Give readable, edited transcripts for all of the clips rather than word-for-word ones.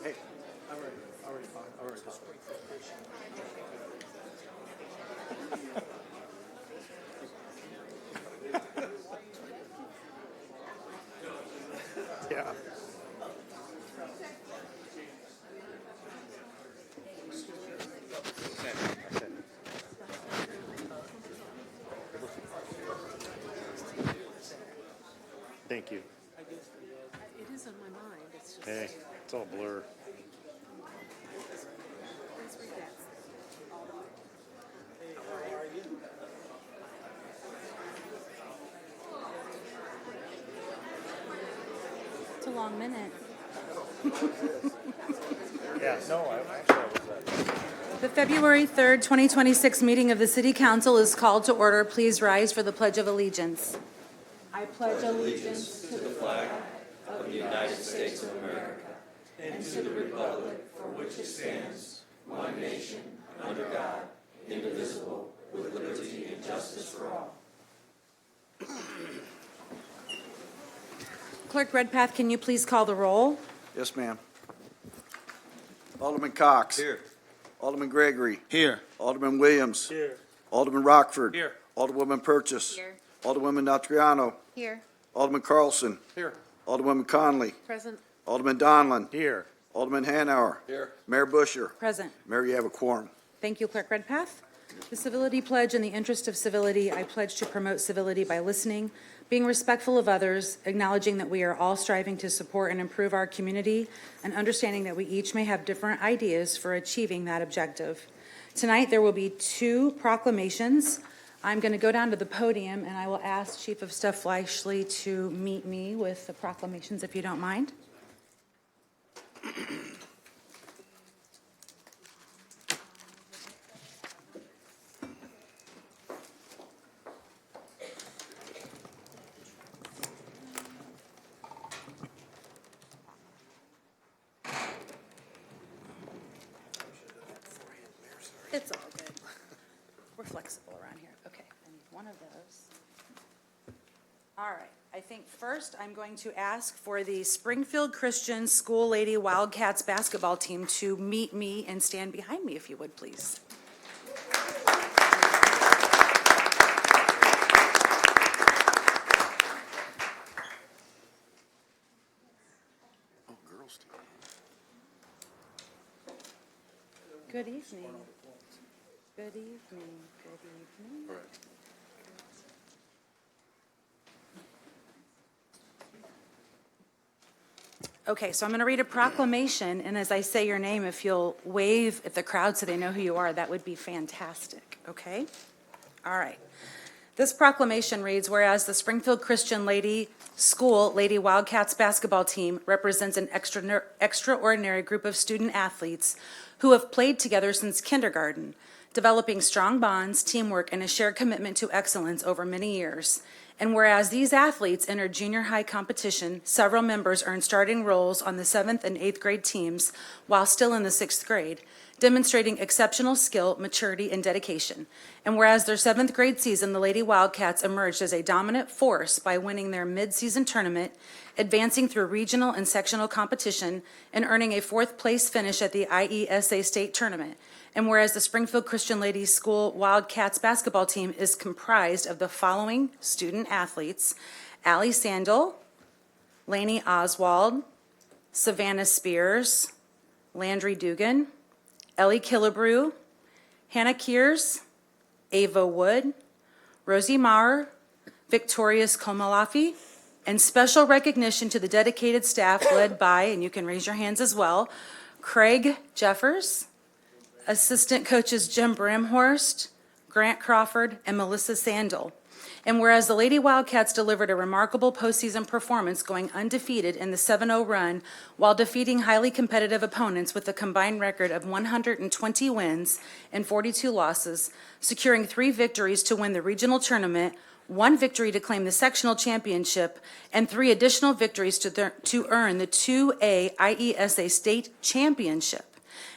Hey, I already talked. Yeah. Thank you. It is on my mind. It's just. Hey, it's all blur. Please read that. It's a long minute. Yeah, no, I was The February 3rd, 2026 meeting of the City Council is called to order. Please rise for the Pledge of Allegiance. I pledge allegiance to the flag of the United States of America and to the republic for which it stands, one nation, under God, indivisible, with liberty and justice for all. Clerk Redpath, can you please call the roll? Yes, ma'am. Alderman Cox. Here. Alderman Gregory. Here. Alderman Williams. Here. Alderman Rockford. Here. Alderwoman Purchase. Here. Alderwoman Natriano. Here. Alderman Carlson. Here. Alderwoman Conley. Present. Alderman Donlin. Here. Alderman Hanauer. Here. Mayor Busher. Present. Mayor, you have a quorum. Thank you, Clerk Redpath. The civility pledge: in the interest of civility, I pledge to promote civility by listening, being respectful of others, acknowledging that we are all striving to support and improve our community, and understanding that we each may have different ideas for achieving that objective. Tonight, there will be 2 proclamations. I'm going to go down to the podium, and I will ask Chief of Staff Fleischle to meet me with the proclamations, if you don't mind. It's all good. We're flexible around here. Okay, I need one of those. All right, I think first I'm going to ask for the Springfield Christian School Lady Wildcats basketball team to meet me and stand behind me, if you would, please. Oh, girls team. Good evening. Good evening. Good evening. All right. Okay, so I'm going to read a proclamation, and as I say your name, if you'll wave at the crowd so they know who you are, that would be fantastic, okay? All right. This proclamation reads, whereas the Springfield Christian Lady School Lady Wildcats basketball team represents an extraordinary group of student athletes who have played together since kindergarten, developing strong bonds, teamwork, and a shared commitment to excellence over many years. And whereas these athletes entered junior high competition, several members earned starting roles on the 7th and 8th grade teams while still in the 6th grade, demonstrating exceptional skill, maturity, and dedication. And whereas their 7th grade season, the Lady Wildcats emerged as a dominant force by winning their mid-season tournament, advancing through regional and sectional competition, and earning a 4th place finish at the IESA state tournament. And whereas the Springfield Christian Ladies School Wildcats basketball team is comprised of the following student athletes: Allie Sandel, Lainey Oswald, Savannah Spears, Landry Dugan, Ellie Killebrew, Hannah Kears, Ava Wood, Rosie Maurer, Victorious Komalafi, and special recognition to the dedicated staff led by, and you can raise your hands as well, Craig Jeffers, assistant coaches Jim Bramhorst, Grant Crawford, and Melissa Sandel. And whereas the Lady Wildcats delivered a remarkable postseason performance, going undefeated in the 7-0 run while defeating highly competitive opponents with a combined record of 120 wins and 42 losses, securing 3 victories to win the regional tournament, 1 victory to claim the sectional championship, and 3 additional victories to earn the 2A IESA state championship.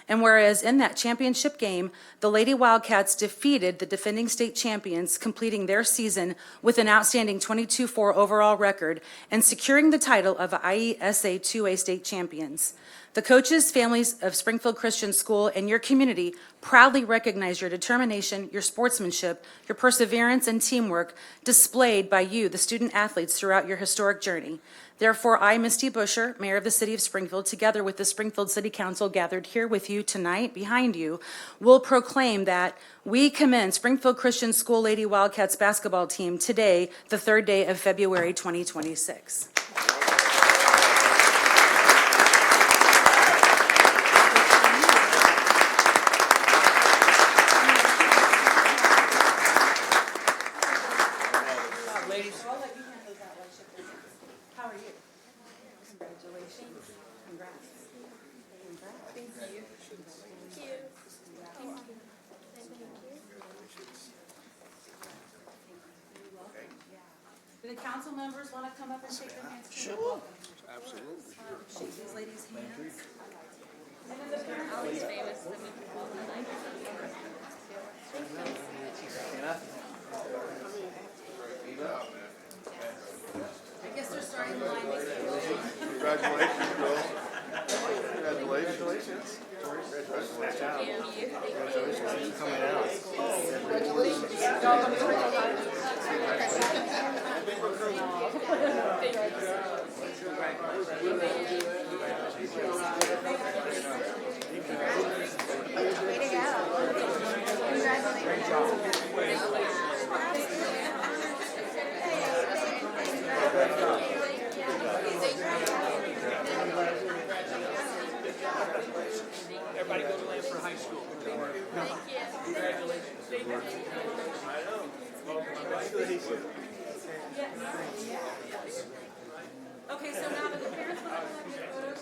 And whereas in that championship game, the Lady Wildcats defeated the defending state champions, completing their season with an outstanding 22-4 overall record and securing the title of IESA 2A state champions. The coaches, families of Springfield Christian School, and your community proudly recognize your determination, your sportsmanship, your perseverance, and teamwork displayed by you, the student athletes, throughout your historic journey. Therefore, I, Misty Busher, Mayor of the City of Springfield, together with the Springfield City Council gathered here with you tonight, behind you, will proclaim that we commend Springfield Christian School Lady Wildcats basketball team today, the third day of February 2026. How are you? Congratulations. Congrats. Do the council members want to come up and shake their hands? Sure. Absolutely. Shake these ladies' hands. I guess they're starting the line. Congratulations, girls. Congratulations. Congratulations. Coming out. Everybody go to land for high school. Congratulations. Okay, so now that the parents want to have your photos.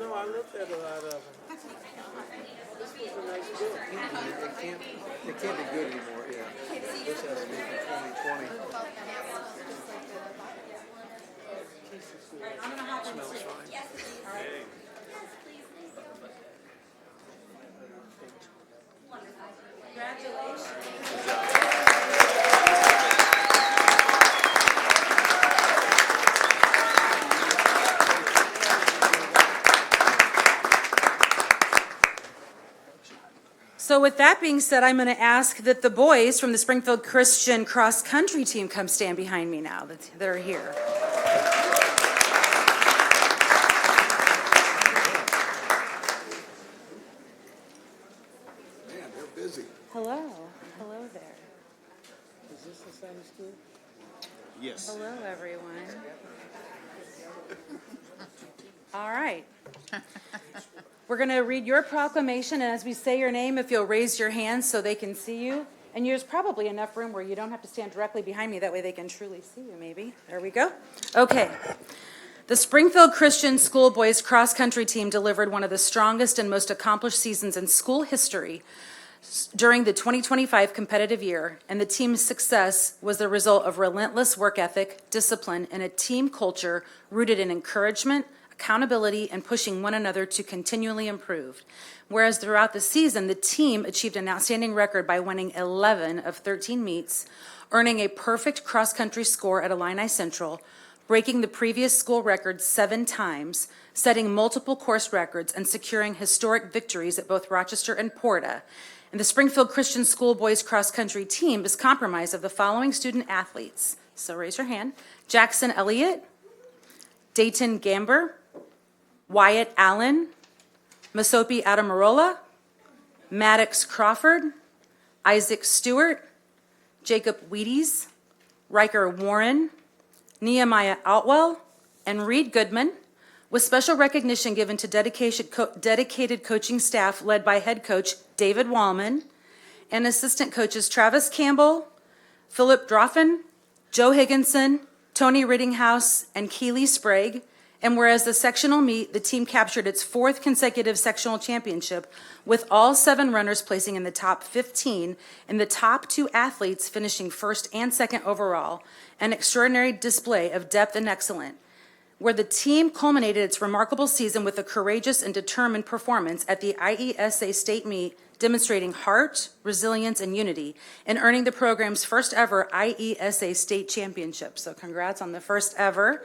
No, I looked at a lot of them. This was a nice book. It can't be good anymore, yeah. This has to be from 2020. Smells fine. So with that being said, I'm going to ask that the boys from the Springfield Christian cross country team come stand behind me now that they're here. Man, they're busy. Hello. Hello there. Is this the same school? Yes. Hello, everyone. All right. We're going to read your proclamation, and as we say your name, if you'll raise your hands so they can see you. And there's probably enough room where you don't have to stand directly behind me. That way they can truly see you, maybe. There we go. Okay. The Springfield Christian Schoolboys cross-country team delivered one of the strongest and most accomplished seasons in school history during the 2025 competitive year, and the team's success was the result of relentless work ethic, discipline, and a team culture rooted in encouragement, accountability, and pushing one another to continually improve. Whereas throughout the season, the team achieved an outstanding record by winning 11 of 13 meets, earning a perfect cross-country score at Illini Central, breaking the previous school record 7 times, setting multiple course records, and securing historic victories at both Rochester and Porta. And the Springfield Christian Schoolboys cross-country team is comprised of the following student athletes. So raise your hand. Jackson Elliott, Dayton Gamber, Wyatt Allen, Masopi Adamarola, Maddox Crawford, Isaac Stewart, Jacob Wheaties, Riker Warren, Nehemiah Outwell, and Reed Goodman, with special recognition given to dedicated coaching staff led by head coach David Wallman and assistant coaches Travis Campbell, Philip Droffen, Joe Higginson, Tony Rittinghouse, and Keely Sprague, And whereas the sectional meet, the team captured its fourth consecutive sectional championship, with all 7 runners placing in the top 15, and the top 2 athletes finishing first and second overall, an extraordinary display of depth and excellence, where the team culminated its remarkable season with a courageous and determined performance at the IESA state meet, demonstrating heart, resilience, and unity, and earning the program's first ever IESA state championship. So congrats on the first ever.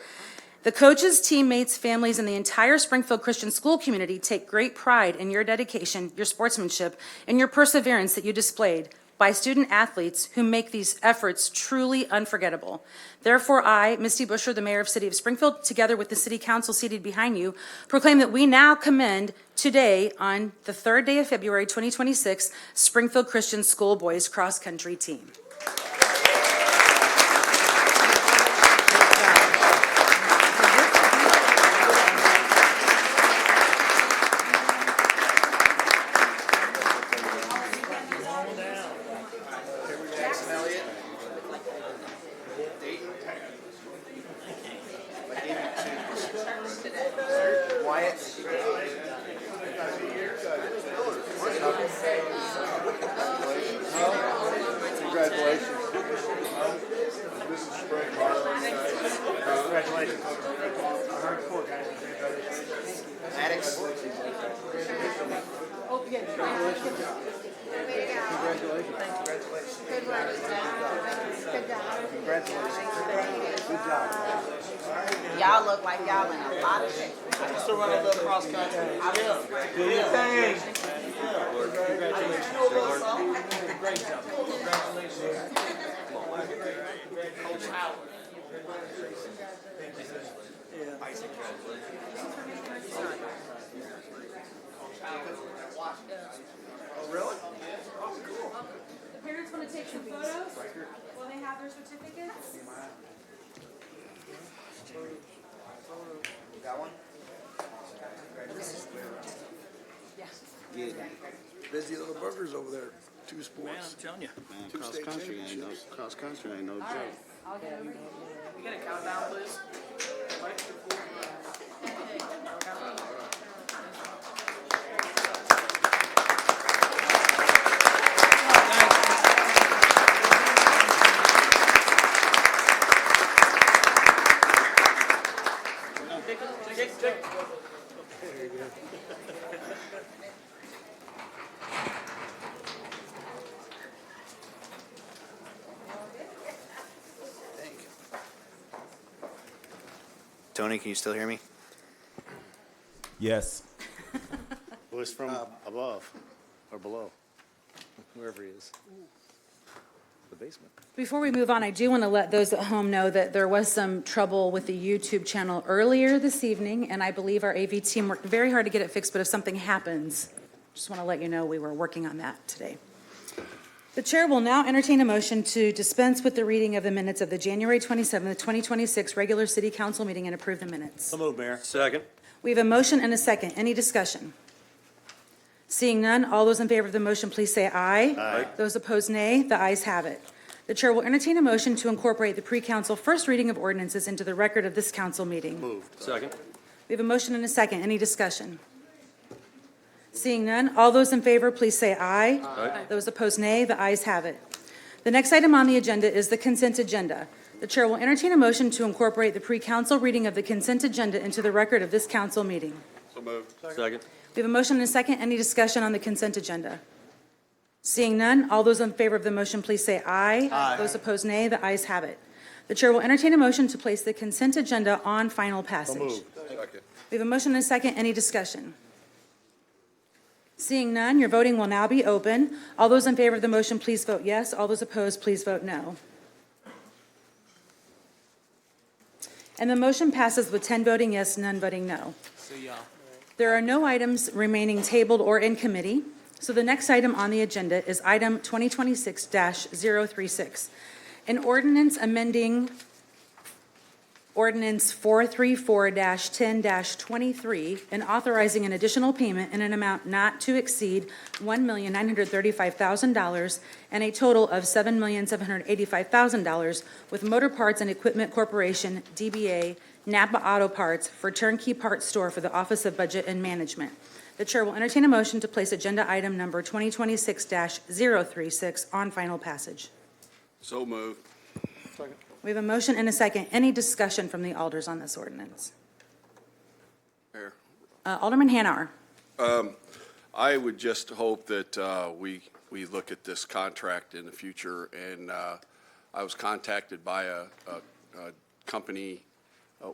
The coaches, teammates, families, and the entire Springfield Christian school community take great pride in your dedication, your sportsmanship, and your perseverance that you displayed by student athletes who make these efforts truly unforgettable. Therefore, I, Misty Busher, the mayor of the city of Springfield, together with the city council seated behind you, proclaim that we now commend today, on the 3rd day of February 2026, Springfield Christian School Boys Cross Country Team. Y'all look like y'all in a lot of shape. Just to run a little cross country. Yeah. Do your thing. Congratulations. Great job. Congratulations. Coach Howard. Oh, really? Oh, cool. The parents want to take some photos while they have their certificates? Got one? Yeah. Busy little burgers over there. 2 sports. I'm telling you. Man, 2 cross state country ain't no championships. cross country ain't no joke. I'll get over. You got a countdown, please? Tony, can you still hear me? Yes. Voice from above or below, wherever he is. The basement. Before we move on, I do want to let those at home know that there was some trouble with the YouTube channel earlier this evening, and I believe our AV team worked very hard to get it fixed, but if something happens, just want to let you know we were working on that today. The chair will now entertain a motion to dispense with the reading of the minutes of the January 27th, 2026 regular city council meeting and approve the minutes. So moved, Mayor. Second. We have a motion and a second. Any discussion? Seeing none, all those in favor of the motion, please say aye. Aye. Those opposed, nay. The ayes have it. The chair will entertain a motion to incorporate the pre-council first reading of ordinances into the record of this council meeting. Moved. Second. We have a motion and a second. Any discussion? Seeing none, all those in favor, please say aye. Aye. Those opposed, nay. The ayes have it. The next item on the agenda is the consent agenda. The chair will entertain a motion to incorporate the pre-council reading of the consent agenda into the record of this council meeting. So moved. Second. We have a motion and a second. Any discussion on the consent agenda? Seeing none, all those in favor of the motion, please say aye. Aye. Those opposed, nay. The ayes have it. The chair will entertain a motion to place the consent agenda on final passage. So moved. Second. We have a motion and a second. Any discussion? Seeing none, your voting will now be open. All those in favor of the motion, please vote yes. All those opposed, please vote no. And the motion passes with 10 voting yes, none voting no. See y'all. There are no items remaining tabled or in committee, so the next item on the agenda is item 2026-036, an ordinance amending Ordinance 434-10-23, and authorizing an additional payment in an amount not to exceed $1,935,000 and a total of $7,785,000 with Motor Parts and Equipment Corporation, DBA, Napa Auto Parts for turnkey parts store for the Office of Budget and Management. The chair will entertain a motion to place agenda item number 2026-036 on final passage. So moved. We have a motion and a second. Any discussion from the alders on this ordinance? Mayor, Alderman Hanauer. I would just hope that we look at this contract in the future, and I was contacted by a company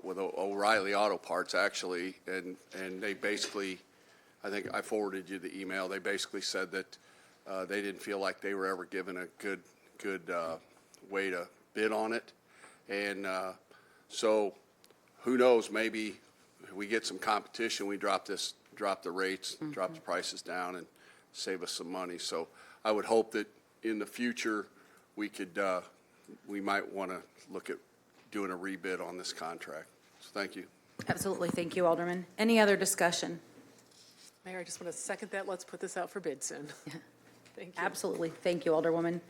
with O'Reilly Auto Parts, actually, and they basically, I think I forwarded you the email, they basically said that they didn't feel like they were ever given a good way to bid on it. And so who knows, maybe we get some competition, we drop the rates, drop the prices down and save us some money. So I would hope that in the future we could, we might want to look at doing a rebid on this contract. So thank you. Absolutely. Thank you, Alderman. Any other discussion? Mayor, I just want to second that. Let's put this out for bid soon. Thank you. Absolutely. Thank you, Alderwoman.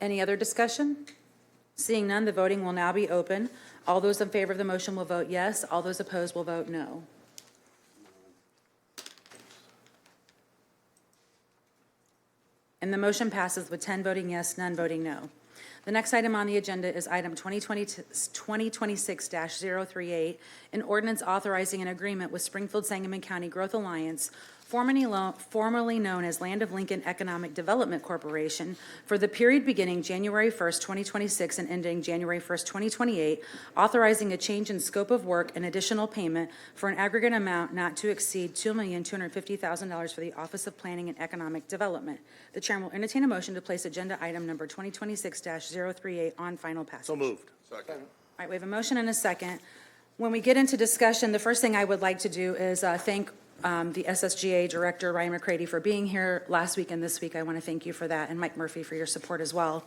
Any other discussion? Seeing none, the voting will now be open. All those in favor of the motion will vote yes. All those opposed will vote no. And the motion passes with 10 voting yes, none voting no. The next item on the agenda is item 2026-038, an ordinance authorizing an agreement with Springfield Sangamon County Growth Alliance, formerly known as Land of Lincoln Economic Development Corporation, for the period beginning January 1st, 2026 and ending January 1st, 2028, authorizing a change in scope of work and additional payment for an aggregate amount not to exceed $2,250,000 for the Office of Planning and Economic Development. The chair will entertain a motion to place agenda item number 2026-038 on final passage. So moved. Second. All right, we have a motion and a second. When we get into discussion, the first thing I would like to do is thank the SSGA Director, Ryan McCready, for being here last week and this week. I want to thank you for that, and Mike Murphy for your support as well.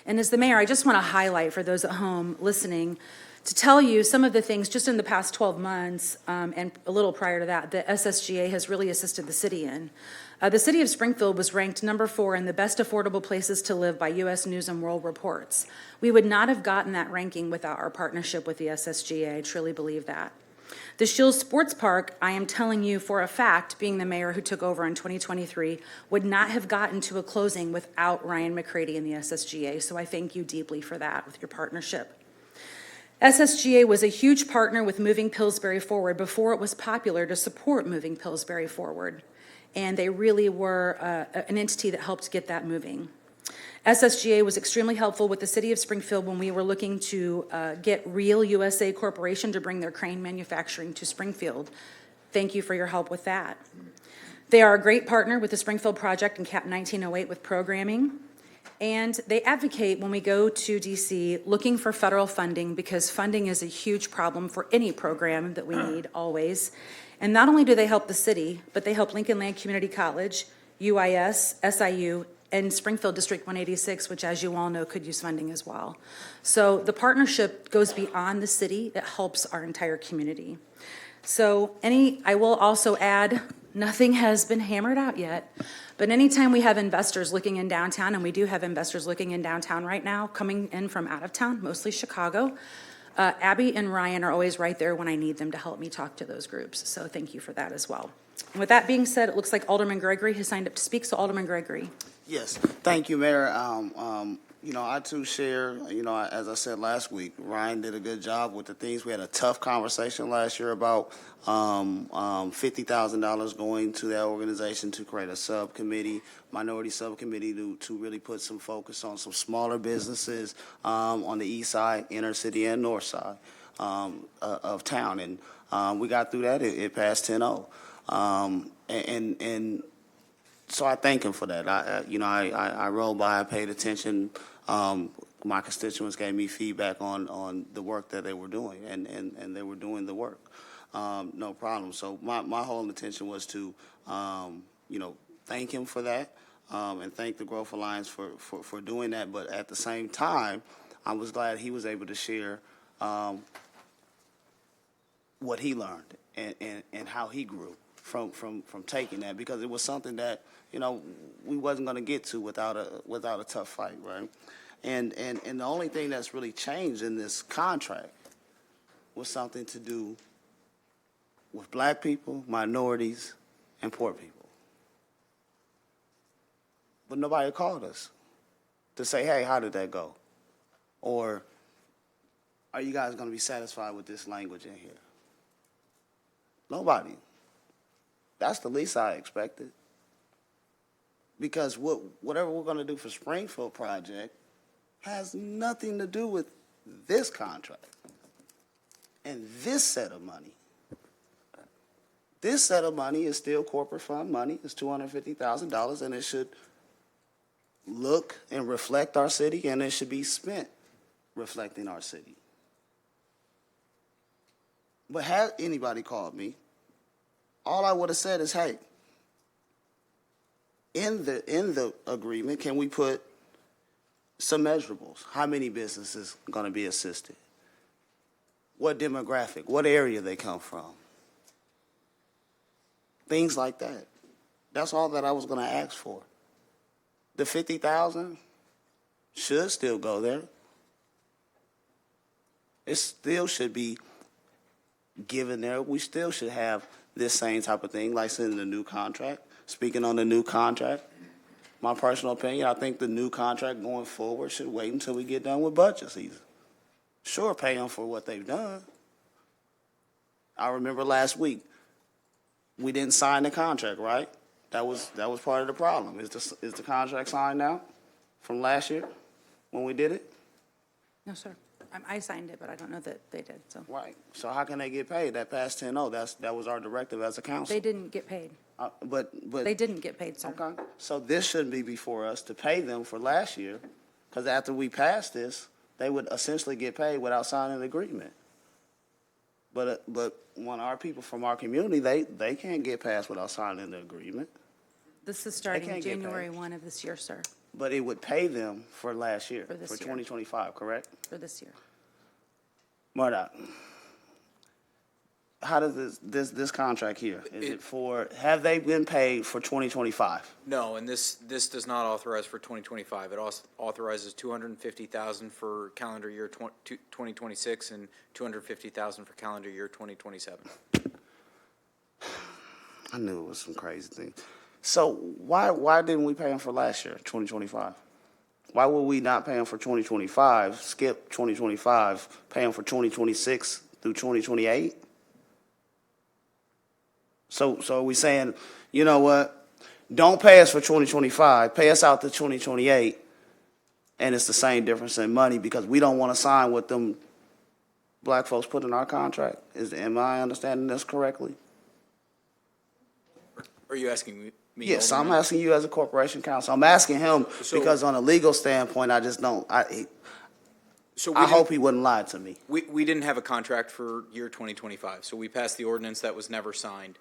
And as the mayor, I just want to highlight for those at home listening, to tell you some of the things just in the past 12 months and a little prior to that, the SSGA has really assisted the city in. The city of Springfield was ranked number 4 in the best affordable places to live by U.S. News and World Reports. We would not have gotten that ranking without our partnership with the SSGA. I truly believe that. The Shields Sports Park, I am telling you for a fact, being the mayor who took over in 2023, would not have gotten to a closing without Ryan McCready and the SSGA. So I thank you deeply for that with your partnership. SSGA was a huge partner with Moving Pillsbury Forward before it was popular to support Moving Pillsbury Forward. And they really were an entity that helped get that moving. SSGA was extremely helpful with the city of Springfield when we were looking to get Real USA Corporation to bring their crane manufacturing to Springfield. Thank you for your help with that. They are a great partner with the Springfield Project and CAP 1908 with programming. And they advocate when we go to DC looking for federal funding, because funding is a huge problem for any program that we need always. And not only do they help the city, but they help Lincoln Land Community College, UIS, SIU, and Springfield District 186, which, as you all know, could use funding as well. So the partnership goes beyond the city. It helps our entire community. So I will also add, nothing has been hammered out yet, but anytime we have investors looking in downtown, and we do have investors looking in downtown right now, coming in from out of town, mostly Chicago, Abby and Ryan are always right there when I need them to help me talk to those groups. So thank you for that as well. And with that being said, it looks like Alderman Gregory has signed up to speak. So Alderman Gregory. Yes, thank you, Mayor. I too share, as I said last week, Ryan did a good job with the things. We had a tough conversation last year about $50,000 going to that organization to create a subcommittee, minority subcommittee to really put some focus on some smaller businesses on the east side, inner city, and north side of town. And we got through that. It passed 10-0. And so I thank him for that. I rolled by, I paid attention. My constituents gave me feedback on the work that they were doing, and they were doing the work. No problem. So my whole intention was to, thank him for that, and thank the Growth Alliance for doing that. But at the same time, I was glad he was able to share what he learned and how he grew from taking that, because it was something that, you know, we wasn't going to get to without a tough fight, right? And the only thing that's really changed in this contract was something to do with black people, minorities, and poor people. But nobody called us to say, hey, how did that go? Or are you guys going to be satisfied with this language in here? Nobody. That's the least I expected. Because whatever we're going to do for Springfield project has nothing to do with this contract and this set of money. This set of money is still corporate fund money. It's $250,000, and it should look and reflect our city, and it should be spent reflecting our city. But had anybody called me, all I would have said is, hey, in the agreement, can we put some measurables? How many businesses are going to be assisted? What demographic? What area they come from? Things like that. That's all that I was going to ask for. The $50,000 should still go there. It still should be given there. We still should have this same type of thing, like in the new contract. Speaking on the new contract, my personal opinion, I think the new contract going forward should wait until we get done with budget season. Sure, pay them for what they've done. I remember last week, we didn't sign the contract, right? That was part of the problem. Is the contract signed now from last year when we did it? No, sir. I signed it, but I don't know that they did, so. Right. So how can they get paid? That past 10-0, that was our directive as a council. They didn't get paid. But They didn't get paid, sir. okay. So this shouldn't be before us to pay them for last year, because after we pass this, they would essentially get paid without signing an agreement. But when our people from our community, they can't get passed without signing the agreement. This is starting can't get January paid. 1 of this year, sir, But it would pay them for last year, For this for year. 2025, correct? for this year. Murdoch, how does this contract here, is it for, have they been paid for 2025? No, and this does not authorize for 2025. It authorizes $250,000 for calendar year 2026 and $250,000 for calendar year 2027. I knew it was some crazy thing. So why didn't we pay them for last year, 2025? Why would we not pay them for 2025, skip 2025, pay them for 2026 through 2028? So are we saying, you know what, don't pay us for 2025, pay us out to 2028, and it's the same difference in money because we don't want to sign what them black folks put in our contract? Am I understanding this correctly? Are you asking me? Yes, I'm Alderman? asking you as a corporation counsel. I'm asking him because on a legal standpoint, I just don't, So I hope he wouldn't lie to me. we didn't have a contract for year 2025, so we passed the ordinance that was never signed.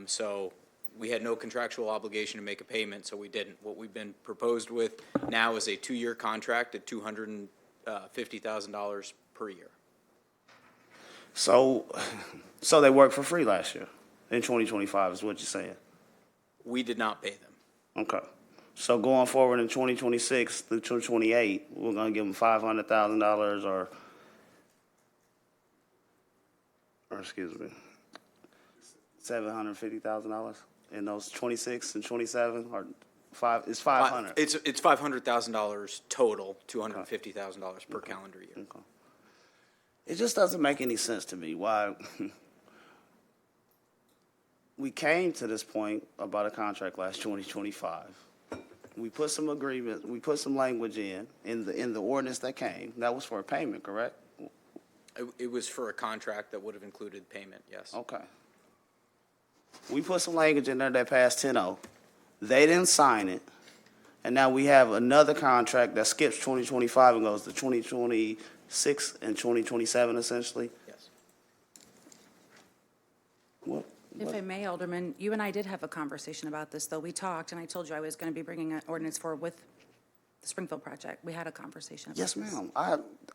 So we had no contractual obligation to make a payment, so we didn't. What we've been proposed with now is a 2-year contract at $250,000 per year. So they worked for free last year in 2025 is what you're saying? We did not pay them. Okay. So going forward in 2026 through 2028, we're going to give them $500,000 or excuse me, $750,000 in those 26 and 27 or it's 500. It's $500,000 total, $250,000 per calendar year. Okay. It just doesn't make any sense to me why we came to this point about a contract last 2025. We put some agreement, we put some language in the ordinance that came. That was for a payment, correct? It was for a contract that would have included payment, yes. Okay. We put some language in there that passed 10-0. They didn't sign it. And now we have another contract that skips 2025 and goes to 2026 and 2027 essentially. Yes. What? If I may, Alderman, you and I did have a conversation about this, though. We talked, and I told you I was going to be bringing an ordinance forward with the Springfield project. We had a conversation about Yes, this. ma'am.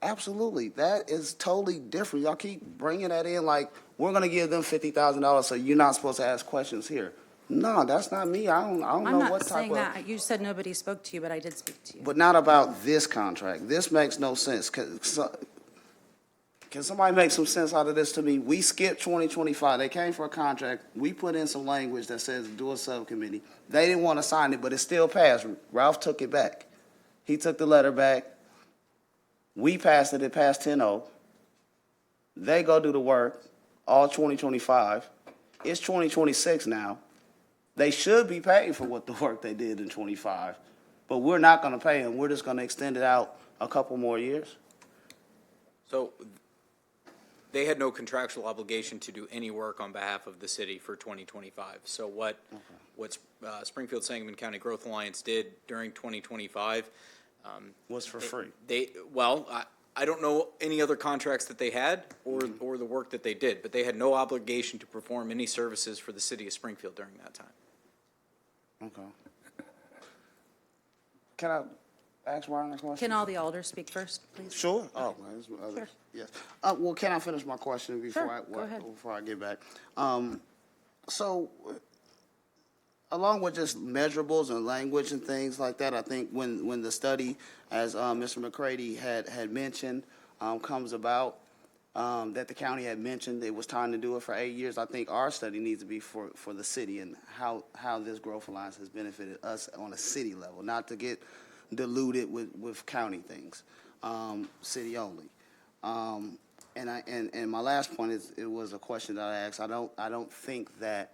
Absolutely. That is totally different. Y'all keep bringing that in like, we're gonna give them $50,000, so you're not supposed to ask questions here. No, that's not me. I don't I'm know not what type saying of. that. You said nobody spoke to you, but I did speak to you. But not about this contract. This makes no sense. Can somebody make some sense out of this to me? We skipped 2025. They came for a contract. We put in some language that says do a subcommittee. They didn't want to sign it, but it still passed. Ralph took it back. He took the letter back. We passed it. It passed 10-0. They go do the work, all 2025. It's 2026 now. They should be paid for what the work they did in 25, but we're not going to pay them. We're just going to extend it out a couple more years. So they had no contractual obligation to do any work on behalf of the city for 2025. So what Springfield Sangamon County Growth Alliance did during 2025 Was for free. I don't know any other contracts that they had or the work that they did, but they had no obligation to perform any services for the city of Springfield during that time. Okay. Can I ask Ryan a question? Can all the alders speak first, please? Sure. Oh, Sure. yes. Well, can I finish my question before Sure, go ahead. before I get back? So, along with just measurables and language and things like that, I think when the study, as Mr. McCready had mentioned, comes about, that the county had mentioned it was time to do it for 8 years, I think our study needs to be for the city and how this growth alliance has benefited us on a city level, not to get diluted with county things, city only. And my last point is, it was a question that I asked. I don't think that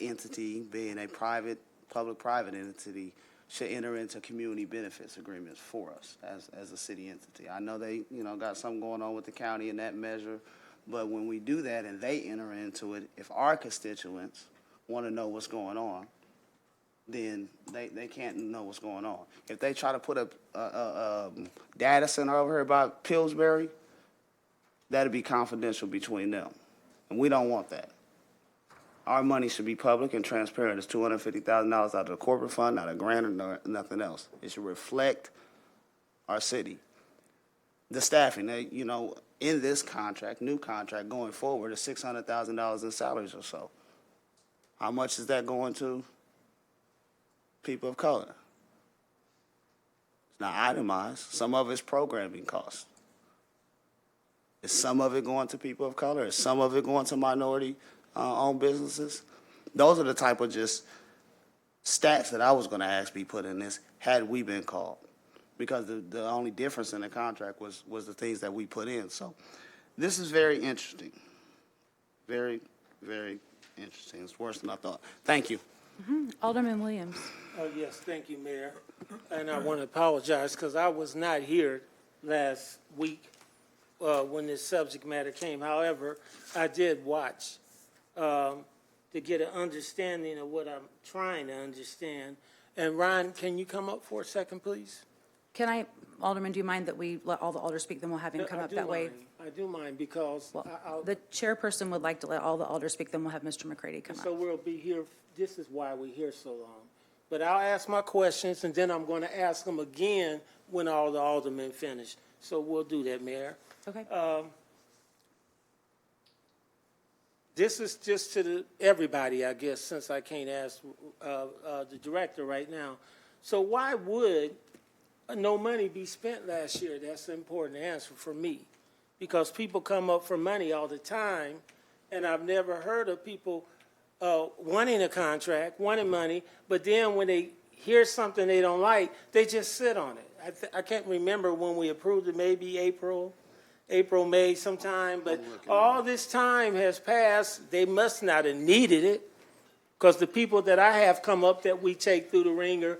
entity, being a public-private entity, should enter into community benefits agreements for us as a city entity. I know they, got something going on with the county in that measure, but when we do that and they enter into it, if our constituents want to know what's going on, then they can't know what's going on. If they try to put a data center over here by Pillsbury, that'd be confidential between them, and we don't want that. Our money should be public and transparent. It's $250,000 out of the corporate fund, not a grant or nothing else. It should reflect our city. The staffing, in this contract, new contract going forward, is $600,000 in salaries or so. How much is that going to people of color? It's not itemized. Some of it's programming costs. Is some of it going to people of color? Is some of it going to minority-owned businesses? Those are the type of just stats that I was going to ask be put in this had we been called, because the only difference in the contract was the things that we put in. So this is very interesting. Very, very interesting. It's worse than I thought. Thank you. Alderman Williams. Yes, thank you, Mayor. And I want to apologize because I was not here last week when this subject matter came. However, I did watch to get an understanding of what I'm trying to understand. And Ron, can you come up for a second, please? Can I, Alderman, do you mind that we let all the alders speak, then we'll have him come up that way? I do mind because Well, the chairperson would like to let all the alders speak, then we'll have Mr. McCready come so up. we'll be here. This is why we're here so long. But I'll ask my questions, and then I'm going to ask them again when all the aldermen finish. So we'll do that, Mayor. Okay. This is just to everybody, I guess, since I can't ask the director right now. So why would no money be spent last year? That's an important answer for me, because people come up for money all the time, and I've never heard of people wanting a contract, wanting money, but then when they hear something they don't like, they just sit on it. I can't remember when we approved it, maybe April, May sometime, but all this time has passed. They must not have needed it, because the people that I have come up that we take through the ringer,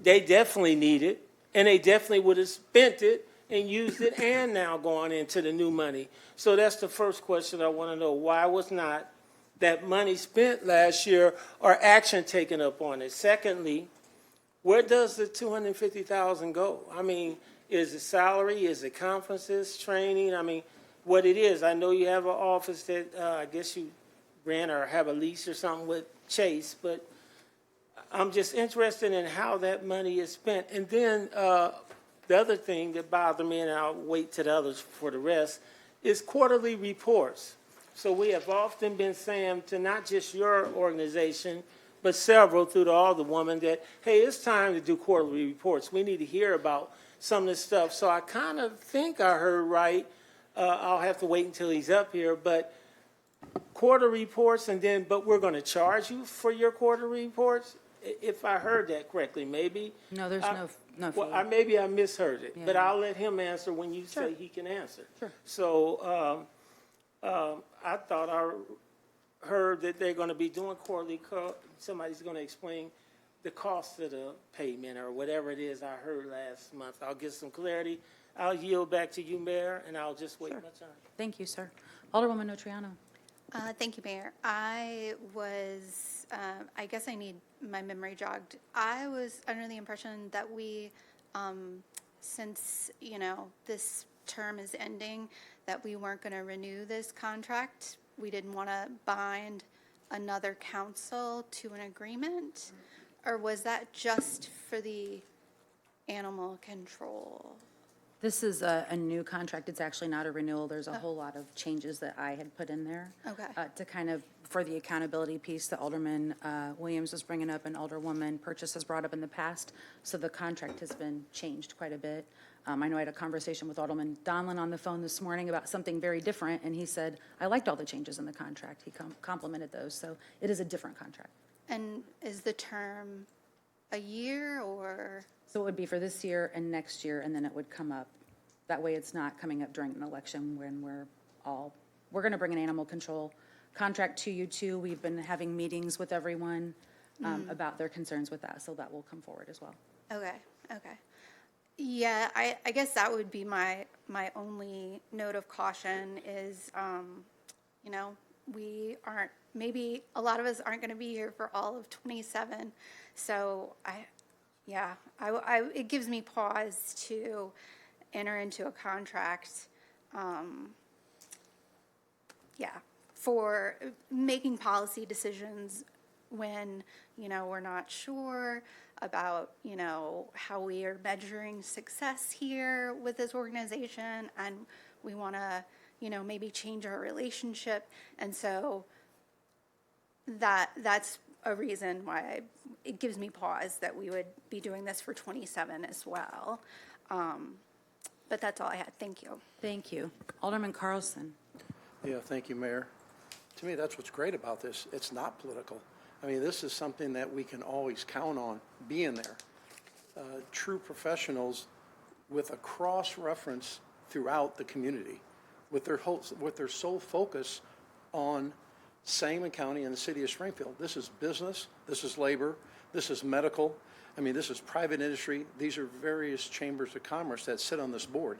they definitely need it, and they definitely would have spent it and used it and now gone into the new money. So that's the first question I want to know. Why was not that money spent last year or action taken up on it? Secondly, where does the $250,000 go? I mean, is it salary? Is it conferences, training? I mean, what it is. I know you have an office that I guess you rent or have a lease or something with Chase, but I'm just interested in how that money is spent. And then, the other thing that bothered me, and I'll wait to the others for the rest, is quarterly reports. So we have often been saying to not just your organization, but several through the Alderwoman that, hey, it's time to do quarterly reports. We need to hear about some of this stuff. So I kind of think I heard right. I'll have to wait until he's up here, but quarter reports and then, but we're going to charge you for your quarter reports? If I heard that correctly, maybe. No, there's no fee. Well, maybe I misheard it, but Yeah. I'll let him answer when you say he can answer. Sure. So, I thought I heard that they're gonna be doing quarterly, somebody's gonna explain the cost of the payment or whatever it is I heard last month. I'll get some clarity. I'll yield back to you, Mayor, and I'll just wait my turn. Thank you, sir. Alderwoman Notriano. Thank you, Mayor. I was, I guess I need my memory jogged. I was under the impression that we, since, this term is ending, that we weren't going to renew this contract. We didn't want to bind another council to an agreement? Or was that just for the animal control? This is a new contract. It's actually not a renewal. There's a whole lot of changes that I had put in there. Okay. To kind of, for the accountability piece that Alderman Williams was bringing up and Alderwoman Purchase has brought up in the past. So the contract has been changed quite a bit. I know I had a conversation with Alderman Donlin on the phone this morning about something very different, and he said, I liked all the changes in the contract. He complimented those. So it is a different contract. And is the term a year or? So it would be for this year and next year, and then it would come up. That way it's not coming up during an election when we're going to bring an animal control contract to you too. We've been having meetings with everyone about their concerns with that, so that will come forward as well. Okay. Yeah, I guess that would be my only note of caution is, we aren't, maybe a lot of us aren't going to be here for all of 27. So it gives me pause to enter into a contract, for making policy decisions when, we're not sure about, how we are measuring success here with this organization, and we want to, maybe change our relationship. And so that's a reason why it gives me pause that we would be doing this for 27 as well. But that's all I had. Thank you. Thank you. Alderman Carlson. Yeah, thank you, Mayor. To me, that's what's great about this. It's not political. I mean, this is something that we can always count on being there. True professionals with a cross-reference throughout the community, with their sole focus on Sangamon County and the city of Springfield. This is business, this is labor, this is medical. I mean, this is private industry. These are various chambers of commerce that sit on this board.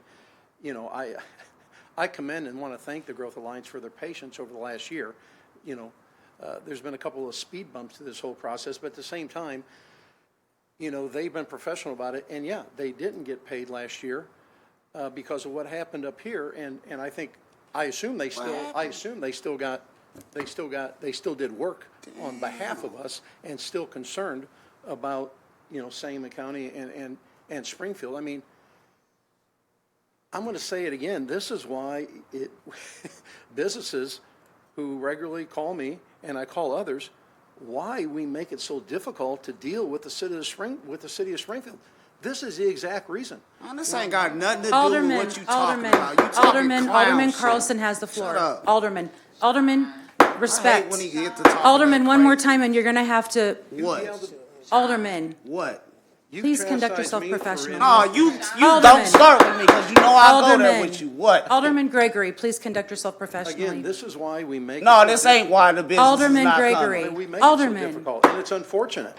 I commend and want to thank the Growth Alliance for their patience over the last year. There's been a couple of speed bumps to this whole process, but at the same time, they've been professional about it. And yeah, they didn't get paid last year because of what happened up here. And I assume they still did work on behalf of us and still concerned about Sangamon County and Springfield. I mean, I'm going to say it again. This is why businesses who regularly call me and I call others, why we make it so difficult to deal with the city of Springfield. This is the exact reason. Man, this ain't got nothing to do with what you talking about. You talking Alderman clown Carlson shit. has the floor. Shut up. Alderman, I respect. hate when he get to talking Alderman, that one more crazy. time, and you're going to have to. What? Alderman, What? please conduct yourself professionally. No, you Alderman. don't start with me because you know I'll go there with you. What? Alderman Gregory, please conduct yourself professionally. Again, this is why we make No, it this so ain't why the business Alderman is not Gregory. coming. we make Alderman. it so difficult, and it's unfortunate.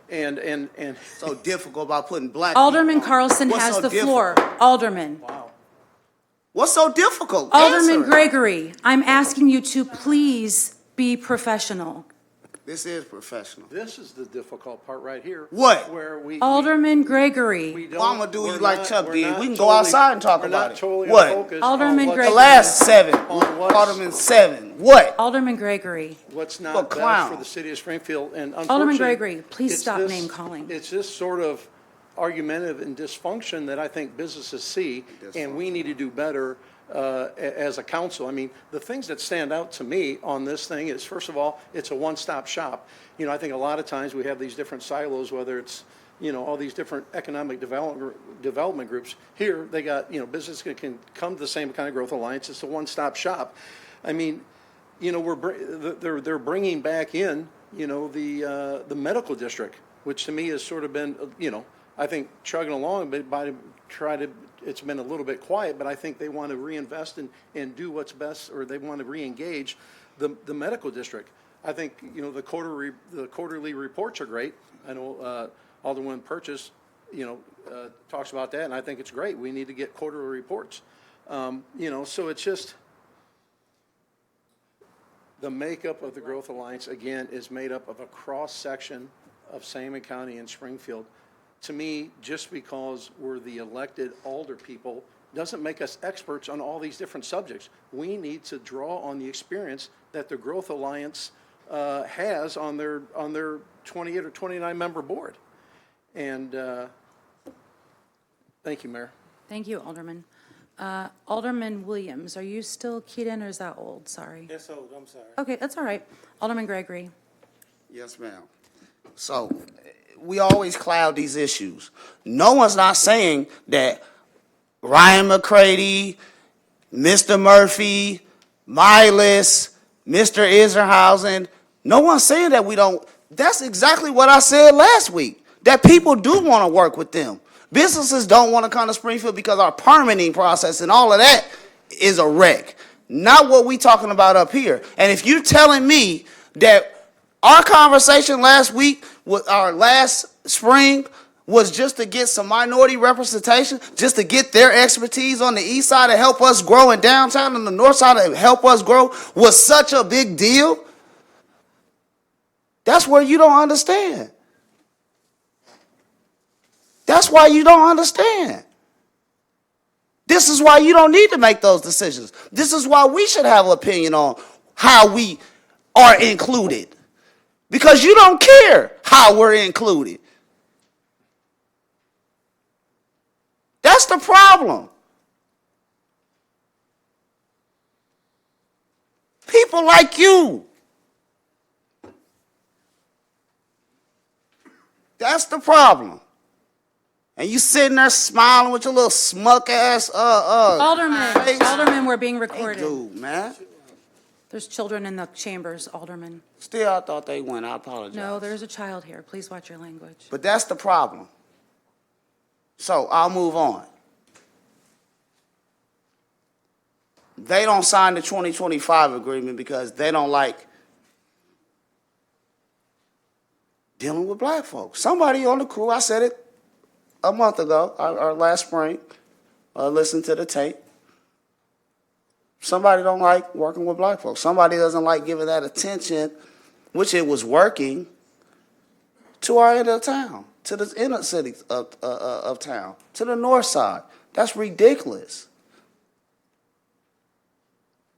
And So difficult about putting black Alderman people on. Carlson What's has so the difficult? floor. Alderman. What's so difficult? Alderman Answer it. Gregory, I'm asking you to please be professional. This is professional. This is the difficult part right here. What? Where we. Alderman Gregory. we don't- Well, I'm gonna do we're you like not- Chuck we're did. not We can go totally- outside and talk we're about not it. totally What? focused Alderman on what's- Gregory. The last 7. On what's- Alderman 7. What? Alderman Gregory. What's What not best clown? for the city of Springfield, and Alderman unfortunately. Gregory, please it's stop this- name calling. It's this sort of argumentative and dysfunction that I think businesses see, and we need to do better as a council. I mean, the things that stand out to me on this thing is, first of all, it's a one-stop shop. You know, I think a lot of times we have these different silos, whether it's, you know, all these different economic development groups. Here, they got, you know, business can come to the same kind of growth alliance. It's a one-stop shop. I mean, you know, they're bringing back in, you know, the medical district, which to me has sort of been, you know, I think chugging along, but it's been a little bit quiet, but I think they want to reinvest and do what's best, or they want to reengage the medical district. I think, you know, the quarterly reports are great. I know Alderman Purchase, you know, talks about that, and I think it's great. We need to get quarterly reports. You know, so it's just, the makeup of the Growth Alliance, again, is made up of a cross-section of Sangamon County and Springfield. To me, just because we're the elected alder people doesn't make us experts on all these different subjects. We need to draw on the experience that the Growth Alliance has on their 28 or 29 member board. And thank you, Mayor. Thank you, Alderman. Alderman Williams, are you still keyed in, or is that old? Sorry. That's old, I'm sorry. Okay, that's all right. Alderman Gregory. Yes, ma'am. So, we always cloud these issues. No one's not saying that Ryan McCready, Mr. Murphy, Milas, Mr. Iserhausen, no one's saying that we don't. That's exactly what I said last week, that people do want to work with them. Businesses don't want to come to Springfield because our permitting process and all of that is a wreck. Not what we talking about up here. And if you're telling me that our conversation last week, with our last spring, was just to get some minority representation, just to get their expertise on the east side to help us grow, in downtown and the north side to help us grow, was such a big deal, that's where you don't understand. That's why you don't understand. This is why you don't need to make those decisions. This is why we should have an opinion on how we are included. Because you don't care how we're included. That's the problem. People like you. That's the problem. And you sitting there smiling with your little smuck ass Alderman, we're being Hey, recorded. dude, man. There's children in the chambers, Alderman. Still, I thought they went. I apologize. No, there's a child here. Please watch your language. But that's the problem. So I'll move on. They don't sign the 2025 agreement because they don't like dealing with black folks. Somebody on the crew, I said it a month ago, or last spring, listened to the tape. Somebody don't like working with black folks. Somebody doesn't like giving that attention, which it was working, to our end of town, to the inner city of town, to the north side. That's ridiculous.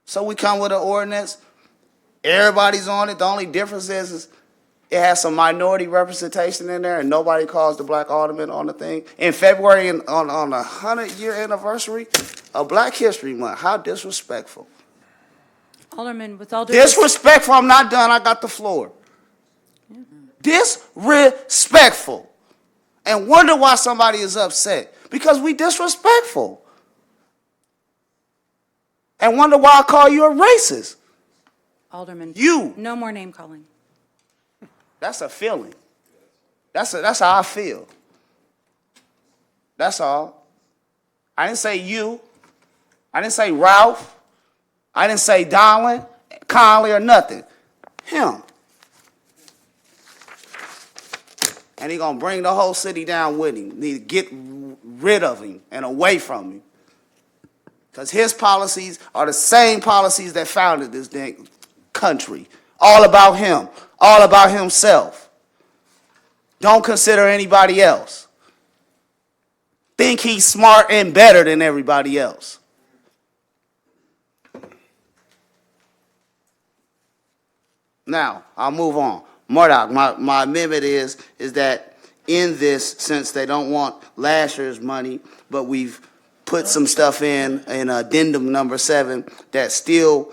So we come with an ordinance. Everybody's on it. The only difference is it has some minority representation in there, and nobody calls the black alderman on the thing. In February, on the 100-year anniversary of Black History Month, how disrespectful. Alderman, with all due Disrespectful. I'm not done. I got the floor. Disrespectful. And wonder why somebody is upset. Because we disrespectful. And wonder why I call you a racist. Alderman, You. no more name calling. That's a feeling. That's how I feel. That's all. I didn't say you. I didn't say Ralph. I didn't say Darwin, Conley, or nothing. Him. And he gonna bring the whole city down with him. Need to get rid of him and away from him. Because his policies are the same policies that founded this dang country. All about him. all about himself. Don't consider anybody else. Think he's smart and better than everybody else. Now, I'll move on. Murdoch, my amendment is that in this, since they don't want last year's money, but we've put some stuff in addendum number 7 that still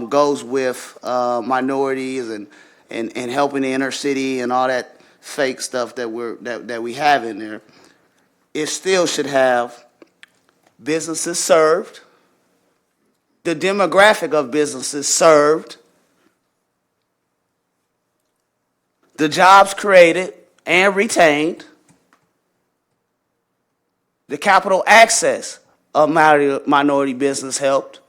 goes with minorities and helping the inner city and all that fake stuff that we have in there. It still should have businesses served, the demographic of businesses served, the jobs created and retained, the capital access of minority business helped,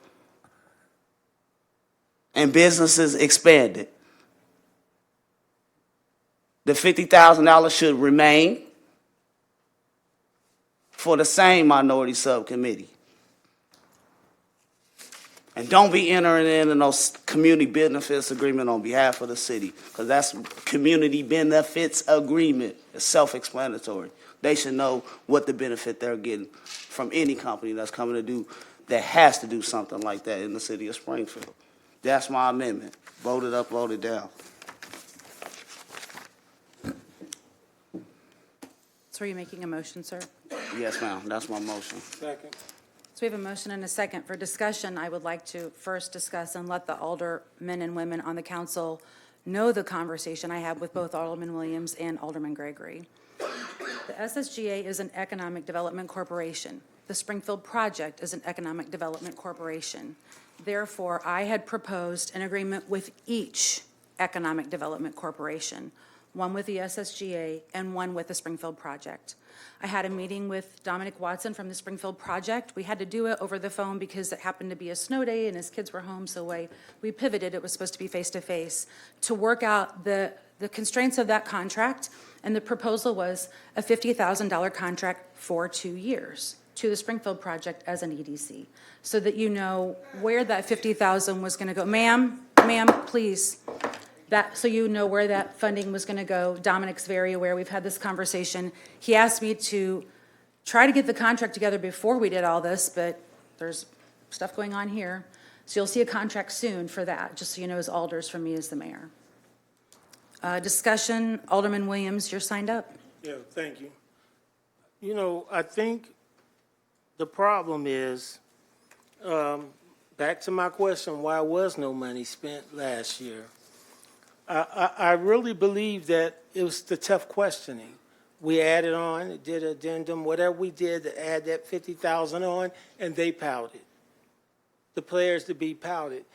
and businesses expanded. The $50,000 should remain for the same minority subcommittee. And don't be entering into no community benefits agreement on behalf of the city, because that's community benefits agreement. It's self-explanatory. They should know what the benefit they're getting from any company that's coming to do, that has to do something like that in the city of Springfield. That's my amendment. Voted up, voted down. So are you making a motion, sir? Yes, ma'am. That's my motion. Second. So we have a motion and a second. For discussion, I would like to first discuss and let the aldermen and women on the council know the conversation I had with both Alderman Williams and Alderman Gregory. The SSGA is an economic development corporation. The Springfield Project is an economic development corporation. Therefore, I had proposed an agreement with each economic development corporation, one with the SSGA and one with the Springfield Project. I had a meeting with Dominic Watson from the Springfield Project. We had to do it over the phone because it happened to be a snow day and his kids were home, so we pivoted. It was supposed to be face-to-face to work out the constraints of that contract, and the proposal was a $50,000 contract for 2 years to the Springfield Project as an EDC, so that you know where that $50,000 was going to go. Ma'am, please. So you know where that funding was going to go. Dominic's very aware. We've had this conversation. He asked me to try to get the contract together before we did all this, but there's stuff going on here. So you'll see a contract soon for that, just so you know, as alders from me as the mayor. Discussion, Alderman Williams, you're signed up. Yeah, thank you. You know, I think the problem is, back to my question, why was no money spent last year? I really believe that it was the tough questioning. We added on, did addendum, whatever we did to add that 50,000 on, and they pouted. The players to be pouted.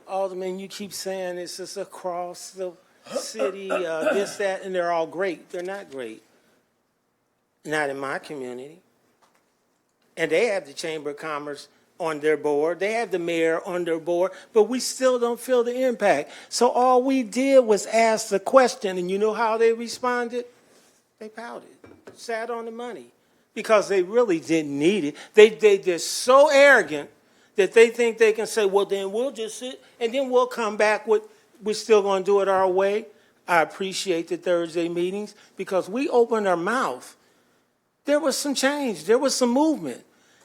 Alderman, you keep saying it's just across the city, this, that, and they're all great. They're not great. Not in my community. And they have the Chamber of Commerce on their board. They have the mayor on their board, but we still don't feel the impact. So all we did was ask the question, and you know how they responded? They pouted, sat on the money, because they really didn't need it. They're so arrogant that they think they can say, well, then we'll just sit, and then we'll come back with, we're still going to do it our way. I appreciate the Thursday meetings, because we opened our mouth. There was some change. There was some movement.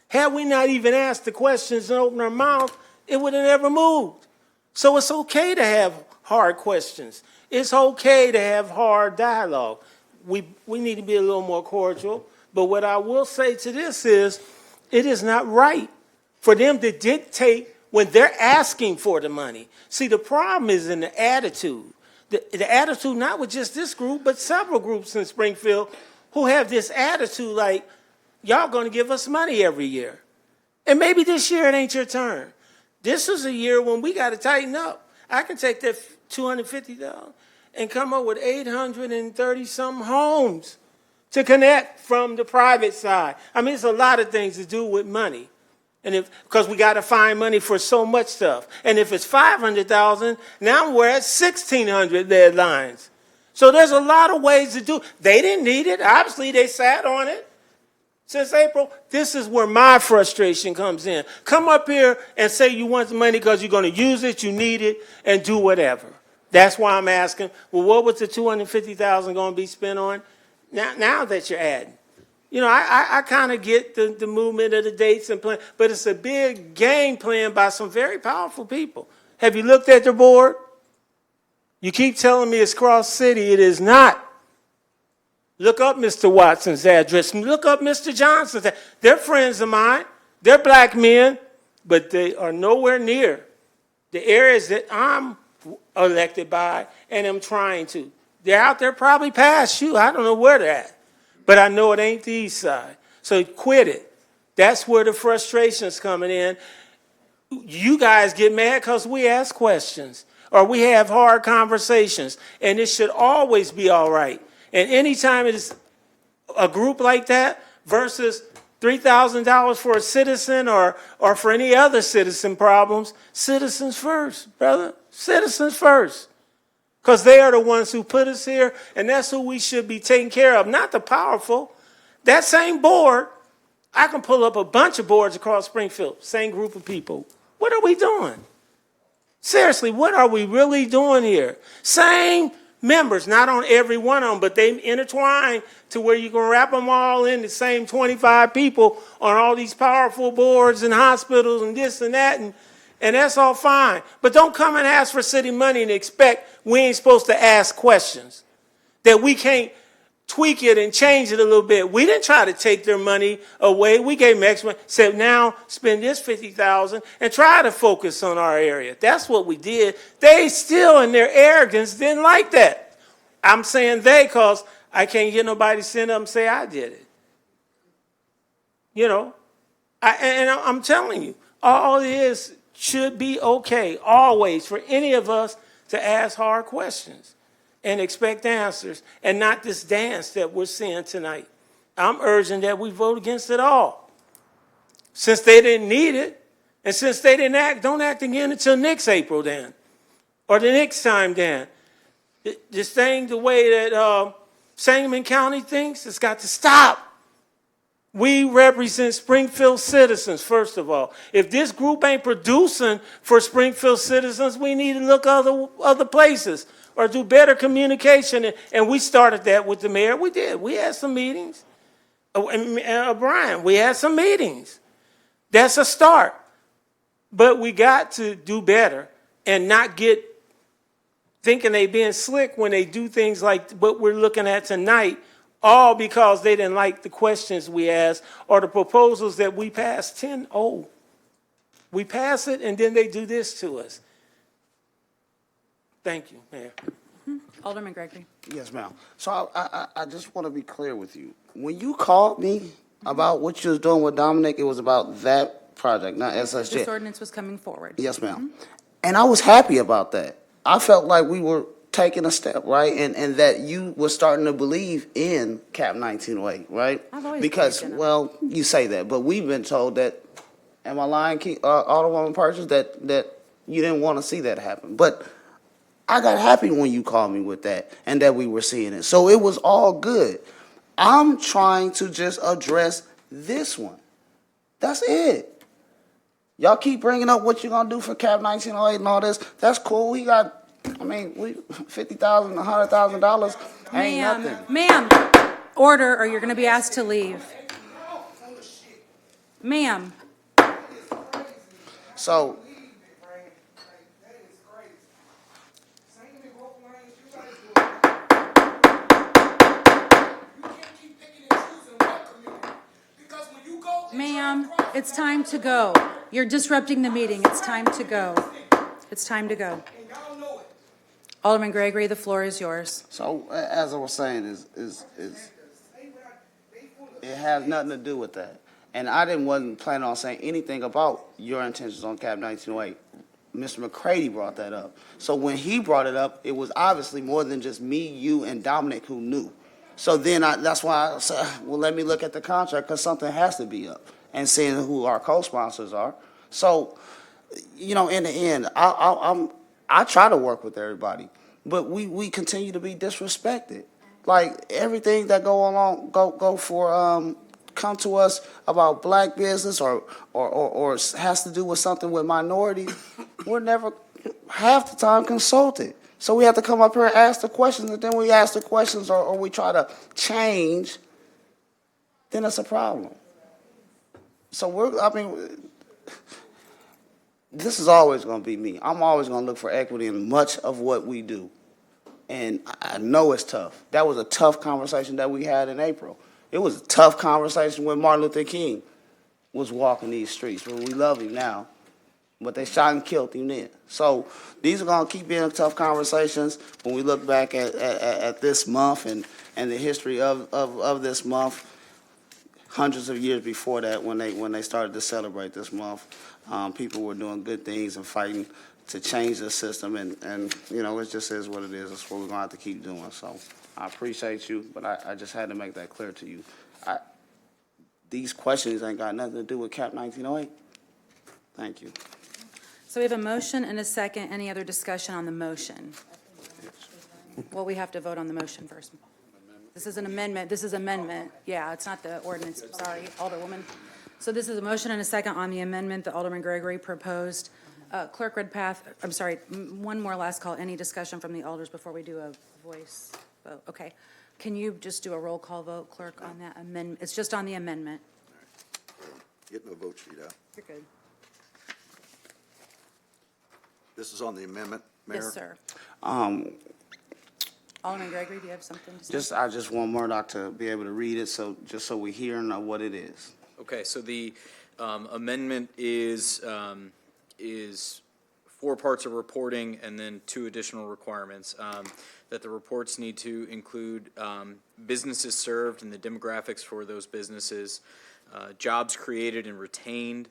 Had we not even asked the questions and opened our mouth, it would have never moved. So it's okay to have hard questions. It's okay to have hard dialogue. We need to be a little more cordial. But what I will say to this is, it is not right for them to dictate when they're asking for the money. See, the problem is in the attitude. The attitude not with just this group, but several groups in Springfield who have this attitude like, y'all going to give us money every year. And maybe this year it ain't your turn. This is a year when we got to tighten up. I can take that $250 and come up with 830-something homes to connect from the private side. I mean, it's a lot of things to do with money. And because we got to find money for so much stuff. And if it's $500,000, now we're at 1,600 lead lines. So there's a lot of ways to do. They didn't need it. Obviously, they sat on it. Since April, this is where my frustration comes in. Come up here and say you want the money because you're going to use it, you need it, and do whatever. That's why I'm asking, well, what was the $250,000 going to be spent on? Now that you're adding. You know, I kind of get the movement of the dates and plan, but it's a big game plan by some very powerful people. Have you looked at the board? You keep telling me it's Cross City. It is not. Look up Mr. Watson's address. Look up Mr. Johnson's. They're friends of mine. They're black men, but they are nowhere near the areas that I'm elected by and am trying to. They're out there probably past you. I don't know where they're at. But I know it ain't the east side. So quit it. That's where the frustration's coming in. You guys get mad because we ask questions or we have hard conversations, and it should always be all right. And anytime it is a group like that versus $3,000 for a citizen or for any other citizen problems, citizens first, brother. Citizens first. Because they are the ones who put us here, and that's who we should be taking care of, not the powerful. That same board, I can pull up a bunch of boards across Springfield, same group of people. What are we doing? Seriously, what are we really doing here? Same members, not on every one of them, but they intertwine to where you can wrap them all in the same 25 people on all these powerful boards and hospitals and this and that, and that's all fine. But don't come and ask for city money and expect we ain't supposed to ask questions, that we can't tweak it and change it a little bit. We didn't try to take their money away. We gave them extra money, said now spend this $50,000 and try to focus on our area. That's what we did. They still, in their arrogance, didn't like that. I'm saying they because I can't get nobody to stand up and say I did it. You know, I'm telling you, all it is should be okay, always, for any of us to ask hard questions and expect answers, and not this dance that we're seeing tonight. I'm urging that we vote against it all. Since they didn't need it, and since they didn't act, don't act again until next April then, or the next time then. This thing, the way that Sangamon County thinks, it's got to stop. We represent Springfield citizens, first of all. If this group ain't producing for Springfield citizens, we need to look other places or do better communication. And we started that with the mayor. We did. We had some meetings. Brian, we had some meetings. That's a start. But we got to do better and not get thinking they being slick when they do things like what we're looking at tonight, all because they didn't like the questions we asked or the proposals that we passed 10-0. We pass it, and then they do this to us. Thank you, Mayor. Alderman Gregory. Yes, ma'am. So I just want to be clear with you. When you called me about what you was doing with Dominic, it was about that project, not SSJ. This ordinance was coming forward. Yes, ma'am. And I was happy about that. I felt like we were taking a step, right? And that you were starting to believe in Cap 1908, right? I've always because, believed in it. well, you say that, but we've been told that, am I lying, Alderwoman Purchase, that you didn't want to see that happen. But I got happy when you called me with that and that we were seeing it. So it was all good. I'm trying to just address this one. That's it. Y'all keep bringing up what you're going to do for Cap 1908 and all this. That's cool. We got, $50,000, $100,000 ain't nothing. Ma'am, order, or you're going to be asked to leave. Ma'am. So, Ma'am, it's time to go. You're disrupting the meeting. It's time to go. It's time to go. Alderman Gregory, the floor is yours. So as I was saying, it has nothing to do with that. And I wasn't planning on saying anything about your intentions on Cap 1908. Mr. McCready brought that up. So when he brought it up, it was obviously more than just me, you, and Dominic who knew. So then that's why I said, well, let me look at the contract because something has to be up and seeing who our co-sponsors are. So, in the end, I try to work with everybody, but we continue to be disrespected. Like everything that come to us about black business or has to do with something with minorities, we're never half the time consulted. So we have to come up here and ask the questions, and then we ask the questions or we try to change, then it's a problem. So this is always going to be me. I'm always going to look for equity in much of what we do. And I know it's tough. That was a tough conversation that we had in April. It was a tough conversation when Martin Luther King was walking these streets. But we love him now. But they shot and killed him then. So these are going to keep being tough conversations when we look back at this month and the history of this month. Hundreds of years before that, when they started to celebrate this month, people were doing good things and fighting to change the system, and it just is what it is. That's what we're going to have to keep doing. So I appreciate you, but I just had to make that clear to you. These questions ain't got nothing to do with Cap 1908. Thank you. So we have a motion and a second. Any other discussion on the motion? Well, we have to vote on the motion first. This is an amendment. This is amendment. Yeah, it's not the ordinance. Sorry, Alderwoman. So this is a motion and a second on the amendment that Alderman Gregory proposed. Clerk Redpath, I'm sorry, one more last call. Any discussion from the alders before we do a voice vote? Okay. Can you just do a roll call vote, Clerk, on that amendment? It's just on the amendment. Get my vote sheet out. You're good. This is on the amendment, Mayor? Yes, sir. Alderman Gregory, do you have something to say? I just want Murdoch to be able to read it, so we hear and know what it is. Okay, so the amendment is 4 parts of reporting and then 2 additional requirements. That the reports need to include businesses served and the demographics for those businesses, jobs created and retained,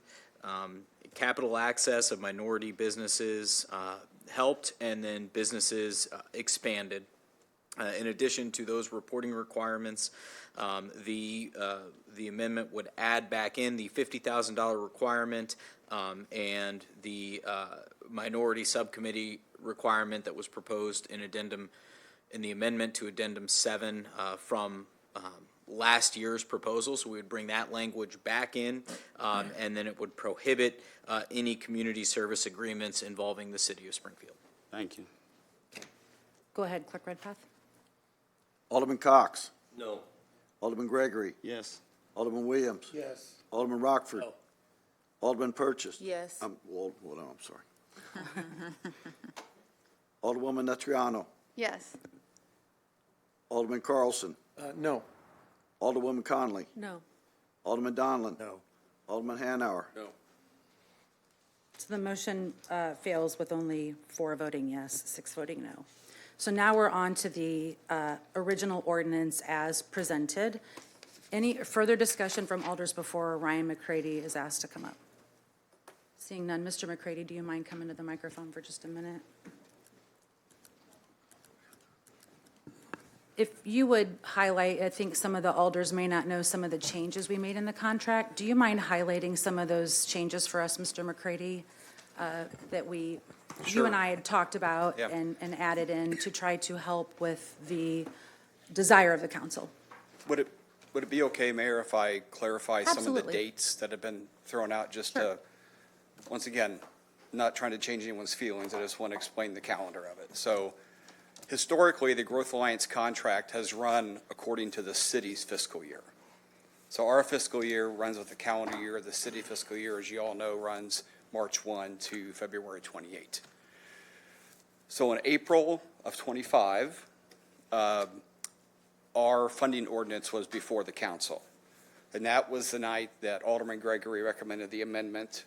capital access of minority businesses helped, and then businesses expanded. In addition to those reporting requirements, the amendment would add back in the $50,000 requirement and the minority subcommittee requirement that was proposed in the amendment to Addendum 7 from last year's proposal. So we would bring that language back in, and then it would prohibit any community service agreements involving the city of Springfield. Thank you. Go ahead, Clerk Redpath. Alderman Cox. No. Alderman Gregory. Yes. Alderman Williams. Yes. Alderman Rockford. No. Alderman Purchase. Yes. Hold on, I'm sorry. Alderwoman Natriano. Yes. Alderman Carlson. No. Alderwoman Conley. No. Alderman Donlin. No. Alderman Hanauer. No. So the motion fails with only 4 voting yes, 6 voting no. So now we're on to the original ordinance as presented. Any further discussion from alders before Ryan McCready is asked to come up? Seeing none, Mr. McCready, do you mind coming to the microphone for just a minute? If you would highlight, I think some of the alders may not know some of the changes we made in the contract. Do you mind highlighting some of those changes for us, Mr. McCready, that you Sure. and I had talked about Yeah. and added in to try to help with the desire of the council? Would it be okay, Mayor, if I clarify some of the Absolutely. dates that have been thrown out, just Sure. to, once again, not trying to change anyone's feelings, I just want to explain the calendar of it. So historically, the Growth Alliance contract has run according to the city's fiscal year. So our fiscal year runs with the calendar year. The city fiscal year, as you all know, runs March 1 to February 28. So in April of '25, our funding ordinance was before the council. And that was the night that Alderman Gregory recommended the amendment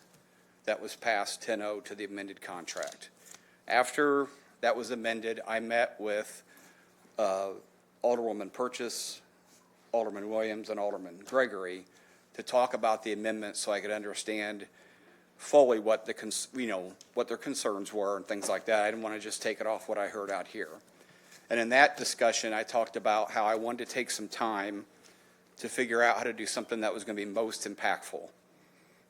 that was passed 10-0 to the amended contract. After that was amended, I met with Alderwoman Purchase, Alderman Williams, and Alderman Gregory to talk about the amendment so I could understand fully what what their concerns were and things like that. I didn't want to just take it off what I heard out here. And in that discussion, I talked about how I wanted to take some time to figure out how to do something that was going to be most impactful.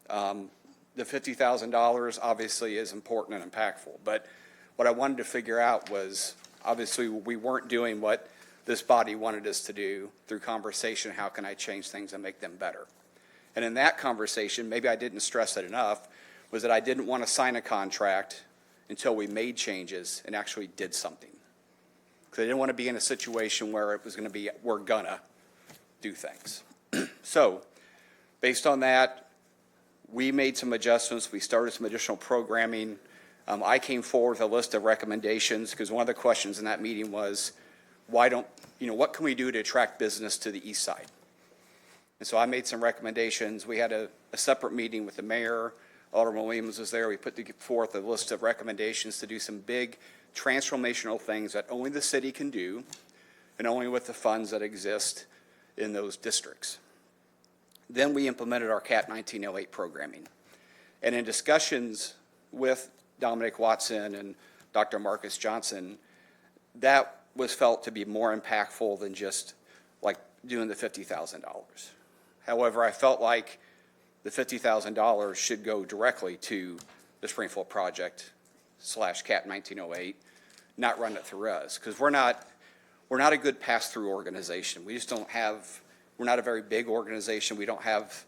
The $50,000 obviously is important and impactful, but what I wanted to figure out was, obviously, we weren't doing what this body wanted us to do through conversation. How can I change things and make them better? And in that conversation, maybe I didn't stress it enough, was that I didn't want to sign a contract until we made changes and actually did something. Because I didn't want to be in a situation where it was going to be, we're gonna do things. So, based on that, we made some adjustments. We started some additional programming. I came forward with a list of recommendations because one of the questions in that meeting was, what can we do to attract business to the east side? And so I made some recommendations. We had a separate meeting with the mayor. Alderman Williams was there. We put forth a list of recommendations to do some big transformational things that only the city can do and only with the funds that exist in those districts. Then we implemented our CAT 1908 programming. And in discussions with Dominic Watson and Dr. Marcus Johnson, that was felt to be more impactful than just like doing the $50,000. However, I felt like the $50,000 should go directly to the Springfield project / CAT 1908, not run it through us, because we're not a good pass-through organization. We just don't have, we're not a very big organization. We don't have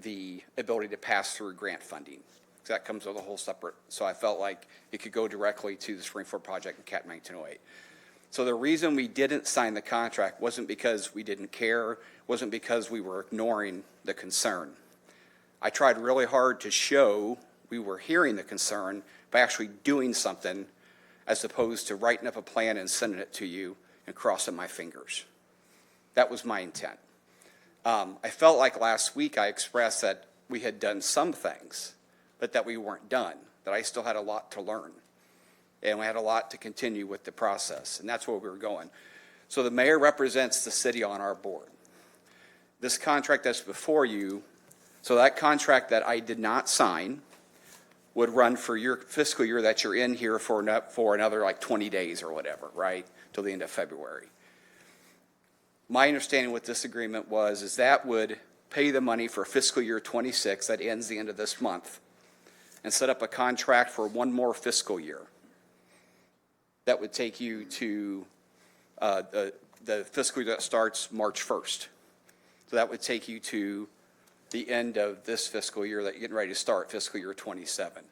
the ability to pass through grant funding. That comes with a whole separate, so I felt like it could go directly to the Springfield project and CAT 1908. So the reason we didn't sign the contract wasn't because we didn't care, wasn't because we were ignoring the concern. I tried really hard to show we were hearing the concern by actually doing something as opposed to writing up a plan and sending it to you and crossing my fingers. That was my intent. I felt like last week I expressed that we had done some things, but that we weren't done, that I still had a lot to learn. And we had a lot to continue with the process, and that's where we were going. So the mayor represents the city on our board. This contract that's before you, so that contract that I did not sign would run for your fiscal year that you're in here for another like 20 days or whatever, right, till the end of February. My understanding with this agreement is that would pay the money for fiscal year 26 that ends the end of this month and set up a contract for one more fiscal year. That would take you to the fiscal year that starts March 1st. So that would take you to the end of this fiscal year that you're getting ready to start, fiscal year 27.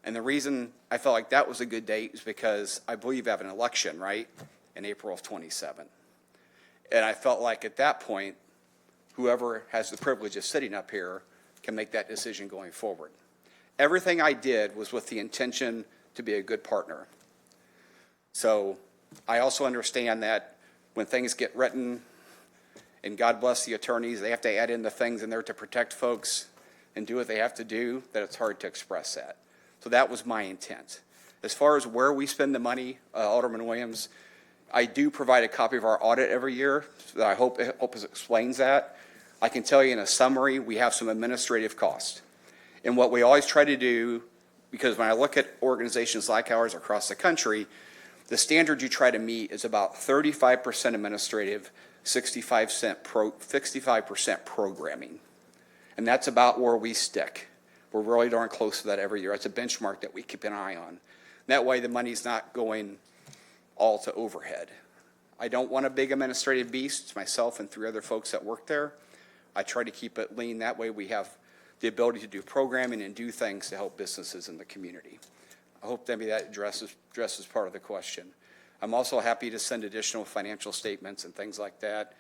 And the reason I felt like that was a good date is because I believe you have an election, right, in April of 27. And I felt like at that point, whoever has the privilege of sitting up here can make that decision going forward. Everything I did was with the intention to be a good partner. So I also understand that when things get written, and God bless the attorneys, they have to add in the things in there to protect folks and do what they have to do, that it's hard to express that. So that was my intent. As far as where we spend the money, Alderman Williams, I do provide a copy of our audit every year, so I hope it explains that. I can tell you in a summary, we have some administrative costs. And what we always try to do, because when I look at organizations like ours across the country, the standard you try to meet is about 35% administrative, 65% programming. And that's about where we stick. We're really darn close to that every year. It's a benchmark that we keep an eye on. That way the money's not going all to overhead. I don't want a big administrative beast. It's myself and 3 other folks that work there. I try to keep it lean. That way we have the ability to do programming and do things to help businesses in the community. I hope maybe that addresses part of the question. I'm also happy to send additional financial statements and things like that,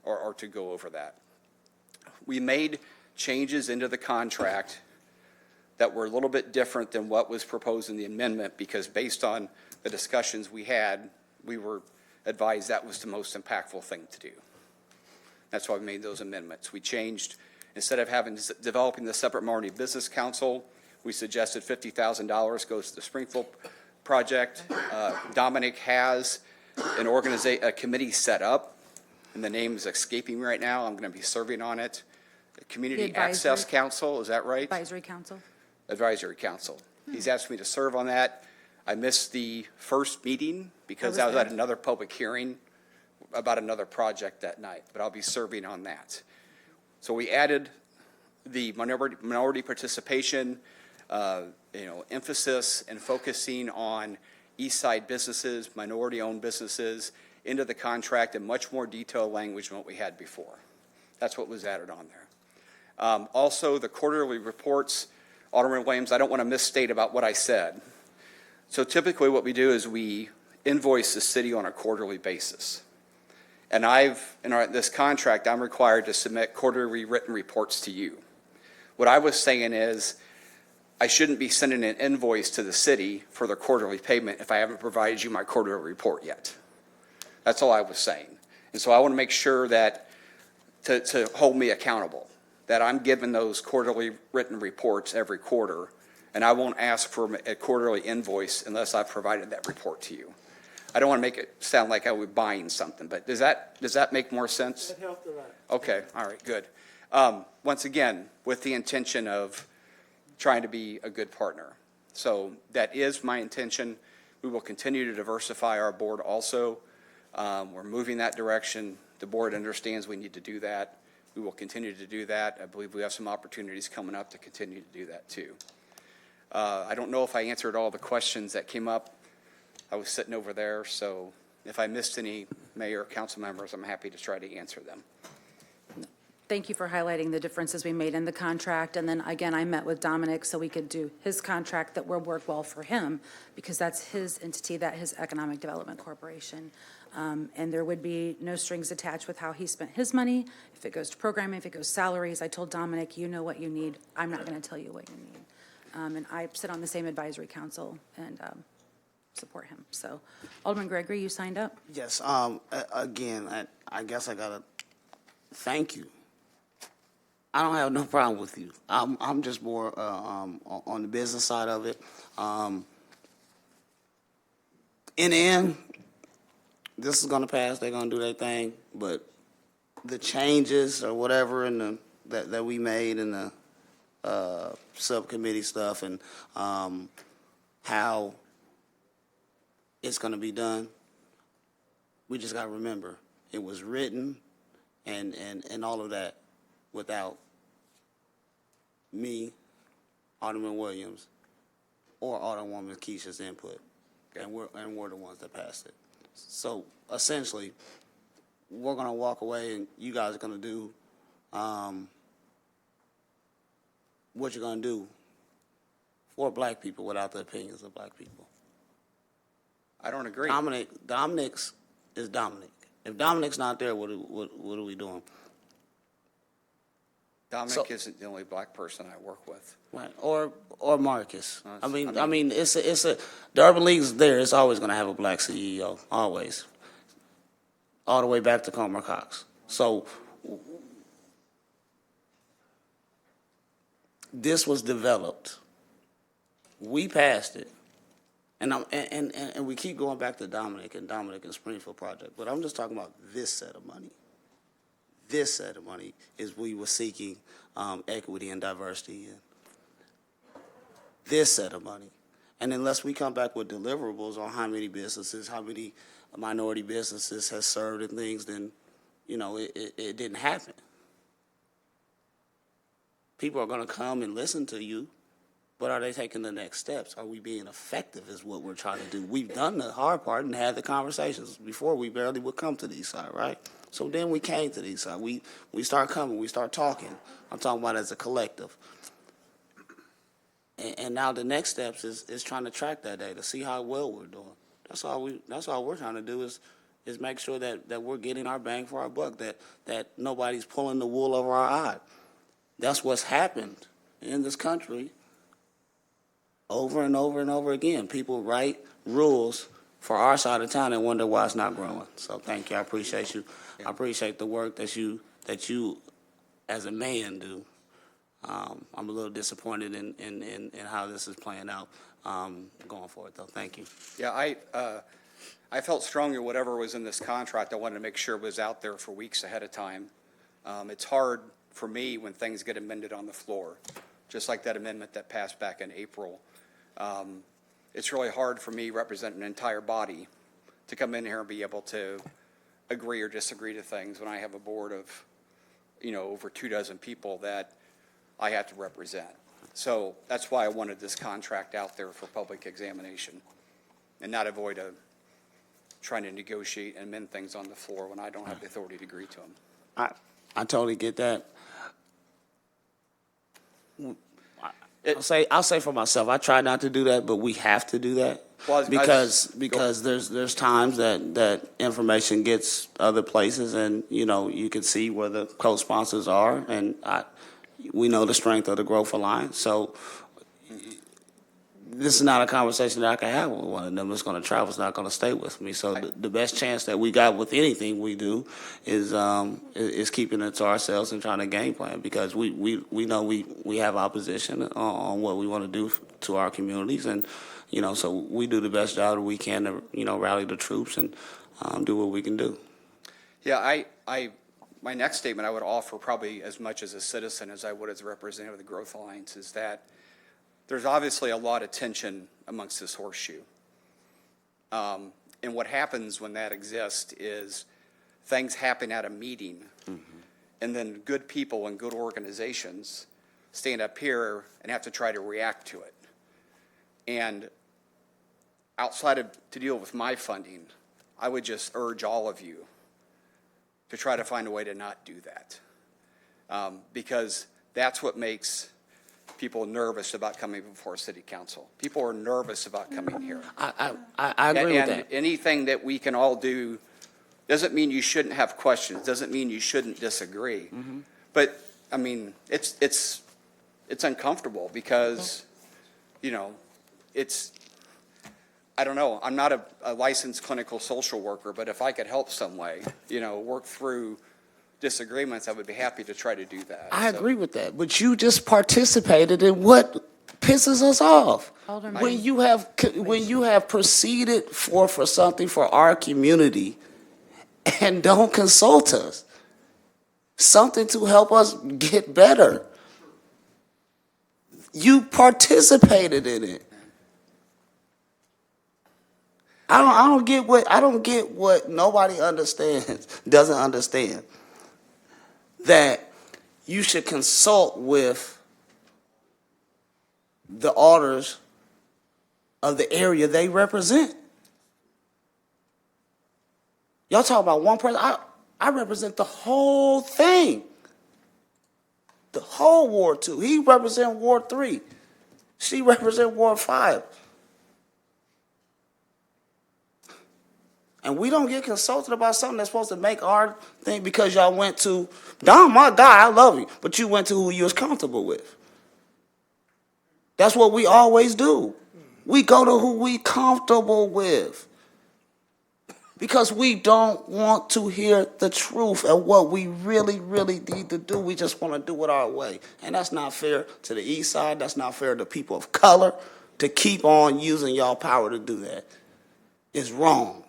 or to go over that. We made changes into the contract that were a little bit different than what was proposed in the amendment, because based on the discussions we had, we were advised that was the most impactful thing to do. That's why we made those amendments. We changed, instead of developing the separate minority business council, we suggested $50,000 goes to the Springfield project. Dominic has a committee set up, and the name is escaping me right now. I'm going to be serving on it. The Community Access Council, is that right? Advisory Council. Advisory Council. He's asked me to serve on that. I missed the first meeting because I was at another public hearing about another project that night, but I'll be serving on that. So we added the minority participation, emphasis and focusing on East Side businesses, minority-owned businesses, into the contract in much more detailed language than what we had before. That's what was added on there. Also, the quarterly reports, Alderman Williams, I don't want to misstate about what I said. So typically what we do is we invoice the city on a quarterly basis. And this contract, I'm required to submit quarterly written reports to you. What I was saying is, I shouldn't be sending an invoice to the city for their quarterly payment if I haven't provided you my quarterly report yet. That's all I was saying. And so I want to make sure that, to hold me accountable, that I'm given those quarterly written reports every quarter, and I won't ask for a quarterly invoice unless I've provided that report to you. I don't want to make it sound like I was buying something, but does that make more sense? That helped a lot. Okay, all right, good. Once again, with the intention of trying to be a good partner. So that is my intention. We will continue to diversify our board also. We're moving that direction. The board understands we need to do that. We will continue to do that. I believe we have some opportunities coming up to continue to do that too. I don't know if I answered all the questions that came up. I was sitting over there, so if I missed any mayor or council members, I'm happy to try to answer them. Thank you for highlighting the differences we made in the contract. And then again, I met with Dominic so we could do his contract that will work well for him, because that's his entity, his Economic Development Corporation. And there would be no strings attached with how he spent his money. If it goes to programming, if it goes salaries, I told Dominic, you know what you need. I'm not going to tell you what you need. And I sit on the same advisory council and support him. So Alderman Gregory, you signed up? Yes, again, I guess I gotta thank you. I don't have no problem with you. I'm just more on the business side of it. In the end, this is gonna pass. They're gonna do their thing, but the changes or whatever in that we made in the subcommittee stuff and how it's gonna be done. We just gotta remember it was written and all of that without me, Alderman Williams, or Alderwoman Keisha's input, and we're the ones that passed it. So essentially, we're gonna walk away, and you guys are gonna do what you're gonna do for black people without the opinions of black people. I don't agree. Dominic's is Dominic. If Dominic's not there, what are we doing? Dominic isn't the only black person I work with. Right, or Marcus. I mean, it's the Urban League's there. It's always going to have a black CEO, always, all the way back to Comer Cox. So this was developed. We passed it, and we keep going back to Dominic and Springfield project. But I'm just talking about this set of money. This set of money is we were seeking equity and diversity in. This set of money. And unless we come back with deliverables on how many businesses, how many minority businesses has served and things, then, it didn't happen. People are going to come and listen to you, but are they taking the next steps? Are we being effective is what we're trying to do. We've done the hard part and had the conversations. Before, we barely would come to the east side, right? So then we came to the east side. We start coming. We start talking. I'm talking about as a collective. And now the next steps is trying to track that data, see how well we're doing. That's all we're trying to do is make sure that we're getting our bang for our buck, that nobody's pulling the wool over our eye. That's what's happened in this country over and over and over again. People write rules for our side of town and wonder why it's not growing. So thank you. I appreciate you. I appreciate the work that you as a man do. I'm a little disappointed in how this is playing out going forward, though. Thank you. Yeah, I felt strongly whatever was in this contract, I wanted to make sure it was out there for weeks ahead of time. It's hard for me when things get amended on the floor, just like that amendment that passed back in April. It's really hard for me, representing an entire body, to come in here and be able to agree or disagree to things when I have a board of, over 24 people that I have to represent. So that's why I wanted this contract out there for public examination and not avoid trying to negotiate and amend things on the floor when I don't have the authority to agree to them. I totally get that. I'll say for myself, I try not to do that, but we have to do that. Well, Because there's times that information gets other places, and, you can see where the co-sponsors are, and we know the strength of the Growth Alliance, so this is not a conversation that I can have with one of them. It's going to travel. It's not going to stay with me. So the best chance that we got with anything we do is keeping it to ourselves and trying to game plan, because we know we have opposition on what we want to do to our communities, and so we do the best job that we can to rally the troops and do what we can do. Yeah, my next statement I would offer, probably as much as a citizen as I would as a representative of the Growth Alliance, is that there's obviously a lot of tension amongst this horseshoe. And what happens when that exists is things happen at a meeting, and then good people and good organizations stand up here and have to try to react to it. And outside of, to deal with my funding, I would just urge all of you to try to find a way to not do that. Because that's what makes people nervous about coming before city council. People are nervous about coming here. I agree with that. And anything that we can all do doesn't mean you shouldn't have questions, doesn't mean you shouldn't disagree. But, I mean, it's uncomfortable because, I don't know, I'm not a licensed clinical social worker, but if I could help some way, work through disagreements, I would be happy to try to do that. I agree with that, but you just participated in what pisses us off. Alderman. When you have proceeded for something for our community and don't consult us, something to help us get better. You participated in it. I don't get what nobody doesn't understand. That you should consult with the alders of the area they represent. Y'all talk about one person. I represent the whole thing. The whole Ward 2. He represents Ward 3. She represents Ward 5. And we don't get consulted about something that's supposed to make our thing because y'all went to, Don, my guy, I love you, but you went to who you was comfortable with. That's what we always do. We go to who we comfortable with because we don't want to hear the truth of what we really, really need to do. We just want to do it our way. And that's not fair to the east side. That's not fair to people of color to keep on using y'all power to do that. It's wrong.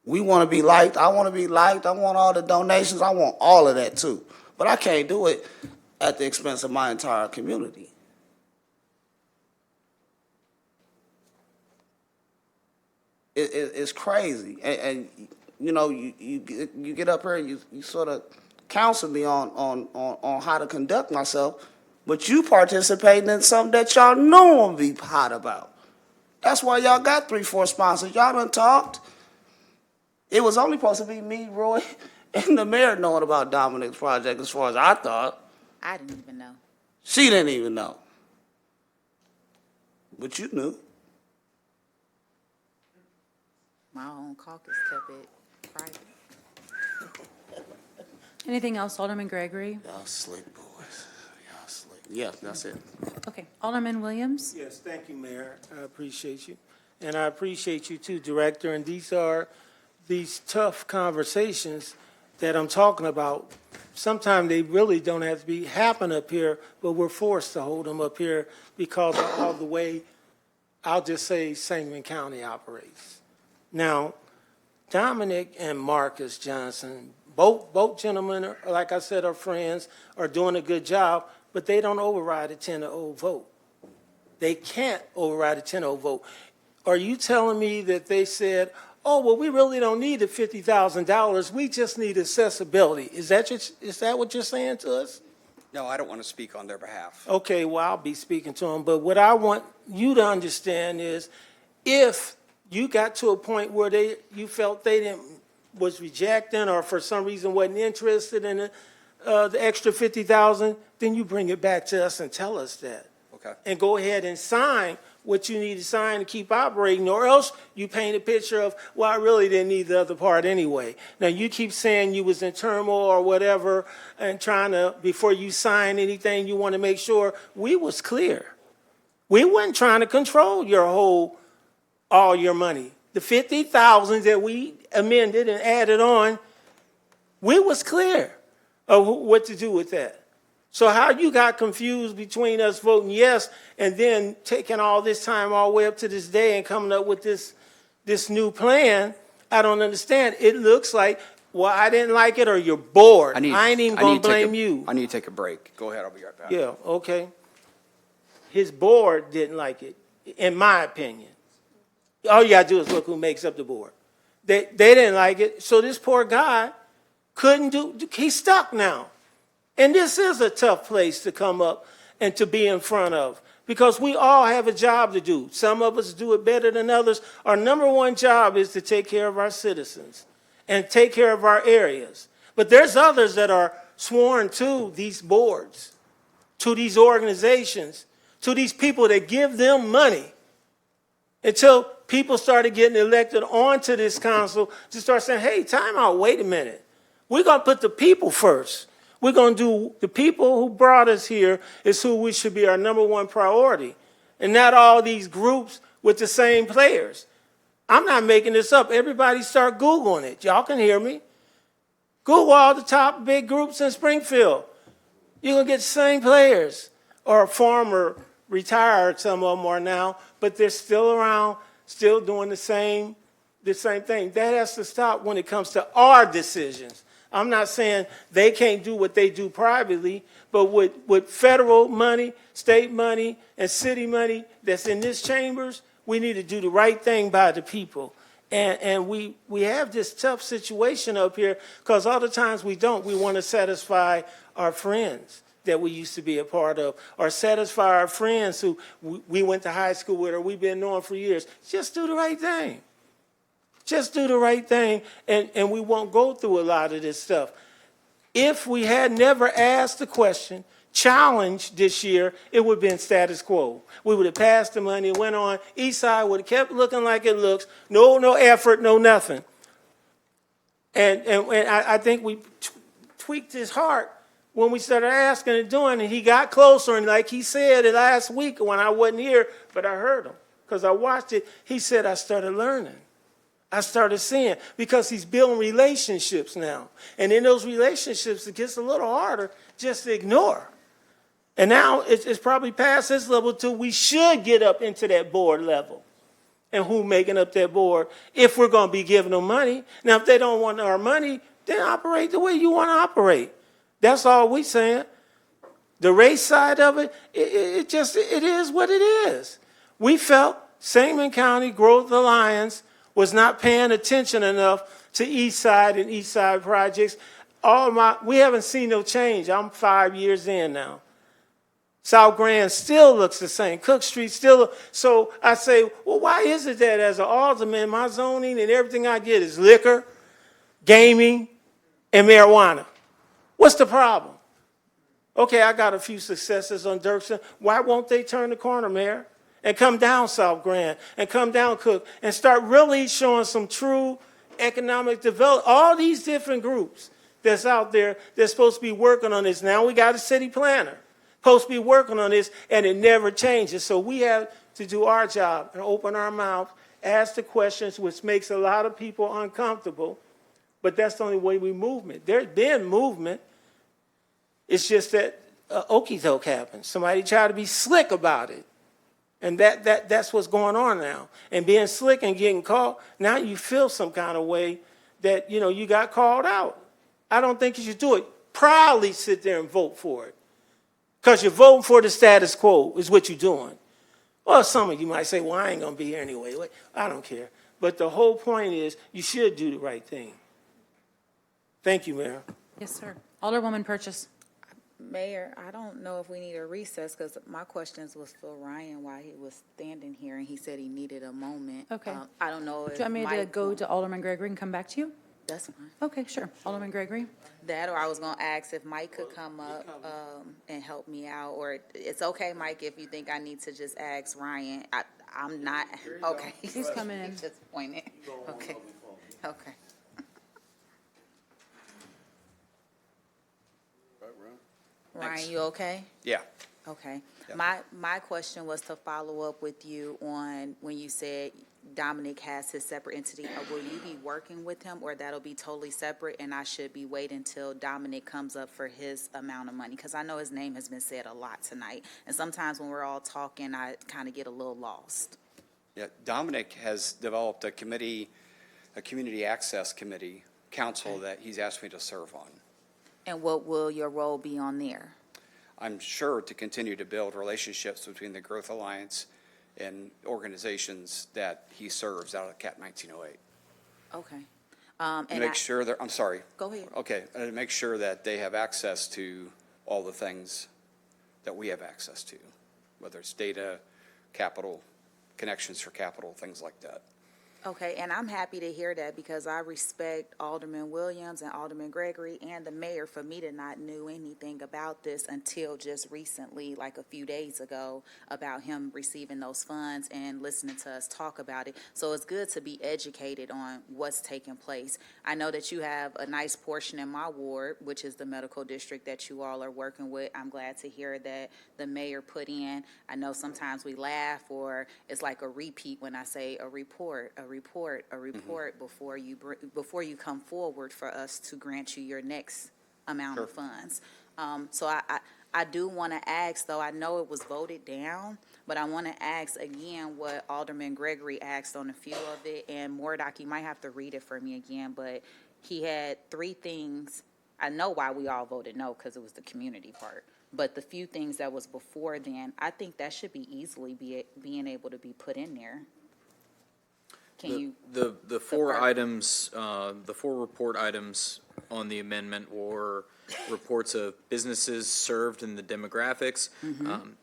We want to be liked. I want to be liked. I want all the donations. I want all of that too. But I can't do it at the expense of my entire community. It's crazy. And you get up here and you sort of counsel me on how to conduct myself, but you participating in something that y'all know I'm be hot about. That's why y'all got 3-4 sponsors. Y'all done talked. It was only supposed to be me, Roy, and the mayor knowing about Dominic's project as far as I thought. I didn't even know. She didn't even know. But you knew. My own caucus kept it private. Anything else, Alderman Gregory? Y'all slick boys. Y'all slick. Yeah, that's it. Okay, Alderman Williams? Yes, thank you, Mayor. I appreciate you. And I appreciate you too, Director. And these are these tough conversations that I'm talking about. Sometimes they really don't have to happen up here, but we're forced to hold them up here because of the way, I'll just say, Sangamon County operates. Now, Dominic and Marcus Johnson, both gentlemen, like I said, are friends, are doing a good job, but they don't override a 10-0 vote. They can't override a 10-0 vote. Are you telling me that they said, oh, well, we really don't need the $50,000. We just need accessibility. Is that what you're saying to us? No, I don't want to speak on their behalf. Okay, well, I'll be speaking to them. But what I want you to understand is if you got to a point where you felt they was rejecting or for some reason wasn't interested in it, the extra 50,000, then you bring it back to us and tell us that. Okay. And go ahead and sign what you need to sign to keep operating, or else you paint a picture of, well, I really didn't need the other part anyway. Now, you keep saying you was in turmoil or whatever, and trying to, before you sign anything, you want to make sure we was clear. We weren't trying to control all your money. The 50,000 that we amended and added on, we was clear of what to do with that. So how you got confused between us voting yes and then taking all this time all the way up to this day and coming up with this new plan, I don't understand. It looks like, well, I didn't like it or you're bored. I ain't even going to blame you. I need to take a break. Go ahead, I'll be right back. Yeah, okay. His board didn't like it, in my opinion. All you got to do is look who makes up the board. They didn't like it, so this poor guy he's stuck now. And this is a tough place to come up and to be in front of, because we all have a job to do. Some of us do it better than others. Our number one job is to take care of our citizens and take care of our areas. But there's others that are sworn to these boards, to these organizations, to these people that give them money, until people started getting elected onto this council to start saying, hey, time out, wait a minute. We're going to put the people first. We're going to do, the people who brought us here is who we should be our number one priority, and not all these groups with the same players. I'm not making this up. Everybody start Googling it. Y'all can hear me. Google all the top big groups in Springfield. You're going to get the same players, or former retired, some of them are now, but they're still around, still doing the same thing. That has to stop when it comes to our decisions. I'm not saying they can't do what they do privately, but with federal money, state money, and city money that's in this chambers, we need to do the right thing by the people. And we have this tough situation up here because all the times we don't. We want to satisfy our friends that we used to be a part of, or satisfy our friends who we went to high school with or we've been knowing for years. Just do the right thing. Just do the right thing, and we won't go through a lot of this stuff. If we had never asked the question, challenged this year, it would have been status quo. We would have passed the money and went on. East Side would have kept looking like it looks. No effort, no nothing. And I think we tweaked his heart when we started asking and doing, and he got closer. And like he said last week when I wasn't here, but I heard him because I watched it, he said, I started learning. I started seeing, because he's building relationships now. And in those relationships, it gets a little harder just to ignore. And now it's probably past this level till we should get up into that board level. And who making up that board if we're going to be giving them money. Now, if they don't want our money, then operate the way you want to operate. That's all we saying. The race side of it, it is what it is. We felt Sangamon County Growth Alliance was not paying attention enough to East Side and East Side projects. We haven't seen no change. I'm 5 years in now. South Grand still looks the same. Cook Street still. So I say, well, why is it that as an alderman, my zoning and everything I get is liquor, gaming, and marijuana? What's the problem? Okay, I got a few successes on Dirksen. Why won't they turn the corner, Mayor? And come down South Grand, and come down Cook, and start really showing some true economic development. All these different groups that's out there that's supposed to be working on this. Now we got a city planner supposed to be working on this, and it never changes. So we have to do our job and open our mouth, ask the questions, which makes a lot of people uncomfortable, but that's the only way we move it. There's been movement. It's just that okey-doke happens. Somebody tried to be slick about it. And that's what's going on now. And being slick and getting caught, now you feel some kind of way that, you got called out. I don't think you should do it. Proudly sit there and vote for it. Because you're voting for the status quo is what you're doing. Well, some of you might say, well, I ain't going to be here anyway. I don't care. But the whole point is you should do the right thing. Thank you, Mayor. Yes, sir. Alderwoman Purchase. Mayor, I don't know if we need a recess because my questions was for Ryan while he was standing here, and he said he needed a moment. Okay. I don't know if Do you want me to Mike go to Alderman Gregory and come back to you? That's fine. Okay, sure. Alderman Gregory? That, or I was gonna ask if Mike could come up, and help me out, or it's okay, Mike, if you think I need to just ask Ryan. I'm not, okay. He's coming in. He just pointed. Okay, okay. Ryan, you okay? Yeah. Okay. Yeah. My question was to follow up with you on when you said Dominic has his separate entity. Will you be working with him, or that'll be totally separate and I should be waiting until Dominic comes up for his amount of money? Because I know his name has been said a lot tonight. And sometimes when we're all talking, I kind of get a little lost. Yeah, Dominic has developed a committee, a community access committee, council that he's asked me to serve on. And what will your role be on there? I'm sure to continue to build relationships between the Growth Alliance and organizations that he serves out of CAP 1908. Okay. To And make sure that, I'm sorry. Go ahead. Okay, to make sure that they have access to all the things that we have access to, whether it's data, capital, connections for capital, things like that. Okay, and I'm happy to hear that because I respect Alderman Williams and Alderman Gregory and the mayor for me to not knew anything about this until just recently, like a few days ago, about him receiving those funds and listening to us talk about it. So it's good to be educated on what's taking place. I know that you have a nice portion in my ward, which is the medical district that you all are working with. I'm glad to hear that the mayor put in. I know sometimes we laugh or it's like a repeat when I say a report before you come forward for us to grant you your next amount of funds. So I do want to ask, though, I know it was voted down, but I want to ask again what Alderman Gregory asked on a few of it, and Mordock, you might have to read it for me again, but he had 3 things. I know why we all voted no, because it was the community part. But the few things that was before then, I think that should be easily being able to be put in there. The 4 items, the 4 report items on the amendment were reports of businesses served in the demographics,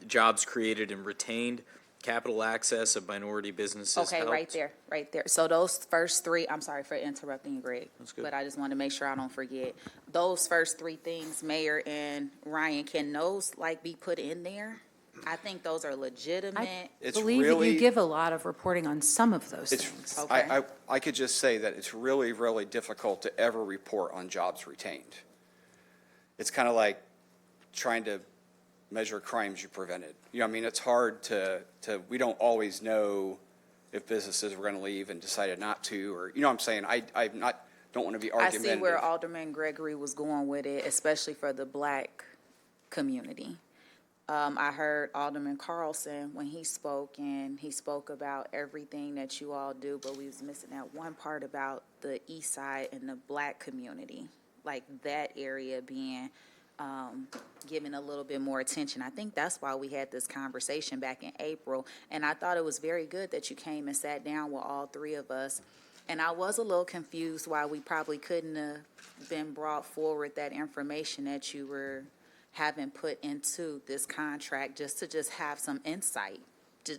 jobs created and retained, capital access of minority businesses Okay, helped. right there. So those first 3, I'm sorry for interrupting you, Greg. That's good. But I just want to make sure I don't forget. Those first 3 things, Mayor and Ryan, can those be put in there? I think those are legitimate. I It's believe that really- you give a lot of reporting on some of those It's, things. Okay. I could just say that it's really, really difficult to ever report on jobs retained. It's kind of like trying to measure crimes you prevented. You know, I mean, it's hard we don't always know if businesses were going to leave and decided not to, or, you know what I'm saying? Don't want to be I argumentative. see where Alderman Gregory was going with it, especially for the black community. I heard Alderman Carlson when he spoke, and he spoke about everything that you all do, but we was missing that one part about the east side and the black community, like that area being given a little bit more attention. I think that's why we had this conversation back in April, and I thought it was very good that you came and sat down with all 3 of us. And I was a little confused why we probably couldn't have been brought forward that information that you were having put into this contract, just to have some insight,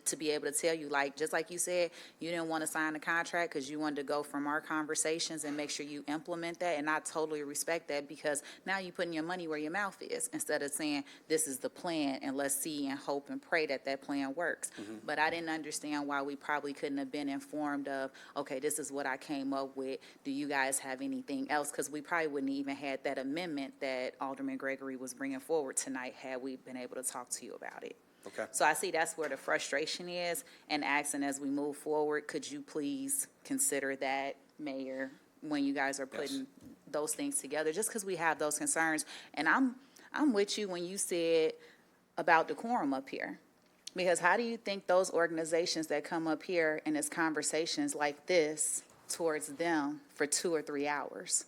to be able to tell you, just like you said, you didn't want to sign the contract because you wanted to go from our conversations and make sure you implement that, and I totally respect that, because now you're putting your money where your mouth is, instead of saying, this is the plan, and let's see and hope and pray that that plan works. But I didn't understand why we probably couldn't have been informed of, okay, this is what I came up with, do you guys have anything else? Because we probably wouldn't even had that amendment that Alderman Gregory was bringing forward tonight had we been able to talk to you about it. Okay. So I see that's where the frustration is, and asking as we move forward, could you please consider that, Mayor, when you guys are putting those things together, just because we have those concerns. And I'm with you when you said about decorum up here, because how do you think those organizations that come up here and it's conversations like this towards them for 2 or 3 hours?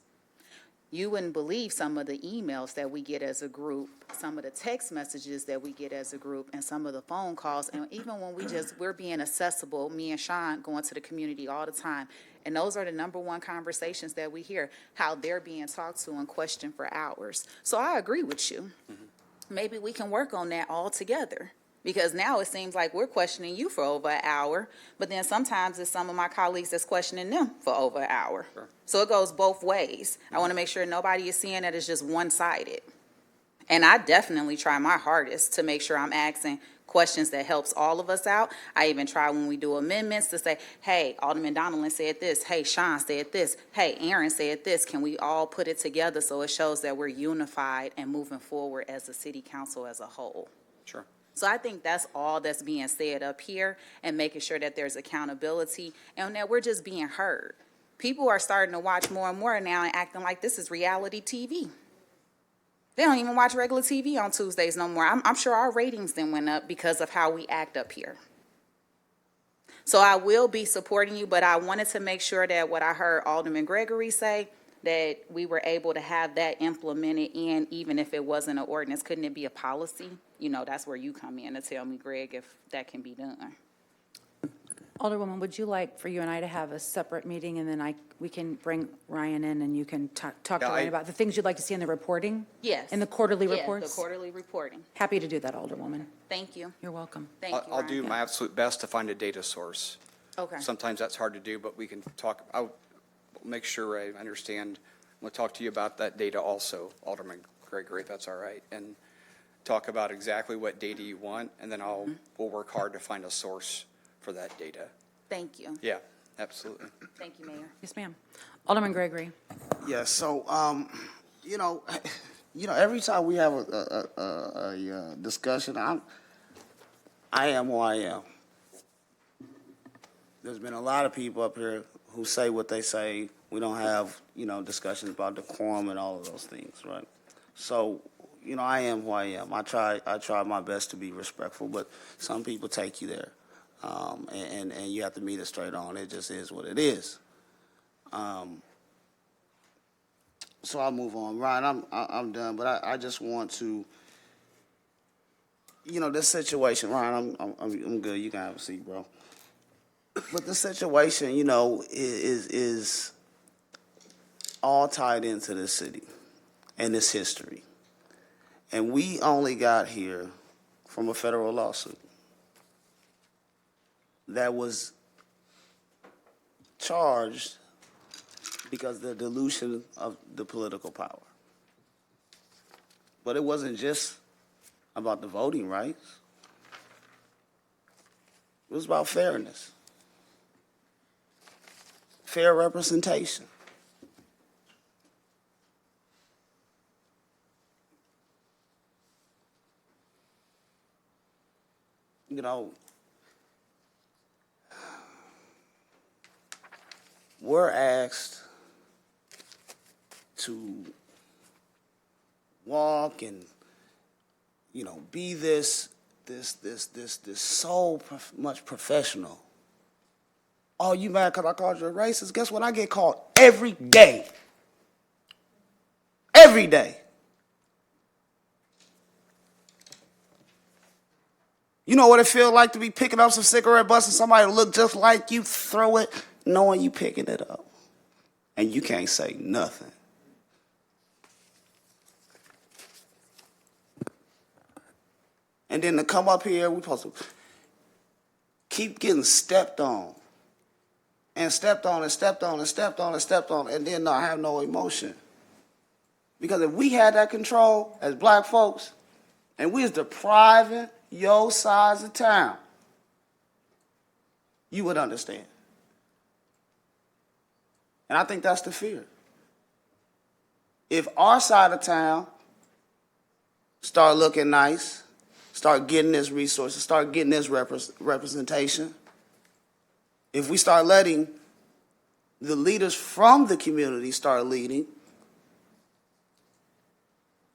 You wouldn't believe some of the emails that we get as a group, some of the text messages that we get as a group, and some of the phone calls. And even when we're being accessible, me and Sean going to the community all the time. And those are the number one conversations that we hear, how they're being talked to and questioned for hours. So I agree with you. Maybe we can work on that all together. Because now it seems like we're questioning you for over an hour, but then sometimes it's some of my colleagues that's questioning them for over an hour. Sure. So it goes both ways. I want to make sure nobody is seeing that it's just one-sided. And I definitely try my hardest to make sure I'm asking questions that helps all of us out. I even try when we do amendments to say, hey, Alderman Donelan said this, hey, Sean said this, hey, Aaron said this. Can we all put it together so it shows that we're unified and moving forward as a city council as a whole? Sure. So I think that's all that's being said up here, and making sure that there's accountability and that we're just being heard. People are starting to watch more and more now and acting like this is reality TV. They don't even watch regular TV on Tuesdays no more. I'm sure our ratings then went up because of how we act up here. So I will be supporting you, but I wanted to make sure that what I heard Alderman Gregory say, that we were able to have that implemented in, even if it wasn't an ordinance. Couldn't it be a policy? You know, that's where you come in to tell me, Greg, if that can be done. Alderwoman, would you like for you and I to have a separate meeting, and then we can bring Ryan in and you can talk to Yeah, Ryan about the things you'd like to see in the reporting? Yes. In the quarterly Yeah, reports? the quarterly reporting. Happy to do that, Alderwoman. Thank you. You're welcome. Thank you, I'll do Ryan. my absolute best to find a data source. Okay. Sometimes that's hard to do, but we can talk, I'll make sure I understand. We'll talk to you about that data also, Alderman Gregory, if that's all right, and talk about exactly what data you want, and then we'll work hard to find a source for that data. Thank you. Yeah, absolutely. Thank you, Mayor. Yes, ma'am. Alderman Gregory. Yeah, so, every time we have a discussion, I am who I am. There's been a lot of people up here who say what they say. We don't have, discussions about decorum and all of those things, right? So, I am who I am. I try my best to be respectful, but some people take you there. And you have to meet it straight on. It just is what it is. So I'll move on. Ryan, I'm done, but I just want to, this situation, Ryan, I'm good. You can have a seat, bro. But the situation, is all tied into this city and its history. And we only got here from a federal lawsuit that was charged because of the dilution of the political power. But it wasn't just about the voting rights. It was about fairness, fair representation. We're asked to walk and, be this so much professional. Oh, you mad because I called you a racist? Guess what? I get called every day. Every day. You know what it feels like to be picking up some cigarette butts and somebody look just like you, throw it, knowing you picking it up. And you can't say nothing. And then to come up here, we're supposed to keep getting stepped on. And stepped on and stepped on and stepped on and stepped on, and then not have no emotion. Because if we had that control as black folks, and we was depriving your size of town, you would understand. And I think that's the fear. If our side of town start looking nice, start getting this resources, start getting this representation, if we start letting the leaders from the community start leading,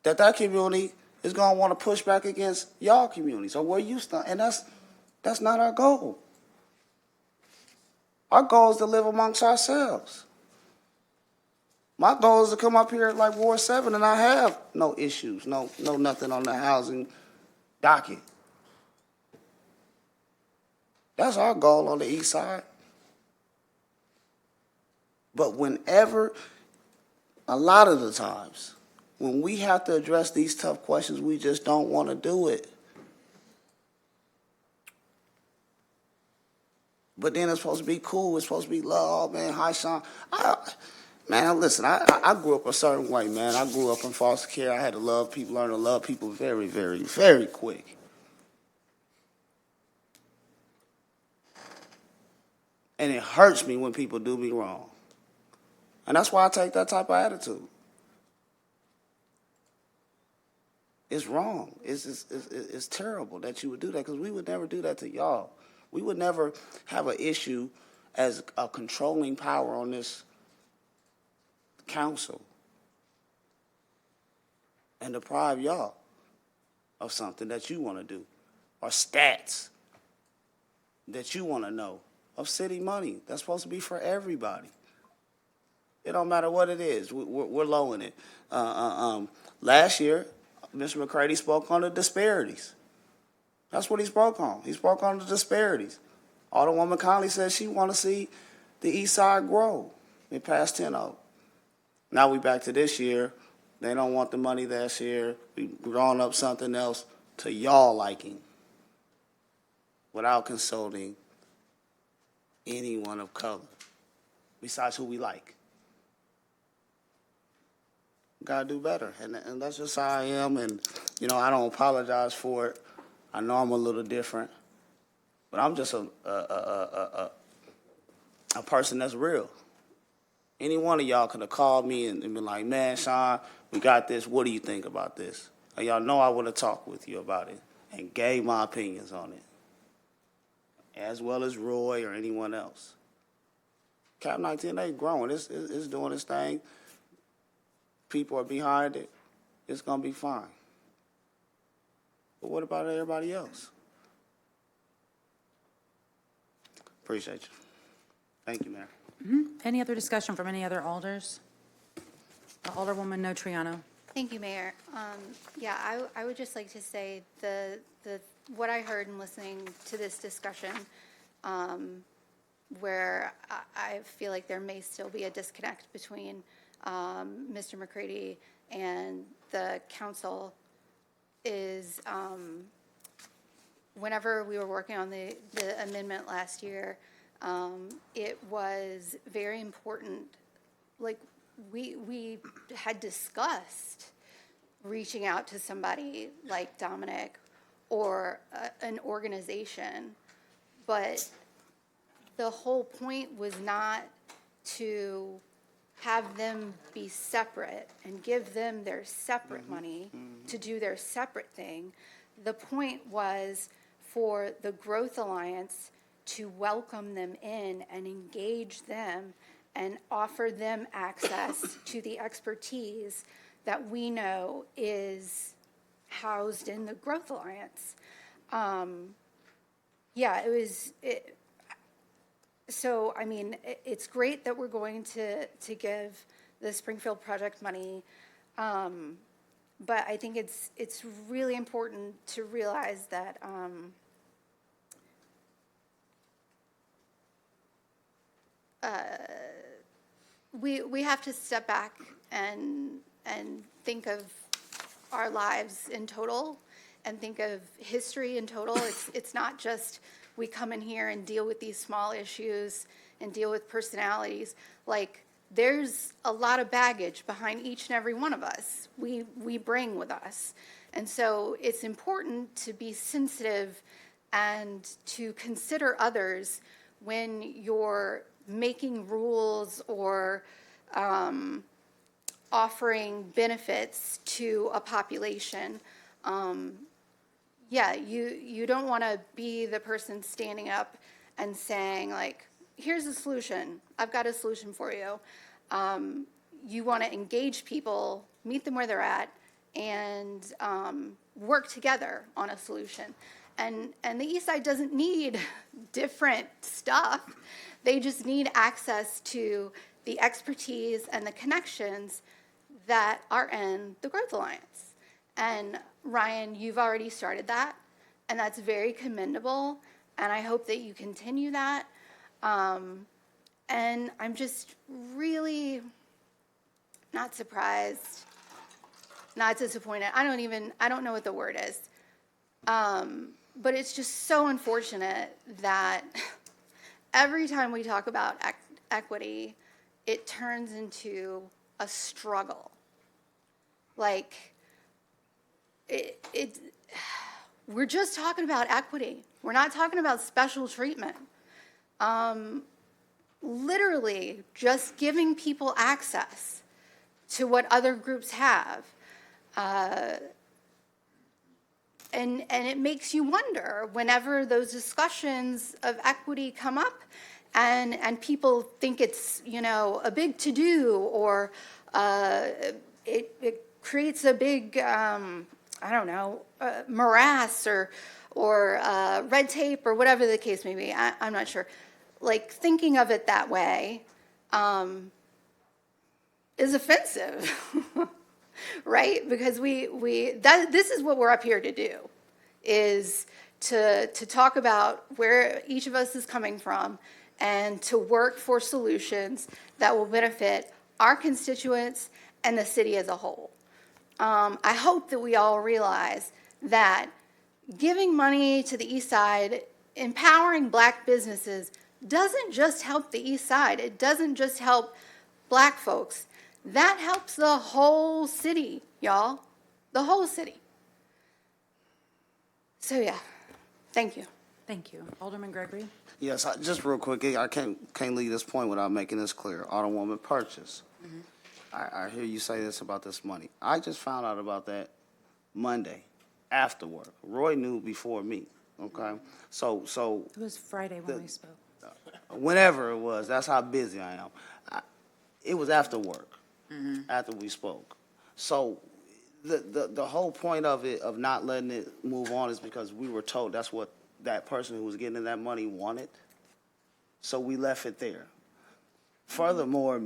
that community is going to want to push back against y'all communities or where you stand. And that's not our goal. Our goal is to live amongst ourselves. My goal is to come up here like Ward 7 and not have no issues, no nothing on the housing docket. That's our goal on the east side. But whenever, a lot of the times, when we have to address these tough questions, we just don't want to do it. But then it's supposed to be cool. It's supposed to be love, man. Hi, Sean. Man, listen, I grew up a certain way, man. I grew up in foster care. I had to love people, learn to love people very, very, very quick. And it hurts me when people do me wrong. And that's why I take that type of attitude. It's wrong. It's terrible that you would do that, because we would never do that to y'all. We would never have an issue as a controlling power on this council and deprive y'all of something that you want to do, or stats that you want to know, of city money that's supposed to be for everybody. It don't matter what it is. We're lowering it. Last year, Mr. McCready spoke on the disparities. That's what he spoke on. He spoke on the disparities. Alderwoman Conley said she want to see the east side grow. They passed 10-0. Now we back to this year. They don't want the money this year. We drawing up something else to y'all liking without consulting anyone of color besides who we like. Gotta do better, and that's just how I am. And I don't apologize for it. I know I'm a little different, but I'm just a person that's real. Any one of y'all could have called me and been like, "Man, Sean, we got this. What do you think about this?" And y'all know I would have talked with you about it and gave my opinions on it, as well as Roy or anyone else. Cap 19A growing. It's doing its thing. People are behind it. It's going to be fine. But what about everybody else? Appreciate you. Thank you, Mayor. Any other discussion from any other alders? Alderwoman Notriano. Thank you, Mayor. Yeah, I would just like to say what I heard in listening to this discussion, where I feel like there may still be a disconnect between Mr. McCready and the council, is whenever we were working on the amendment last year, it was very important. Like, we had discussed reaching out to somebody like Dominic or an organization, but the whole point was not to have them be separate and give them their separate money to do their separate thing. The point was for the Growth Alliance to welcome them in and engage them and offer them access to the expertise that we know is housed in the Growth Alliance. So, I mean, it's great that we're going to give the Springfield project money, but I think it's really important to realize that we have to step back and think of our lives in total and think of history in total. It's not just we come in here and deal with these small issues and deal with personalities. Like, there's a lot of baggage behind each and every one of us we bring with us. And so it's important to be sensitive and to consider others when you're making rules or offering benefits to a population. You don't want to be the person standing up and saying, like, here's a solution. I've got a solution for you. You want to engage people, meet them where they're at, and work together on a solution. And the East Side doesn't need different stuff. They just need access to the expertise and the connections that are in the Growth Alliance. And Ryan, you've already started that, and that's very commendable, and I hope that you continue that. And I'm just really not surprised, not disappointed. I don't know what the word is. But it's just so unfortunate that every time we talk about equity, it turns into a struggle. Like, we're just talking about equity. We're not talking about special treatment. Literally, just giving people access to what other groups have. And it makes you wonder whenever those discussions of equity come up and people think it's, a big to-do or it creates a big, morass or red tape or whatever the case may be. I'm not sure. Like, thinking of it that way is offensive. Right? Because this is what we're up here to do, is to talk about where each of us is coming from and to work for solutions that will benefit our constituents and the city as a whole. I hope that we all realize that giving money to the East Side, empowering Black businesses, doesn't just help the East Side. It doesn't just help Black folks. That helps the whole city, y'all. The whole city. So, yeah, thank you. Thank you. Alderman Gregory? Yes, just real quick, I can't leave this point without making this clear. Alderwoman Purchase. I hear you say this about this money. I just found out about that Monday after work. Roy knew before me, okay? So It was Friday when we spoke. whenever it was, that's how busy I am. It was after work, after we spoke. So the whole point of it, of not letting it move on, is because we were told that's what that person who was getting that money wanted. So we left it there. Furthermore,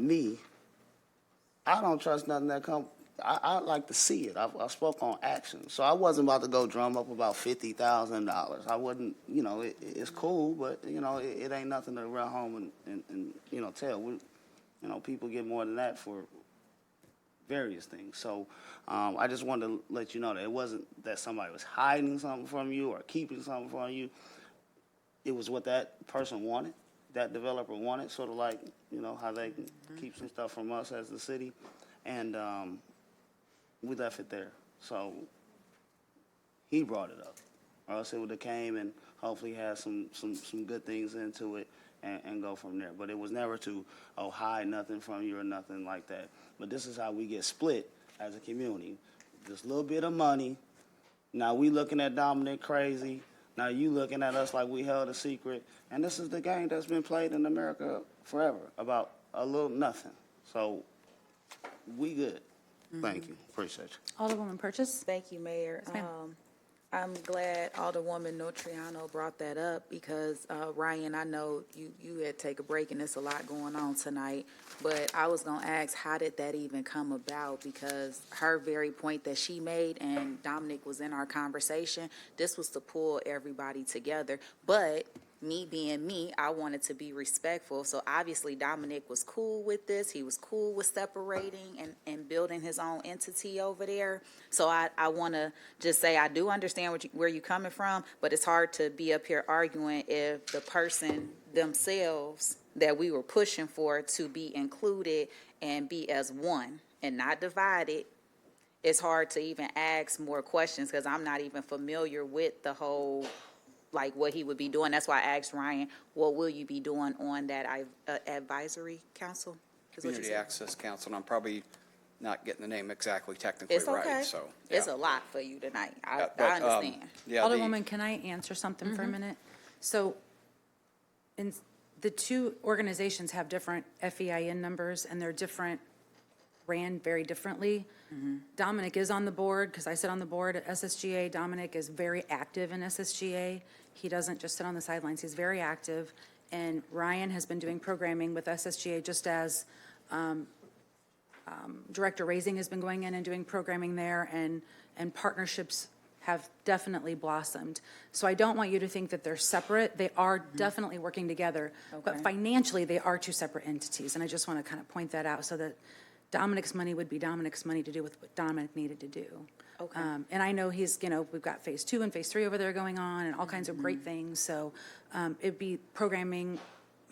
I don't trust nothing that comes. I like to see it. I spoke on action. So I wasn't about to go drum up about $50,000. I wouldn't, it's cool, but, it ain't nothing to run home and tell. People get more than that for various things. So I just wanted to let you know that it wasn't that somebody was hiding something from you or keeping something from you. It was what that person wanted, that developer wanted, sort of like, how they can keep some stuff from us as the city. And we left it there. So he brought it up, or else it would have came and hopefully had some good things into it and go from there. But it was never to, hide nothing from you or nothing like that. But this is how we get split as a community. This little bit of money. Now we looking at Dominic crazy. Now you looking at us like we held a secret. And this is the game that's been played in America forever, about a little nothing. So we good. Thank you. Appreciate you. Alderwoman Purchase? Thank you, Mayor. ma'am. I'm glad Alderwoman Notriano brought that up because, Ryan, I know you had to take a break and there's a lot going on tonight, but I was going to ask, how did that even come about? Because her very point that she made, and Dominic was in our conversation, this was to pull everybody together. But me being me, I wanted to be respectful. So obviously Dominic was cool with this. He was cool with separating and building his own entity over there. So I want to just say I do understand where you're coming from, but it's hard to be up here arguing if the person themselves that we were pushing for to be included and be as one and not divided. It's hard to even ask more questions because I'm not even familiar with the whole, like what he would be doing. That's why I asked Ryan, what will you be doing on that advisory council? Community Access Council, and I'm probably not getting the name exactly technically It's okay. right, so. Yeah. It's a lot for you tonight. I But, understand. Yeah, Alderwoman, can I answer something for a minute? So the two organizations have different FEIN numbers, and they're ran very differently. Dominic is on the board, because I sit on the board at SSGA. Dominic is very active in SSGA. He doesn't just sit on the sidelines. He's very active. And Ryan has been doing programming with SSGA, just as Director Raising has been going in and doing programming there, and partnerships have definitely blossomed. So I don't want you to think that they're separate. They are definitely working together. But financially, they are two separate entities. And I just want to kind of point that out so that Dominic's money would be Dominic's money to do with what Dominic needed to do. Okay. And I know we've got phase 2 and phase 3 over there going on and all kinds of great things. So it'd be programming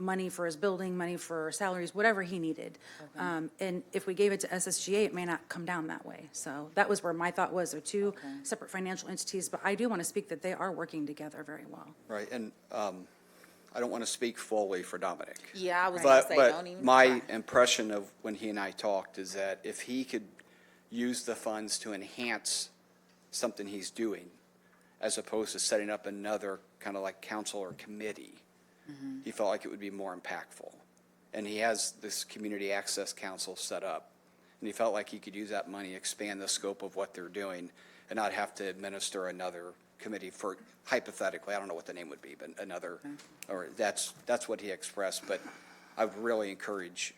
money for his building, money for salaries, whatever he needed. And if we gave it to SSGA, it may not come down that way. So that was where my thought was, they're two separate financial entities, but I do want to speak that they are working together very well. Right, and I don't want to speak fully for Dominic. Yeah, I was gonna say, don't But even my try. impression of when he and I talked is that if he could use the funds to enhance something he's doing, as opposed to setting up another kind of like council or committee, he felt like it would be more impactful. And he has this community access council set up, and he felt like he could use that money, expand the scope of what they're doing, and not have to administer another committee for, hypothetically, I don't know what the name would be, but another, or that's what he expressed. But I would really encourage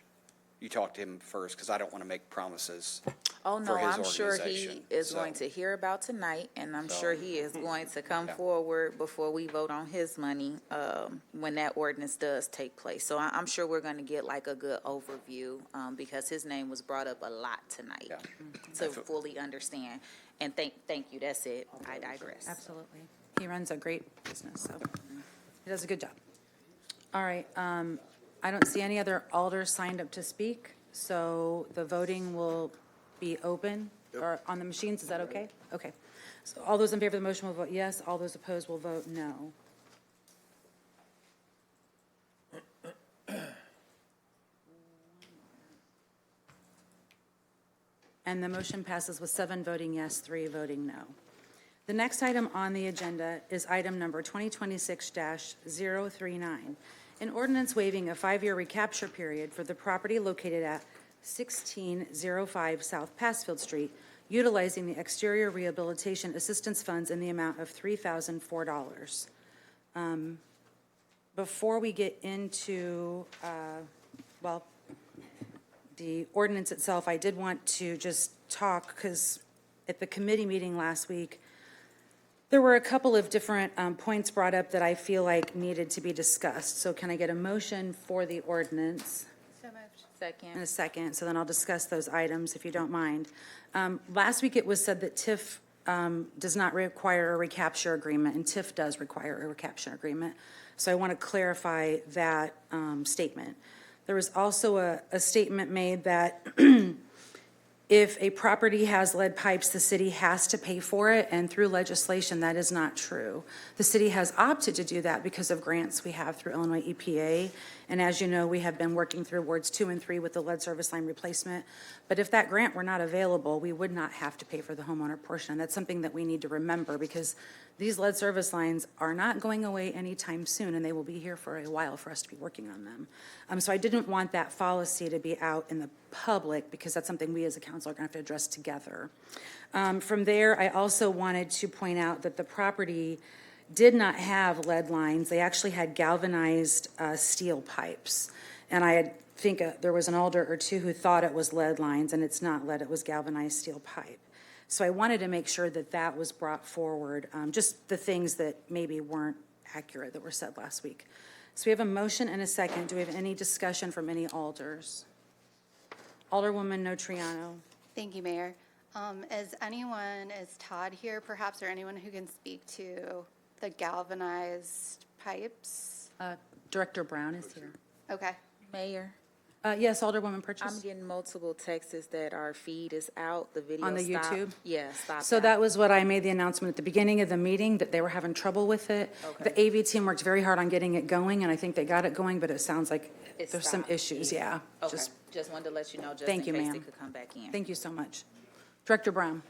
you talk to him first, because I don't want to make promises Oh, no, for his I'm sure he organization. is So- going to hear about tonight, and I'm So- sure he is going to come Yeah. forward before we vote on his money, when that ordinance does take place. So I'm sure we're gonna get like a good overview, because his name was brought up a lot tonight Yeah. to fully understand. And thank you, that's it. I digress. Absolutely. He runs a great business, so he does a good job. All right, I don't see any other alders signed up to speak, so the voting will be open or on the machines. Is that okay? Okay. So all those in favor of the motion will vote yes. All those opposed will vote no. And the motion passes with 7 voting yes, 3 voting no. The next item on the agenda is item number 2026-039, an ordinance waiving a 5-year recapture period for the property located at 1605 South Passfield Street, utilizing the exterior rehabilitation assistance funds in the amount of $3,004. Before we get into, the ordinance itself, I did want to just talk, because at the committee meeting last week, there were a couple of different points brought up that I feel like needed to be discussed. So can I get a motion for the ordinance? So moved. In Second. a second, so then I'll discuss those items if you don't mind. Last week, it was said that TIF does not require a recapture agreement, and TIF does require a recapture agreement. So I want to clarify that statement. There was also a statement made that if a property has lead pipes, the city has to pay for it, and through legislation, that is not true. The city has opted to do that because of grants we have through Illinois EPA, and as you know, we have been working through wards 2 and 3 with the lead service line replacement. But if that grant were not available, we would not have to pay for the homeowner portion, and that's something that we need to remember, because these lead service lines are not going away anytime soon, and they will be here for a while for us to be working on them. So I didn't want that fallacy to be out in the public, because that's something we as a council are going to have to address together. From there, I also wanted to point out that the property did not have lead lines. They actually had galvanized steel pipes. And I think there was an alder or two who thought it was lead lines, and it's not lead, it was galvanized steel pipe. So I wanted to make sure that that was brought forward, just the things that maybe weren't accurate that were said last week. So we have a motion and a second. Do we have any discussion from any alders? Alderwoman Notriano. Thank you, Mayor. Is Todd here perhaps, or anyone who can speak to the galvanized pipes? Director Brown is here. Okay. Mayor, Yes, Alderwoman I'm Purchase. getting multiple texts that our feed is out, the video On the stopped. YouTube? Yeah, stop. So that was what I made the announcement at the beginning of the meeting, that they were having trouble with it. Okay. The AV team worked very hard on getting it going, and I think they got it going, but it sounds like It there's some stopped. issues, yeah. Okay, Just just wanted to let you know, just in Thank you, case ma'am. it could come back in. Thank you so much. Director Brown.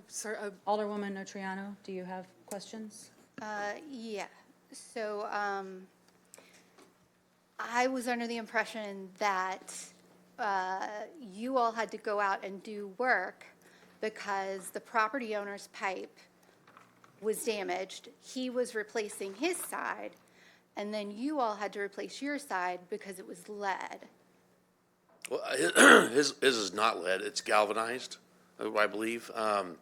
Sir, Alderwoman Notriano, do you have questions? Yeah. So, I was under the impression that you all had to go out and do work because the property owner's pipe was damaged. He was replacing his side, and then you all had to replace your side because it was lead. Well, his is not lead, it's galvanized, I believe. So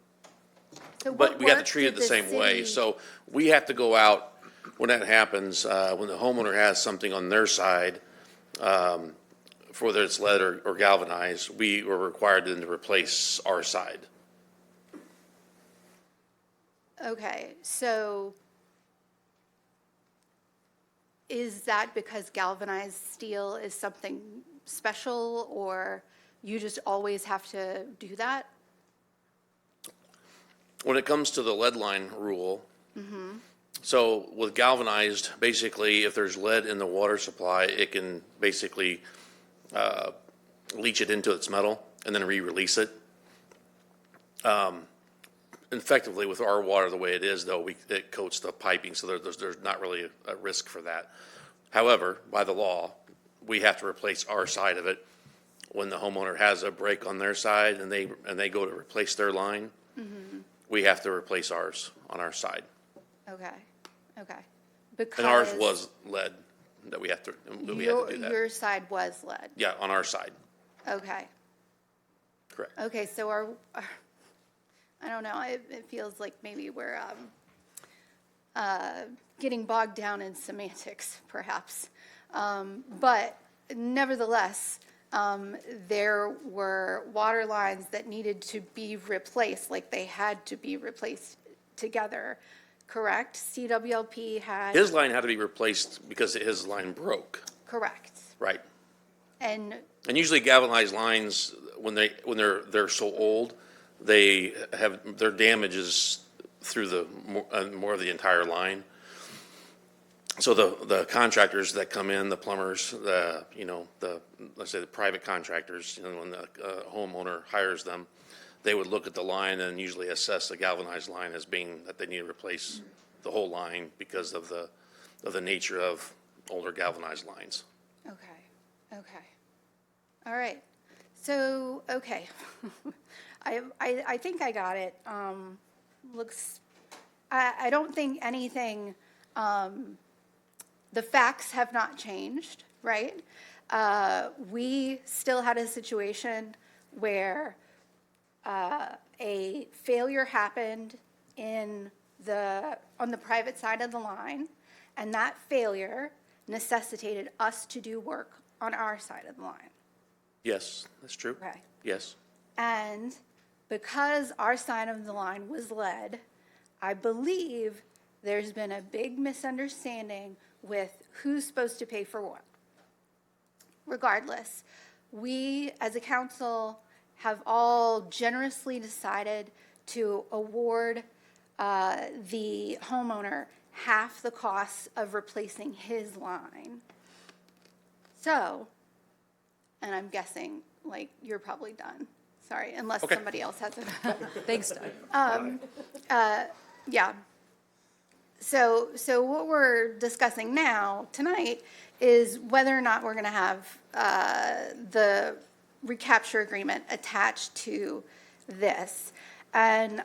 But what we have to work treat it did the same way. city- So we have to go out, when that happens, when the homeowner has something on their side, for whether it's lead or galvanized, we were required then to replace our side. Okay, so is that because galvanized steel is something special, or you just always have to do that? When it comes to the lead line rule, so with galvanized, basically, if there's lead in the water supply, it can basically leach it into its metal and then re-release it. Effectively, with our water the way it is, though, it coats the piping, so there's not really a risk for that. However, by the law, we have to replace our side of it. When the homeowner has a break on their side and they go to replace their line, we have to replace ours on our side. Okay, okay. And ours Because was lead that we had to do that. your side was lead. Yeah, on our side, Okay. correct. Okay, so I don't know, it feels like maybe we're getting bogged down in semantics, perhaps. But nevertheless, there were water lines that needed to be replaced, like they had to be replaced together, correct? CWLP had. His line had to be replaced because his line broke, Correct. right? And And usually galvanized lines, when they're so old, they have, their damage is through the more of the entire line. So the contractors that come in, the plumbers, let's say the private contractors, when the homeowner hires them, they would look at the line and usually assess the galvanized line as being that they need to replace the whole line because of the nature of older galvanized lines. okay. All right. So, okay. I think I got it. I don't think anything, the facts have not changed, right? We still had a situation where a failure happened on the private side of the line, and that failure necessitated us to do work on our side of the line. Yes, that's true. Okay. Yes. And because our side of the line was lead, I believe there's been a big misunderstanding with who's supposed to pay for what. Regardless, we as a council have all generously decided to award the homeowner half the cost of replacing his line. So, and I'm guessing, like, you're probably done. Sorry, unless Okay. somebody else has it. Thanks, Doug. Yeah. So what we're discussing now, tonight, is whether or not we're going to have the recapture agreement attached to this. And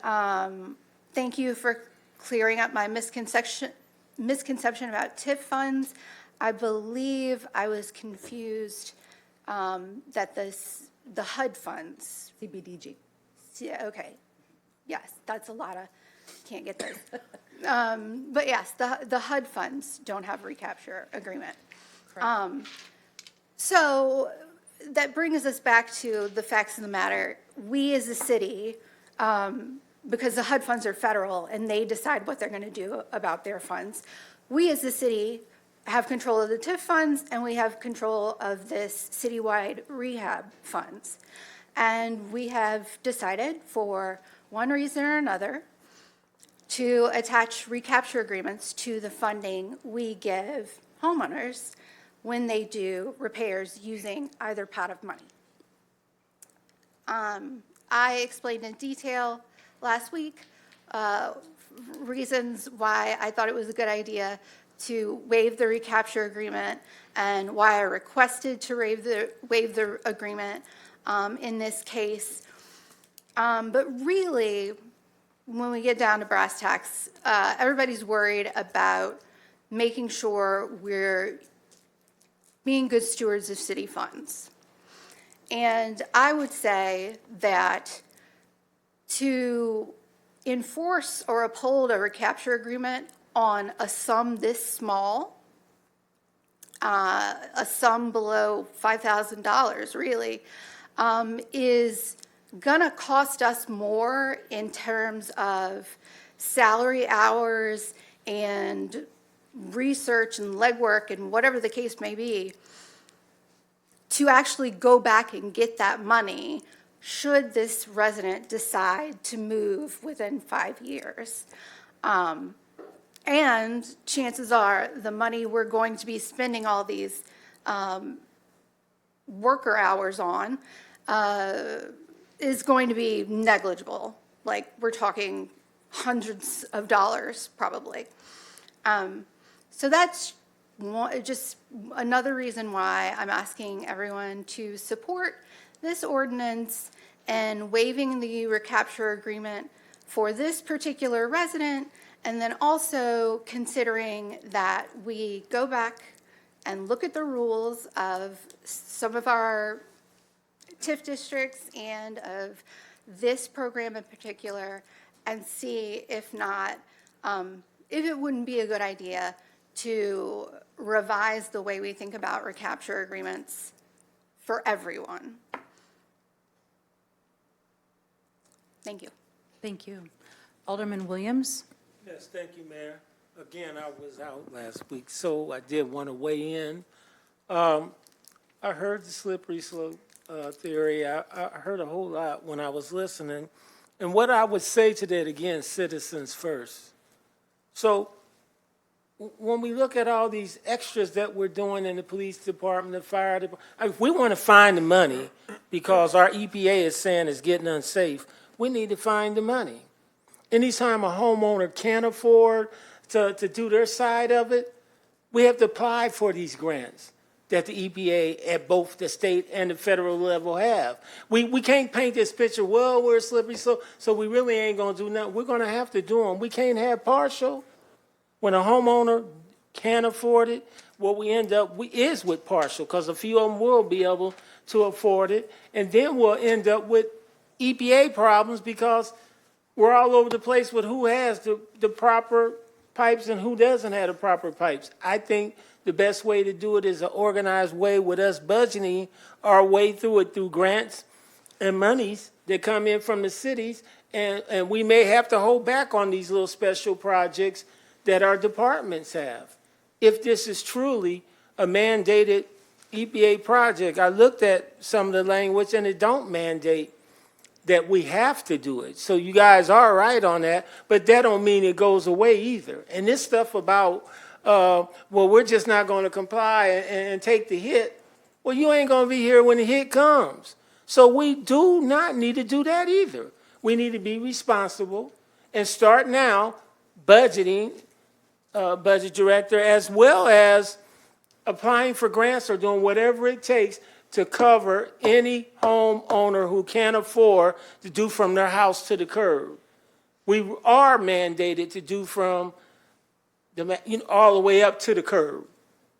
thank you for clearing up my misconception about TIF funds. I believe I was confused that the HUD funds. CBDG. Yeah, okay. Yes, that's a lot of, can't get those. But yes, the HUD funds don't have a recapture agreement. So that brings us back to the facts of the matter. We as a city, because the HUD funds are federal and they decide what they're going to do about their funds, we as a city have control of the TIF funds and we have control of this citywide rehab funds. And we have decided, for one reason or another, to attach recapture agreements to the funding we give homeowners when they do repairs using either pot of money. I explained in detail last week reasons why I thought it was a good idea to waive the recapture agreement and why I requested to waive the agreement in this case. But really, when we get down to brass tacks, everybody's worried about making sure we're being good stewards of city funds. And I would say that to enforce or uphold a recapture agreement on a sum this small, a sum below $5,000 really, is gonna cost us more in terms of salary hours and research and legwork and whatever the case may be, to actually go back and get that money should this resident decide to move within 5 years. And chances are the money we're going to be spending all these worker hours on is going to be negligible. Like, we're talking hundreds of dollars probably. So that's just another reason why I'm asking everyone to support this ordinance and waiving the recapture agreement for this particular resident, and then also considering that we go back and look at the rules of some of our TIF districts and of this program in particular, and see if not, if it wouldn't be a good idea to revise the way we think about recapture agreements for everyone. Thank you. Thank you. Alderman Williams? Yes, thank you, Mayor. Again, I was out last week, so I did want to weigh in. I heard the slippery slope theory. I heard a whole lot when I was listening. And what I would say to that, again, citizens first. So when we look at all these extras that we're doing in the police department, the fire department, if we want to find the money because our EPA is saying it's getting unsafe, we need to find the money. Anytime a homeowner can't afford to do their side of it, we have to apply for these grants that the EPA at both the state and the federal level have. We can't paint this picture, well, we're slippery, so we really ain't gonna do nothing. We're gonna have to do them. We can't have partial. When a homeowner can't afford it, what we end up is with partial, because a few of them will be able to afford it, and then we'll end up with EPA problems because we're all over the place with who has the proper pipes and who doesn't have the proper pipes. I think the best way to do it is an organized way with us budgeting our way through it through grants and monies that come in from the cities, and we may have to hold back on these little special projects that our departments have. If this is truly a mandated EPA project, I looked at some of the language and it don't mandate that we have to do it. So you guys are right on that, but that don't mean it goes away either. And this stuff about, well, we're just not going to comply and take the hit, well, you ain't going to be here when the hit comes. So we do not need to do that either. We need to be responsible and start now budgeting, budget director, as well as applying for grants or doing whatever it takes to cover any homeowner who can't afford to do from their house to the curb. We are mandated to do from all the way up to the curb.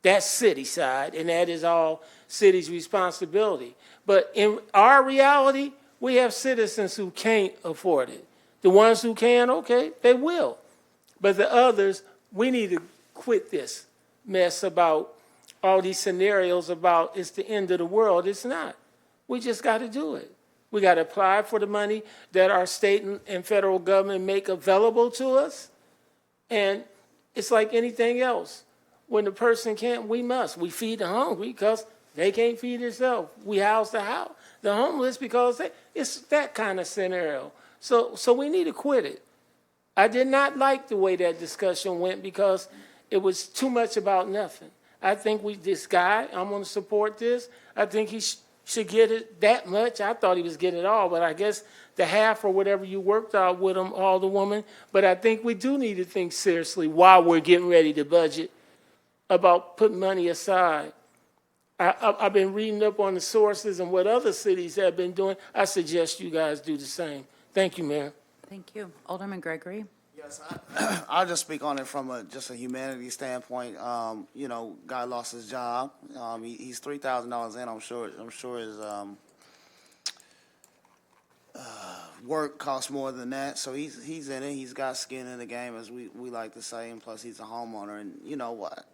That's city side, and that is all city's responsibility. But in our reality, we have citizens who can't afford it. The ones who can, okay, they will. But the others, we need to quit this mess about all these scenarios about it's the end of the world. It's not. We just got to do it. We got to apply for the money that our state and federal government make available to us. And it's like anything else. When the person can't, we must. We feed the hungry because they can't feed themselves. We house the homeless because it's that kind of scenario. So we need to quit it. I did not like the way that discussion went because it was too much about nothing. I think this guy, I'm going to support this. I think he should get it that much. I thought he was getting it all, but I guess the half or whatever you worked out with him, Alderwoman. But I think we do need to think seriously while we're getting ready to budget about putting money aside. I've been reading up on the sources and what other cities have been doing. I suggest you guys do the same. Thank you, Mayor. Thank you. Alderman Gregory? Yes, I'll just speak on it from just a humanity standpoint. Guy lost his job. He's $3,000 in. I'm sure his work costs more than that. So he's in it. He's got skin in the game, as we like to say. And plus, he's a homeowner. And you know what?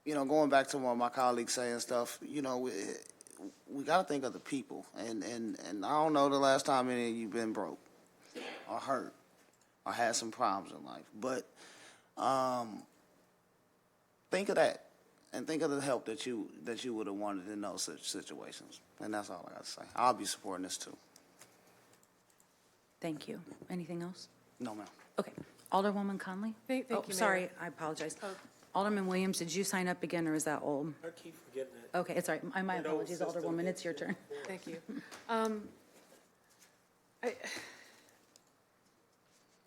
Going back to what my colleagues say and stuff. We got to think of the people. And I don't know the last time any of you been broke or hurt or had some problems in life. But think of that, and think of the help that you would have wanted in those such situations. And that's all I got to say. I'll be supporting this too. Thank you. Anything else? No, ma'am. Okay. Alderwoman Conley? Thank you, Mayor. Sorry, I apologize. Alderman Williams, did you sign up again, or is that old? I keep forgetting that. Okay, it's all right. My That old apologies, system Alderwoman. gets It's your turn. Thank you.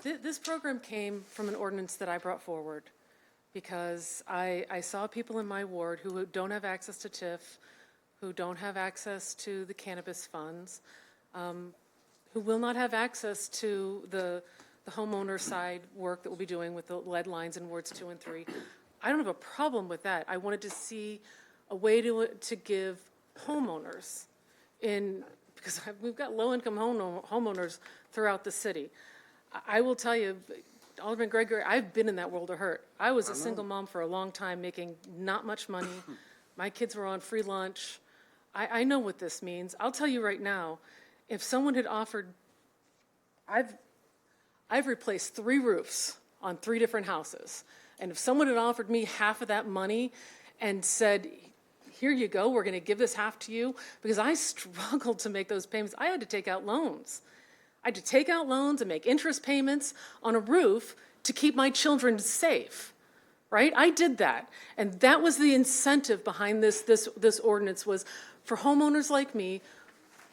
This program came from an ordinance that I brought forward because I saw people in my ward who don't have access to TIF, who don't have access to the cannabis funds, who will not have access to the homeowner side work that we'll be doing with the lead lines in wards 2 and 3. I don't have a problem with that. I wanted to see a way to give homeowners because we've got low-income homeowners throughout the city. I will tell you, Alderman Gregory, I've been in that world of hurt. I was a single mom for a long time, making not much money. My kids were on free lunch. I know what this means. I'll tell you right now, if someone had offered, I've replaced 3 roofs on 3 different houses. And if someone had offered me half of that money and said, here you go, we're going to give this half to you, because I struggled to make those payments. I had to take out loans. I had to take out loans and make interest payments on a roof to keep my children safe, right? I did that. And that was the incentive behind this ordinance, was for homeowners like me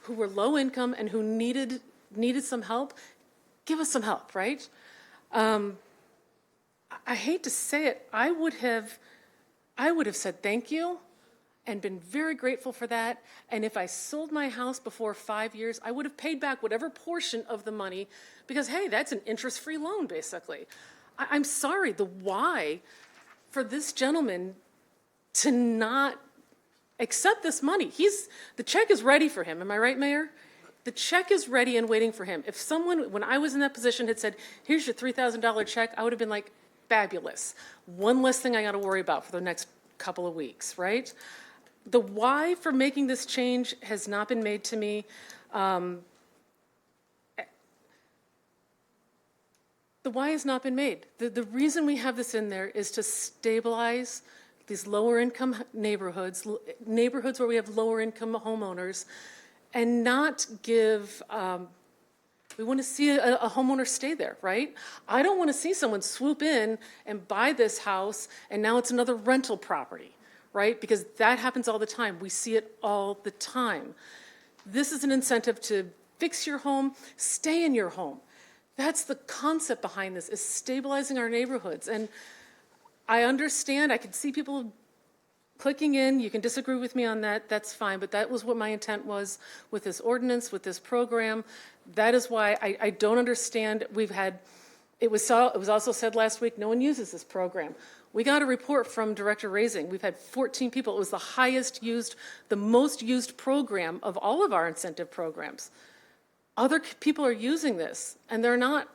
who were low income and who needed some help, give us some help, right? I hate to say it, I would have said thank you and been very grateful for that. And if I sold my house before 5 years, I would have paid back whatever portion of the money, because, hey, that's an interest-free loan, basically. I'm sorry, the why for this gentleman to not accept this money. The check is ready for him. Am I right, Mayor? The check is ready and waiting for him. If someone, when I was in that position, had said, here's your $3,000 check, I would have been like, fabulous. One less thing I got to worry about for the next couple of weeks, right? The why for making this change has not been made to me. The why has not been made. The reason we have this in there is to stabilize these lower income neighborhoods where we have lower income homeowners, and not give, we want to see a homeowner stay there, right? I don't want to see someone swoop in and buy this house and now it's another rental property, right? Because that happens all the time. We see it all the time. This is an incentive to fix your home, stay in your home. That's the concept behind this, is stabilizing our neighborhoods. And I understand, I can see people clicking in, you can disagree with me on that, that's fine, but that was what my intent was with this ordinance, with this program. That is why I don't understand, it was also said last week, no one uses this program. We got a report from Director Raising. We've had 14 people. It was the most used program of all of our incentive programs. Other people are using this, and they're not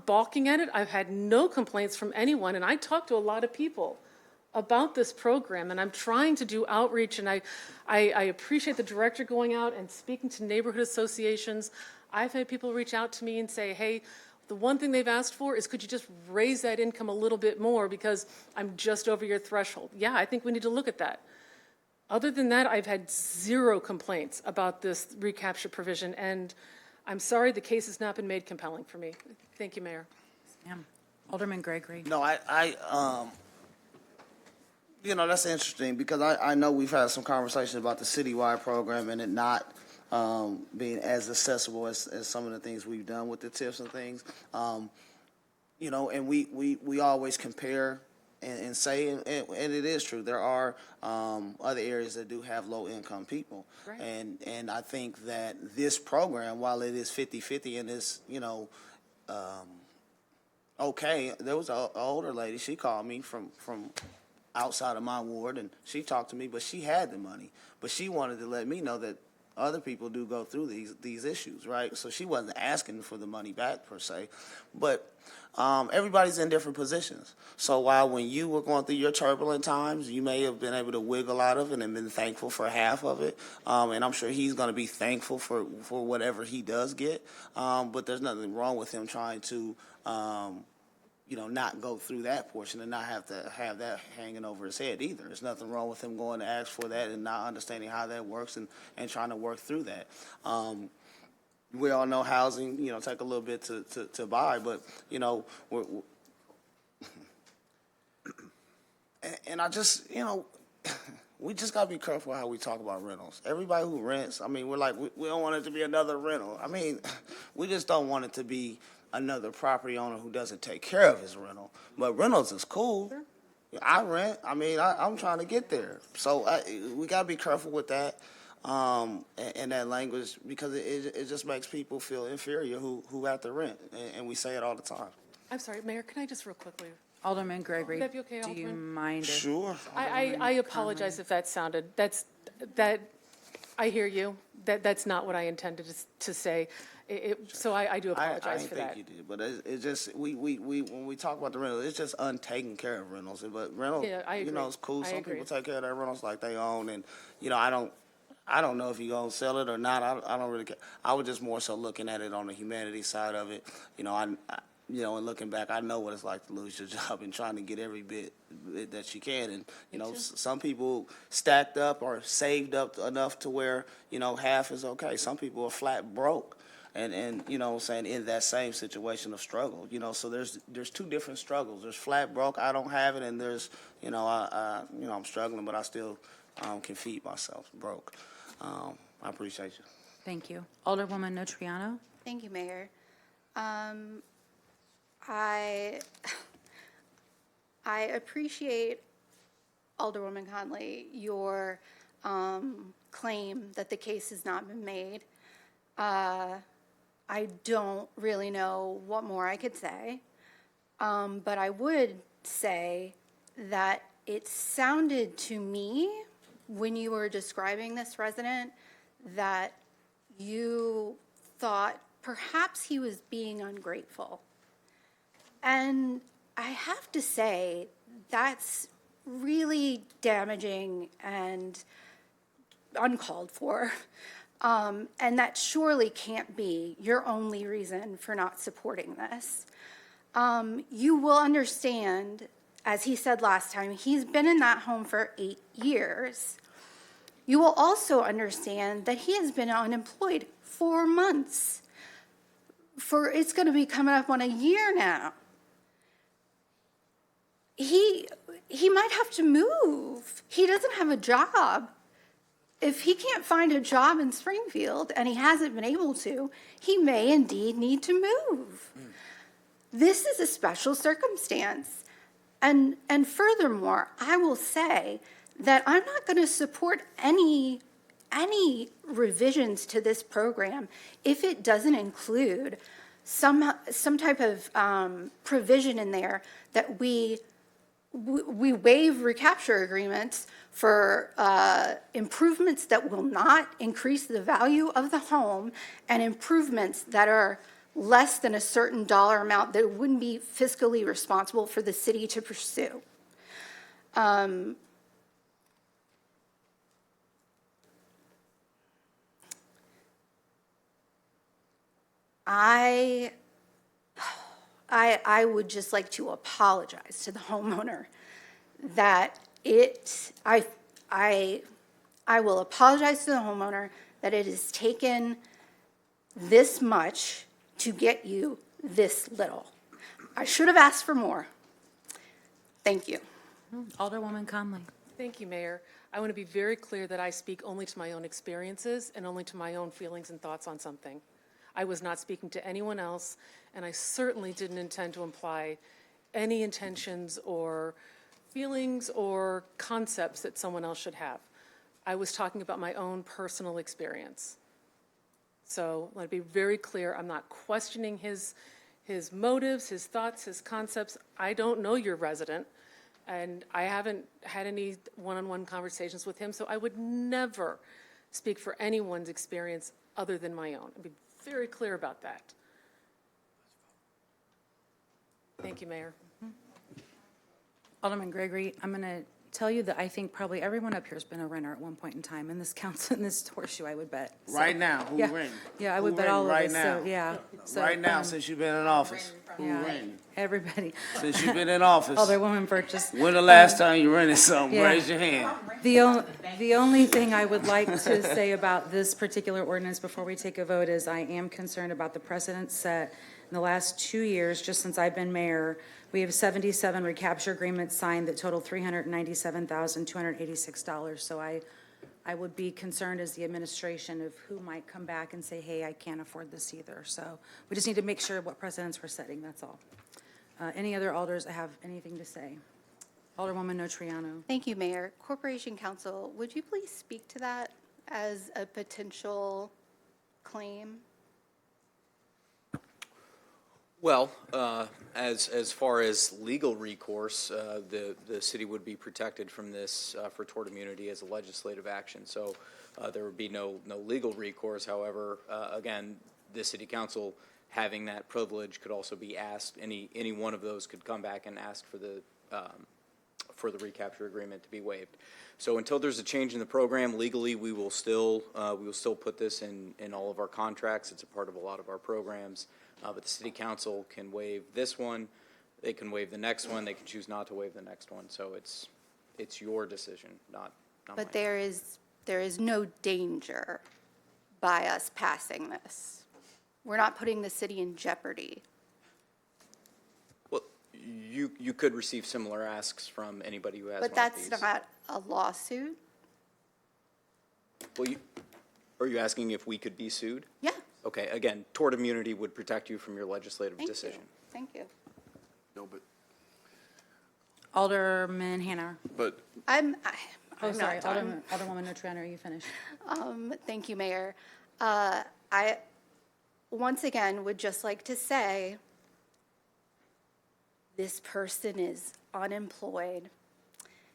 balking at it. I've had no complaints from anyone, and I talked to a lot of people about this program, and I'm trying to do outreach, and I appreciate the director going out and speaking to neighborhood associations. I've had people reach out to me and say, hey, the one thing they've asked for is, could you just raise that income a little bit more because I'm just over your threshold? Yeah, I think we need to look at that. Other than that, I've had 0 complaints about this recapture provision, and I'm sorry the case has not been made compelling for me. Thank you, Mayor. Ma'am. Alderman Gregory. No, that's interesting, because I know we've had some conversations about the citywide program and it not being as accessible as some of the things we've done with the tips and things. And we always compare and say, and it is true, there are other areas that do have low-income people. Right. And I think that this program, while it is 50-50 and it's, okay, there was an older lady, she called me from outside of my ward, and she talked to me, but she had the money. But she wanted to let me know that other people do go through these issues, right? So she wasn't asking for the money back, per se. But everybody's in different positions. So while when you were going through your turbulent times, you may have been able to wiggle out of it and been thankful for half of it. And I'm sure he's going to be thankful for whatever he does get. But there's nothing wrong with him trying to not go through that portion and not have to have that hanging over his head either. There's nothing wrong with him going to ask for that and not understanding how that works and trying to work through that. We all know housing, take a little bit to buy, but, and I just, we just gotta be careful how we talk about rentals. Everybody who rents, we're like, we don't want it to be another rental. We just don't want it to be another property owner who doesn't take care of his rental. But rentals is cool. I rent. I'm trying to get there. So we gotta be careful with that, and that language, because it just makes people feel inferior who have to rent, and we say it all the time. I'm sorry, Mayor, can I just real quickly? Alderman Gregory, Would that be okay, do you Alderman? mind if? Sure. I apologize if that sounded, I hear you. That's not what I intended to say. So I do apologize for I that. think you did, but it's just, we when we talk about the rentals, it's just untaken care of rentals. But rentals, Yeah, I agree. it's cool. I Some agree. people take care of their rentals like they own, and, I don't know if you're gonna sell it or not. I don't really care. I was just more so looking at it on the humanity side of it. And looking back, I know what it's like to lose your job and trying to get every bit that you can. And, some people stacked up or saved up enough to where, half is okay. Some people are flat broke. And in that same situation of struggle, so there's two different struggles. There's flat broke, I don't have it, and there's, I'm struggling, but I still can feed myself, broke. I appreciate you. Thank you. Alderwoman Notriano? Thank you, Mayor. I appreciate, Alderwoman Conley, your claim that the case has not been made. I don't really know what more I could say, but I would say that it sounded to me, when you were describing this resident, that you thought perhaps he was being ungrateful. And I have to say, that's really damaging and uncalled for. And that surely can't be your only reason for not supporting this. You will understand, as he said last time, he's been in that home for 8 years. You will also understand that he has been unemployed 4 months. It's going to be coming up on a year now. He might have to move. He doesn't have a job. If he can't find a job in Springfield, and he hasn't been able to, he may indeed need to move. This is a special circumstance. And furthermore, I will say that I'm not going to support any revisions to this program if it doesn't include some type of provision in there that we waive recapture agreements for improvements that will not increase the value of the home and improvements that are less than a certain dollar amount that wouldn't be fiscally responsible for the city to pursue. I would just like to apologize to the homeowner that I will apologize to the homeowner that it has taken this much to get you this little. I should have asked for more. Thank you. Alderwoman Conley. Thank you, Mayor. I want to be very clear that I speak only to my own experiences and only to my own feelings and thoughts on something. I was not speaking to anyone else, and I certainly didn't intend to imply any intentions or feelings or concepts that someone else should have. I was talking about my own personal experience. So let me be very clear, I'm not questioning his motives, his thoughts, his concepts. I don't know your resident, and I haven't had any one-on-one conversations with him, so I would never speak for anyone's experience other than my own. I'd be very clear about that. Thank you, Mayor. Alderman Gregory, I'm going to tell you that I think probably everyone up here has been a renter at one point in time in this council, in this horseshoe, I would bet. So, Right now, who yeah. renting? Yeah, I Who would bet renting all of right us. now? So, yeah. So, Right now, since you've been in office. Yeah, everybody. Since you've been in office, Alderwoman Burgess. when the last time you rented something? Yeah. Raise your hand. The only thing I would like to say about this particular ordinance before we take a vote is I am concerned about the precedent set in the last 2 years, just since I've been mayor. We have 77 recapture agreements signed that total $397,286. So I would be concerned as the administration of who might come back and say, hey, I can't afford this either. So we just need to make sure what precedents we're setting, that's all. Any other alders have anything to say? Alderwoman Notriano. Thank you, Mayor. Corporation Counsel, would you please speak to that as a potential claim? Well, as far as legal recourse, the city would be protected from this for tort immunity as a legislative action. So there would be no legal recourse. However, again, the city council having that privilege could also be asked, any one of those could come back and ask for the recapture agreement to be waived. So until there's a change in the program, legally, we will still put this in all of our contracts. It's a part of a lot of our programs. But the city council can waive this one, they can waive the next one, they can choose not to waive the next one. So it's your decision, not mine. But there is no danger by us passing this. We're not putting the city in jeopardy. Well, you could receive similar asks from anybody who has one of But these. that's not a lawsuit? Well, are you asking if we could be sued? Yeah, Okay, again, tort immunity would protect you from your legislative thank you. decision. Thank you. No, but, Alderman Hanauer. but I'm Oh, not sorry, done. Alderwoman Notriano, are you finished? Thank you, Mayor. I, once again, would just like to say, this person is unemployed.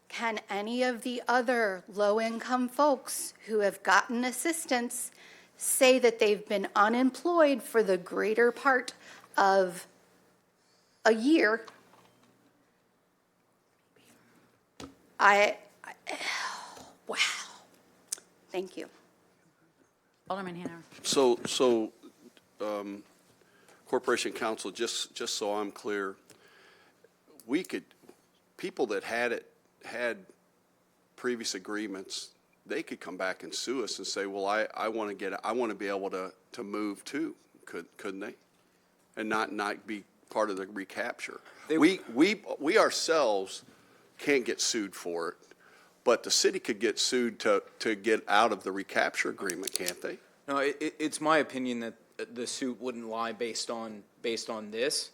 Can any of the other low-income folks who have gotten assistance say that they've been unemployed for the greater part of a year? Wow. Thank you. Alderman Hanauer. So, Corporation Counsel, just so I'm clear, people that had previous agreements, they could come back and sue us and say, well, I want to be able to move too, couldn't they? And not be part of the recapture. We ourselves can't get sued for it, but the city could get sued to get out of the recapture agreement, can't they? No, it's my opinion that the suit wouldn't lie based on this,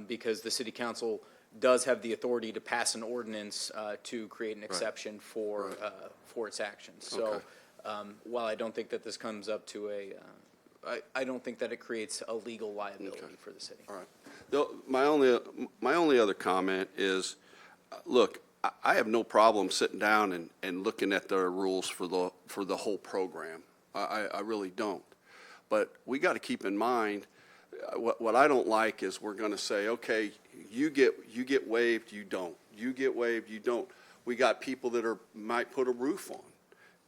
because the city council does have the authority to pass an ordinance to create an exception for its actions. So, while I don't think that this comes up to I don't think that it creates a legal liability for the city. All right. My only other comment is, look, I have no problem sitting down and looking at the rules for the whole program. I really don't. But we got to keep in mind, what I don't like is we're going to say, okay, you get waived, you don't. You get waived, you don't. We got people that might put a roof on,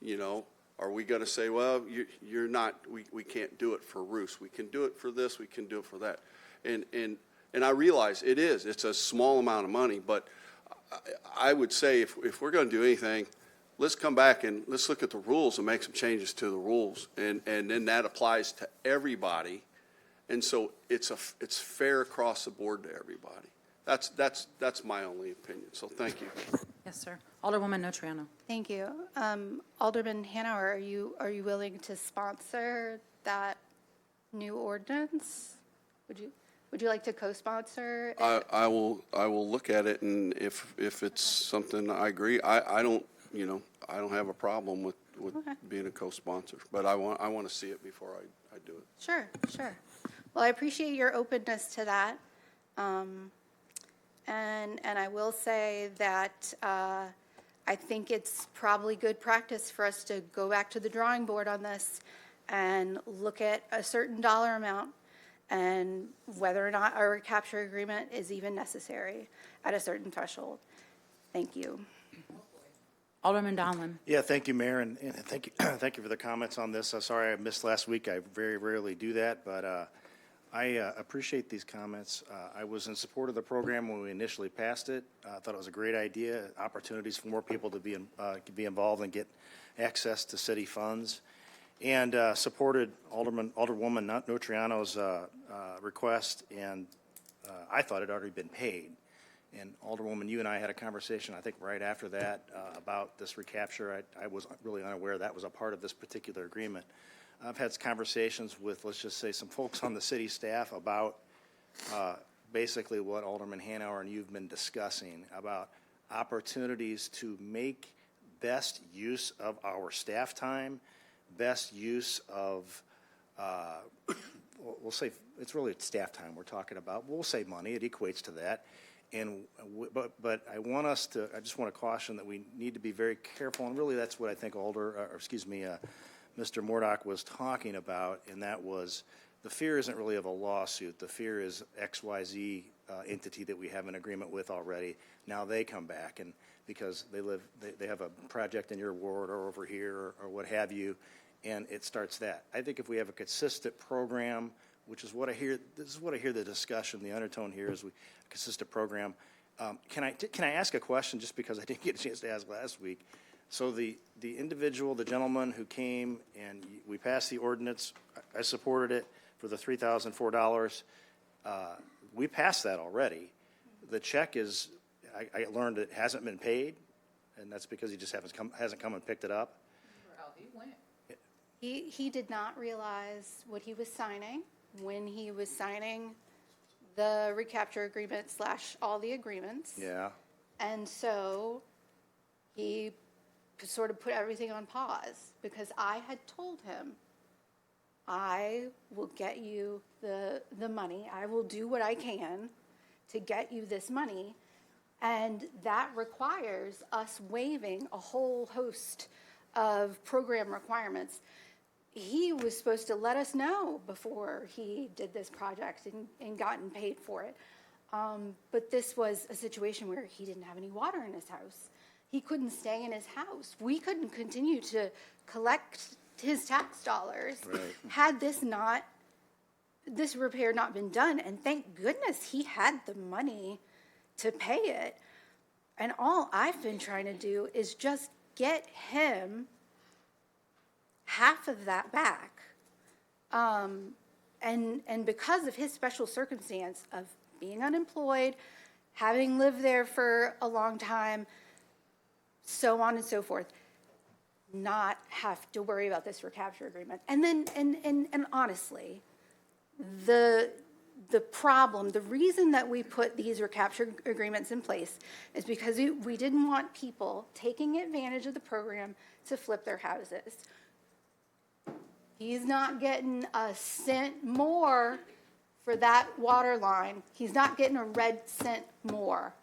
you know. Are we going to say, well, you're not, we can't do it for roofs. We can do it for this, we can do it for that. And I realize it's a small amount of money, but I would say if we're going to do anything, let's come back and let's look at the rules and make some changes to the rules. And then that applies to everybody. And so it's fair across the board to everybody. That's my only opinion. So thank you. Yes, sir. Alderwoman Notriano. Thank you. Alderman Hanauer, are you willing to sponsor that new ordinance? Would you like to co-sponsor? I will look at it, and if it's something I agree, I don't have a problem with being a co-sponsor, but I want to see it before I do it. Sure. Well, I appreciate your openness to that. And I will say that I think it's probably good practice for us to go back to the drawing board on this and look at a certain dollar amount and whether or not a recapture agreement is even necessary at a certain threshold. Thank you. Alderman Donlin. Yeah, thank you, Mayor, and thank you for the comments on this. Sorry I missed last week. I very rarely do that, but I appreciate these comments. I was in support of the program when we initially passed it. I thought it was a great idea, opportunities for more people to be involved and get access to city funds, and supported Alderwoman Nutriano's request, and I thought it had already been paid. And Alderwoman, you and I had a conversation, I think, right after that about this recapture. I was really unaware that was a part of this particular agreement. I've had conversations with, let's just say, some folks on the city staff about basically what Alderman Hanauer and you've been discussing about opportunities to make best use of our staff time, best use of, we'll say, it's really staff time we're talking about. We'll say money, it equates to that. And, but I want us to, I just want to caution that we need to be very careful, and really that's what I think Mr. Murdoch was talking about, and that was the fear isn't really of a lawsuit. The fear is XYZ entity that we have an agreement with already. Now they come back, and because they have a project in your ward or over here or what have you, and it starts that. I think if we have a consistent program, which is what I hear, this is what I hear the discussion, the undertone here is a consistent program. Can I ask a question just because I didn't get a chance to ask last week? So the individual, the gentleman who came and we passed the ordinance, I supported it for the $3,004. We passed that already. The check is, I learned it hasn't been paid, and that's because he just hasn't come and picked it up. He did not realize what he was signing when he was signing the recapture agreement / all the agreements. Yeah. And so he sort of put everything on pause because I had told him, I will get you the money. I will do what I can to get you this money. And that requires us waiving a whole host of program requirements. He was supposed to let us know before he did this project and gotten paid for it. But this was a situation where he didn't have any water in his house. He couldn't stay in his house. We couldn't continue to collect his tax dollars had this repair not been done. And thank goodness he had the money to pay it. And all I've been trying to do is just get him half of that back. And because of his special circumstance of being unemployed, having lived there for a long time, so on and so forth, not have to worry about this recapture agreement. And then, and honestly, the problem, the reason that we put these recapture agreements in place is because we didn't want people taking advantage of the program to flip their houses. He's not getting a cent more for that water line. He's not getting a red cent more.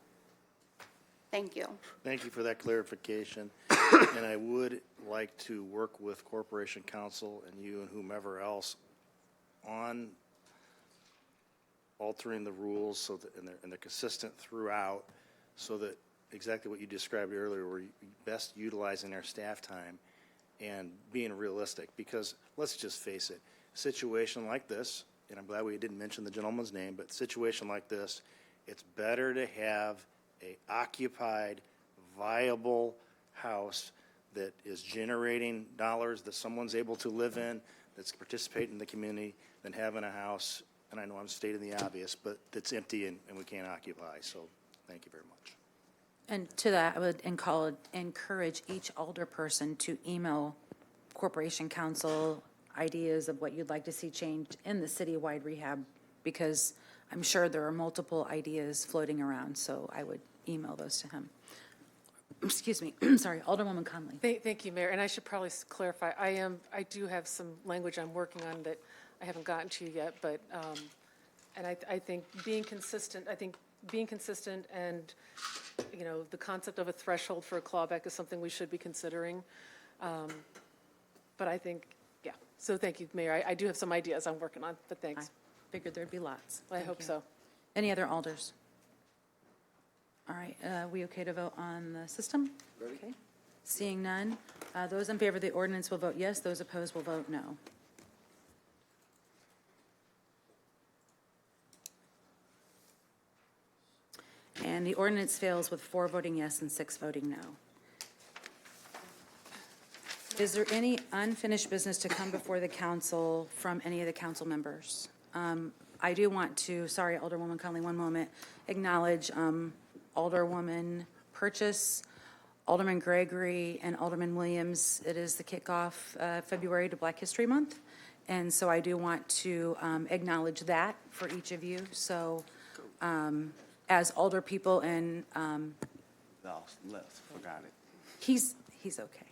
Thank you. Thank you for that clarification. And I would like to work with Corporation Counsel and you and whomever else on altering the rules so that, and they're consistent throughout, so that exactly what you described earlier, we're best utilizing our staff time and being realistic. Because let's just face it, a situation like this, and I'm glad we didn't mention the gentleman's name, but a situation like this, it's better to have a occupied, viable house that is generating dollars that someone's able to live in, that's participating in the community, than having a house, and I know I'm stating the obvious, but that's empty and we can't occupy. So thank you very much. And to that, I would encourage each alderperson to email Corporation Counsel ideas of what you'd like to see changed in the citywide rehab, because I'm sure there are multiple ideas floating around, so I would email those to him. Excuse me, sorry, Alderwoman Conley. Thank you, Mayor, and I should probably clarify, I do have some language I'm working on that I haven't gotten to yet, but, and I think being consistent and, you know, the concept of a threshold for a clawback is something we should be considering. But I think, yeah, so thank you, Mayor. I do have some ideas I'm working on, but thanks. I figured there'd be lots. I hope so. Any other alders? All right, we okay to vote on the system? Okay. Seeing none, those in favor of the ordinance will vote yes, those opposed will vote no. And the ordinance fails with 4 voting yes and 6 voting no. Is there any unfinished business to come before the council from any of the council members? I do want to, sorry, Alderwoman Conley, one moment, acknowledge Alderwoman Purchase, Alderman Gregory, and Alderman Williams. It is the kickoff, February to Black History Month. And so I do want to acknowledge that for each of you. So as alder people and Left, forgot it. he's okay.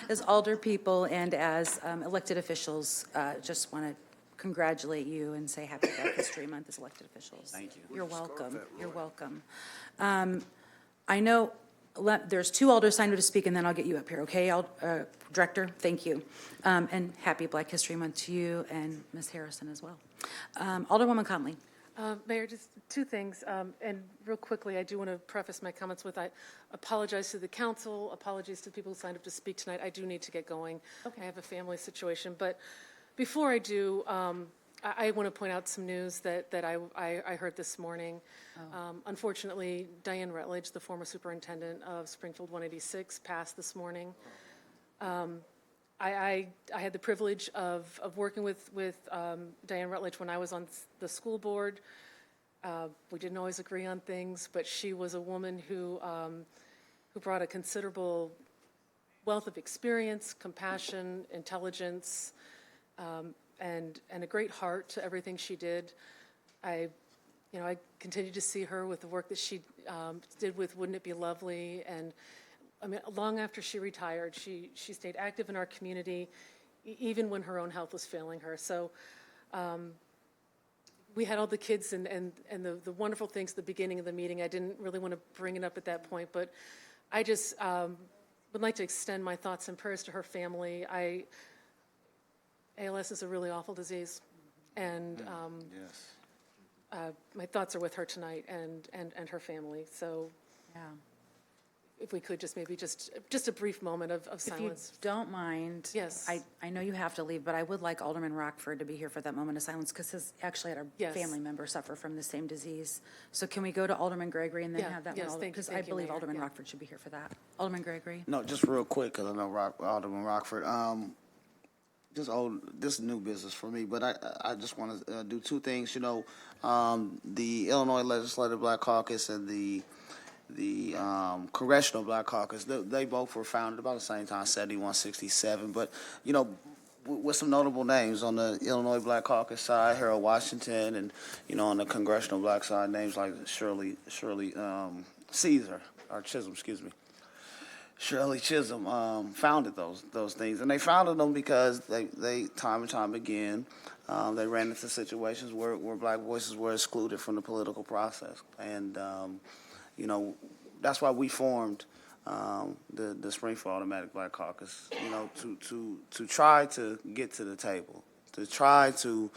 As alder people and as elected officials, just want to congratulate you and say happy Black History Month as elected officials. Thank you. You're welcome. You're welcome. I know there's 2 alders signed up to speak, and then I'll get you up here, okay? Director, thank you. And happy Black History Month to you and Ms. Harrison as well. Alderwoman Conley. Mayor, just 2 things, and real quickly, I do want to preface my comments with, I apologize to the council, apologies to the people who signed up to speak tonight. I do need to get going. I have a family situation, but before I do, I want to point out some news that I heard this morning. Unfortunately, Diane Rutledge, the former superintendent of Springfield 186, passed this morning. I had the privilege of working with Diane Rutledge when I was on the school board. We didn't always agree on things, but she was a woman who brought a considerable wealth of experience, compassion, intelligence, and a great heart to everything she did. I continue to see her with the work that she did with Wouldn't It Be Lovely, and I mean, long after she retired, she stayed active in our community, even when her own health was failing her. So we had all the kids and the wonderful things at the beginning of the meeting. I didn't really want to bring it up at that point, but I just would like to extend my thoughts and prayers to her family. ALS is a really awful disease, and my thoughts are with her tonight and her family. So Yeah. if we could just maybe just a brief moment of If you silence. don't mind. Yes. I know you have to leave, but I would like Alderman Rockford to be here for that moment of silence because his actually had a Yes. family member suffer from the same disease. So can we go to Alderman Gregory and then Yeah, have that yes, one? thank you, Because I thank you, believe Mayor. Alderman Yeah. Rockford should be here for that. Alderman Gregory? No, just real quick, because I know Alderman Rockford. This is new business for me, but I just want to do 2 things. The Illinois Legislative Black Caucus and the Congressional Black Caucus, they both were founded about the same time, 71, 67. But, with some notable names on the Illinois Black Caucus side, Harold Washington, and, on the Congressional Black side, names like Shirley Caesar, or Chisholm, excuse me. Shirley Chisholm founded those things, and they founded them because they time and time again they ran into situations where black voices were excluded from the political process, and that's why we formed the Springfield Automatic Black Caucus, to try to get to the table, to try to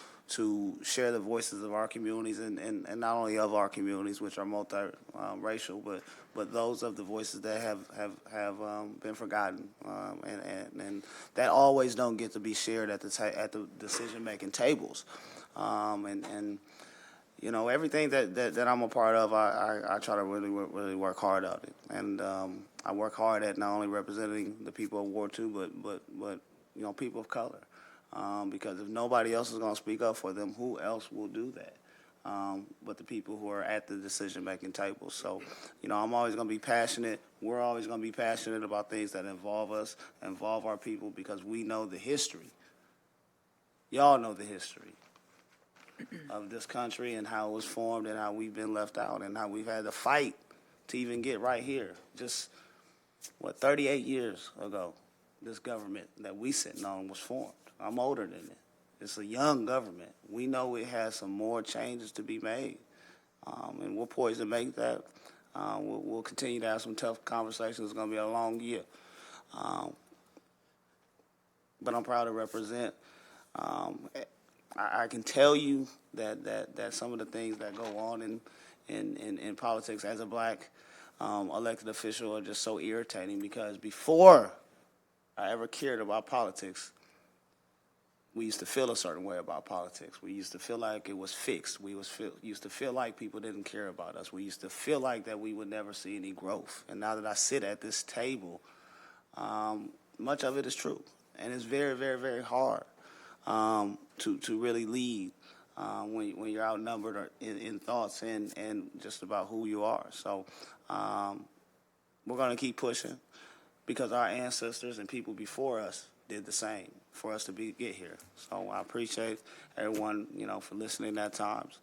share the voices of our communities and not only of our communities, which are multi-racial, but those of the voices that have been forgotten, and that always don't get to be shared at the decision-making tables, and everything that I'm a part of, I try to really work hard at it, and I work hard at not only representing the people of Ward 2, but people of color. Because if nobody else is going to speak up for them, who else will do that? But the people who are at the decision-making table. So, I'm always going to be passionate. We're always going to be passionate about things that involve us, involve our people, because we know the history. Y'all know the history of this country and how it was formed and how we've been left out and how we've had to fight to even get right here. Just, 38 years ago, this government that we sitting on was formed. I'm older than it. It's a young government. We know it has some more changes to be made, and we're poised to make that. We'll continue to have some tough conversations. It's going to be a long year, but I'm proud to represent. I can tell you that some of the things that go on in politics as a black elected official are just so irritating, because before I ever cared about politics, we used to feel a certain way about politics. We used to feel like it was fixed. Used to feel like people didn't care about us. We used to feel like that we would never see any growth. And now that I sit at this table, much of it is true. And it's very, very, very hard to really lead when you're outnumbered or in thoughts and just about who you are. So we're going to keep pushing because our ancestors and people before us did the same for us to get here. So I appreciate everyone, for listening at times.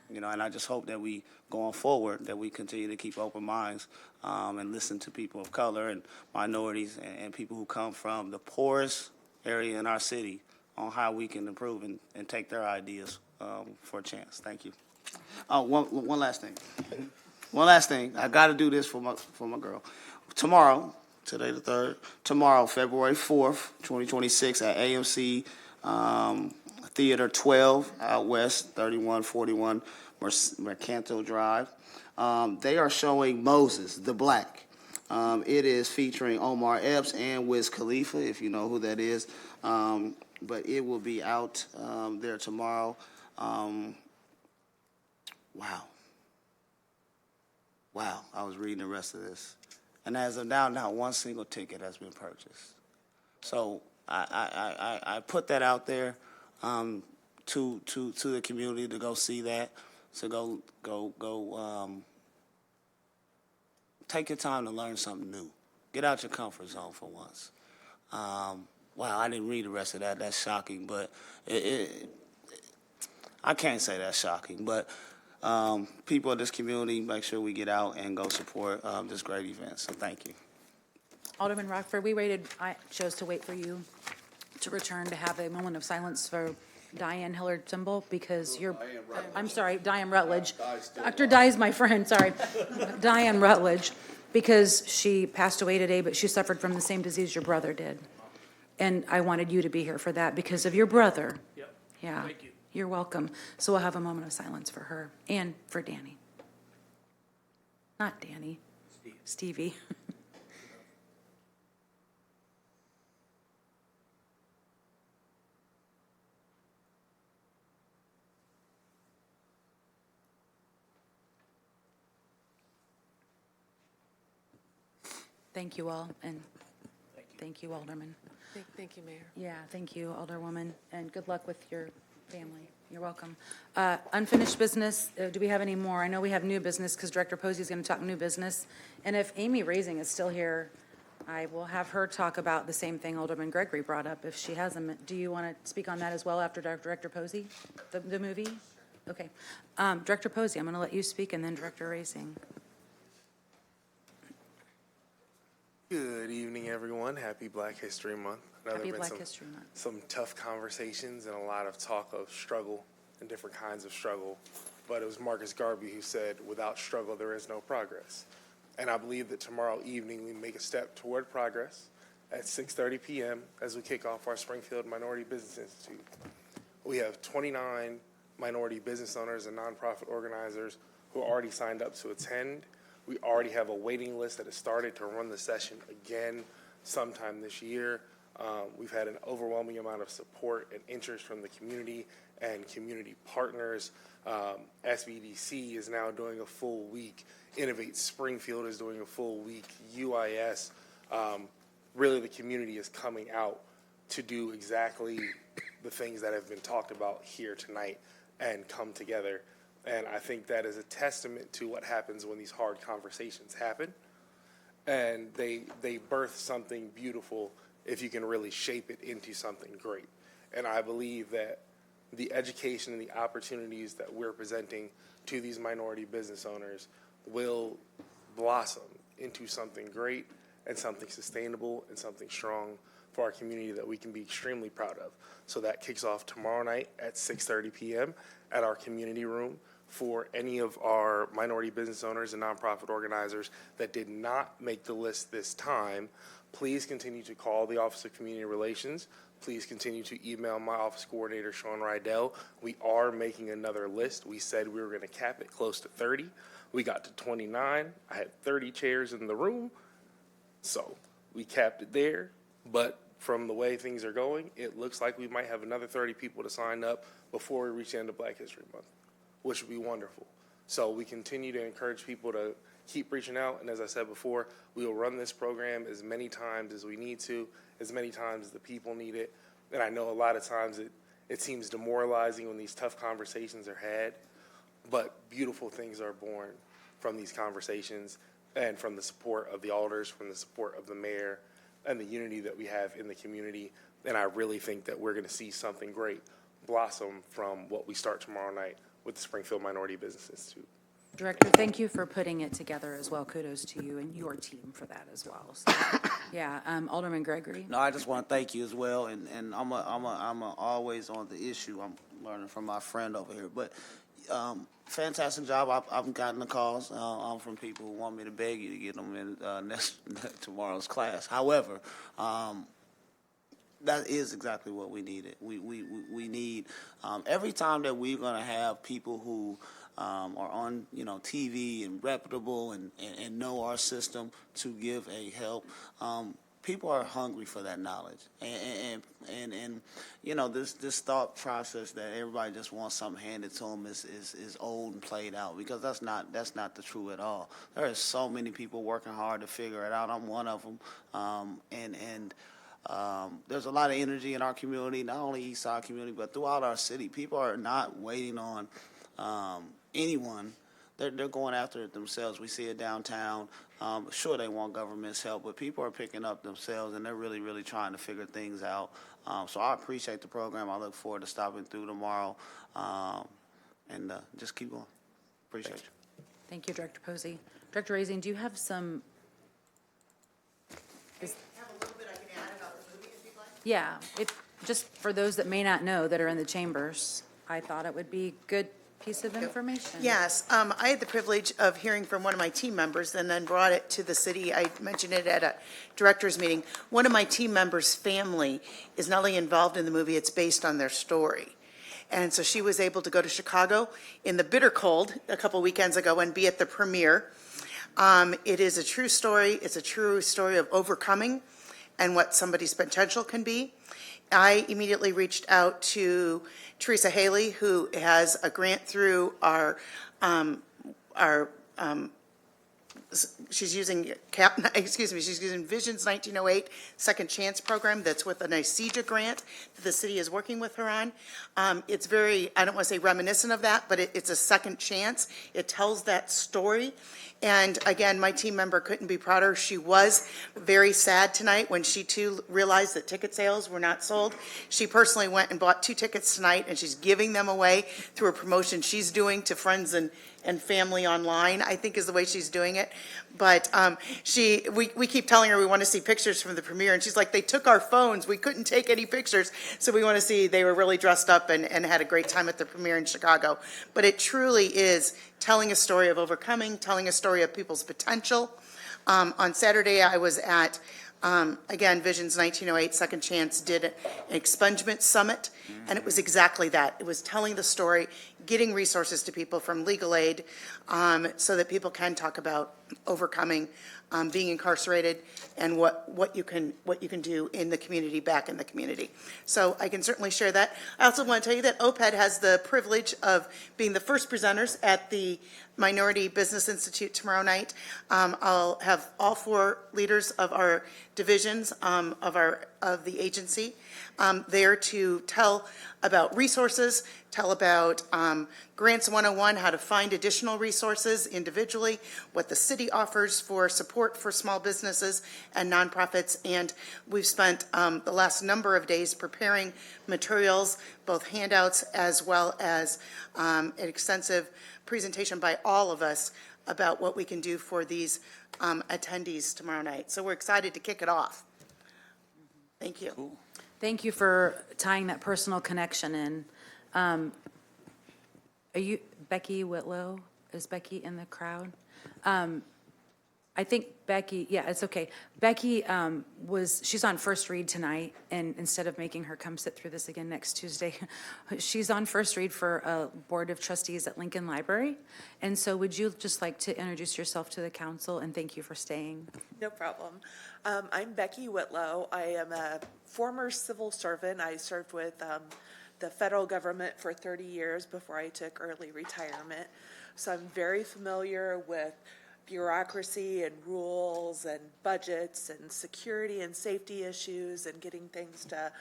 And I just hope that we, going forward, that we continue to keep open minds and listen to people of color and minorities and people who come from the poorest area in our city on how we can improve and take their ideas for a chance. Thank you. Oh, one last thing. One last thing. I got to do this for my girl. Tomorrow, today the 3rd, tomorrow, February 4th, 2026, at AMC Theater 12 out west, 3141 Mercantil Drive. They are showing Moses, the Black. It is featuring Omar Epps and Wiz Khalifa, if you know who that is. But it will be out there tomorrow. Wow, I was reading the rest of this. And as of now, not one single ticket has been purchased. So I put that out there to the community to go see that. So go take your time to learn something new. Get out your comfort zone for once. Wow, I didn't read the rest of that. That's shocking, but I can't say that's shocking. But people of this community, make sure we get out and go support this great event. So thank you. Alderman Rockford, I chose to wait for you to return to have a moment of silence for Diane Hillard-Simbel because I'm sorry, Diane Rutledge. Dr. Di is my friend, sorry. Diane Rutledge, because she passed away today, but she suffered from the same disease your brother did. And I wanted you to be here for that because of your brother. Yep. Yeah. Thank you. You're welcome. So we'll have a moment of silence for her and for Danny. Not Danny. Stevie. Thank you all, and thank you, Alderman. Thank you, Mayor. Yeah, thank you, Alderwoman, and good luck with your family. You're welcome. Unfinished business, do we have any more? I know we have new business because Director Posey is going to talk new business. And if Amy Raising is still here, I will have her talk about the same thing Alderman Gregory brought up if she hasn't. Do you want to speak on that as well after Director Posey, the movie? Okay. Director Posey, I'm going to let you speak, and then Director Raising. Good evening, everyone. Happy Black History Month. Happy Black History Month. Some tough conversations and a lot of talk of struggle and different kinds of struggle. But it was Marcus Garvey who said, without struggle, there is no progress. And I believe that tomorrow evening we make a step toward progress at 6:30 p.m. as we kick off our Springfield Minority Business Institute. We have 29 minority business owners and nonprofit organizers who already signed up to attend. We already have a waiting list that has started to run the session again sometime this year. We've had an overwhelming amount of support and interest from the community and community partners. SBDC is now doing a full week. Innovate Springfield is doing a full week. UIS, really the community is coming out to do exactly the things that have been talked about here tonight and come together. And I think that is a testament to what happens when these hard conversations happen. And they birth something beautiful if you can really shape it into something great. And I believe that the education and the opportunities that we're presenting to these minority business owners will blossom into something great and something sustainable and something strong for our community that we can be extremely proud of. So that kicks off tomorrow night at 6:30 p.m. at our community room. For any of our minority business owners and nonprofit organizers that did not make the list this time, please continue to call the Office of Community Relations. Please continue to email my office coordinator, Sean Rydell. We are making another list. We said we were going to cap it close to 30. We got to 29. I had 30 chairs in the room, so we capped it there. But from the way things are going, it looks like we might have another 30 people to sign up before we reach the end of Black History Month, which would be wonderful. So we continue to encourage people to keep reaching out, and as I said before, we will run this program as many times as we need to, as many times as the people need it. And I know a lot of times it seems demoralizing when these tough conversations are had, but beautiful things are born from these conversations and from the support of the alders, from the support of the mayor, and the unity that we have in the community. And I really think that we're going to see something great blossom from what we start tomorrow night with the Springfield Minority Business Institute. Director, thank you for putting it together as well. Kudos to you and your team for that as well. So, yeah, Alderman Gregory. No, I just want to thank you as well, and I'm always on the issue. I'm learning from my friend over here, but fantastic job. I've gotten the calls from people who want me to beg you to get them in tomorrow's class. However, that is exactly what we needed. We need every time that we're going to have people who are on TV and reputable and know our system to give a help. People are hungry for that knowledge, and this thought process that everybody just wants something handed to them is old and played out, because that's not the truth at all. There are so many people working hard to figure it out. I'm one of them, there's a lot of energy in our community, not only East Side community, but throughout our city. People are not waiting on anyone. They're going after it themselves. We see it downtown. Sure, they want government's help, but people are picking up themselves, and they're really, really trying to figure things out. So I appreciate the program. I look forward to stopping through tomorrow, and just keep going. Appreciate you. Thank you, Director Posey. Director Raising, do you have some? Yeah, just for those that may not know that are in the chambers, I thought it would be a good piece of information. Yes, I had the privilege of hearing from one of my team members and then brought it to the city. I mentioned it at a director's meeting. One of my team members' family is not only involved in the movie, it's based on their story. And so she was able to go to Chicago in the bitter cold a couple weekends ago and be at the premiere. It is a true story. It's a true story of overcoming and what somebody's potential can be. I immediately reached out to Teresa Haley, who has a grant through she's using she's using Visions 1908 Second Chance program that's with an ICEJA grant that the city is working with her on. It's very, I don't want to say reminiscent of that, but it's a second chance. It tells that story. And again, my team member couldn't be prouder. She was very sad tonight when she too realized that ticket sales were not sold. She personally went and bought 2 tickets tonight, and she's giving them away through a promotion she's doing to friends and family online, I think is the way she's doing it. But we keep telling her we want to see pictures from the premiere, and she's like, they took our phones, we couldn't take any pictures, so we want to see. They were really dressed up and had a great time at the premiere in Chicago. But it truly is telling a story of overcoming, telling a story of people's potential. On Saturday, I was at, again, Visions 1908 Second Chance did an expungement summit, and it was exactly that. It was telling the story, getting resources to people from legal aid, so that people can talk about overcoming being incarcerated and what you can do in the community, back in the community. So I can certainly share that. I also want to tell you that OPED has the privilege of being the first presenters at the Minority Business Institute tomorrow night. I'll have all 4 leaders of our divisions of the agency there to tell about resources, tell about Grants 101, how to find additional resources individually, what the city offers for support for small businesses and nonprofits. And we've spent the last number of days preparing materials, both handouts as well as an extensive presentation by all of us about what we can do for these attendees tomorrow night. So we're excited to kick it off. Thank you. Cool. Thank you for tying that personal connection in. Are you, Becky Whitlow? Is Becky in the crowd? I I think Becky, yeah, it's okay. Becky she's on first read tonight, and instead of making her come sit through this again next Tuesday, she's on first read for a Board of Trustees at Lincoln Library. And so would you just like to introduce yourself to the council, and thank you for staying? No problem. I'm Becky Whitlow. I am a former civil servant. I served with the federal government for 30 years before I took early retirement. So I'm very familiar with bureaucracy and rules and budgets and security and safety issues and getting things to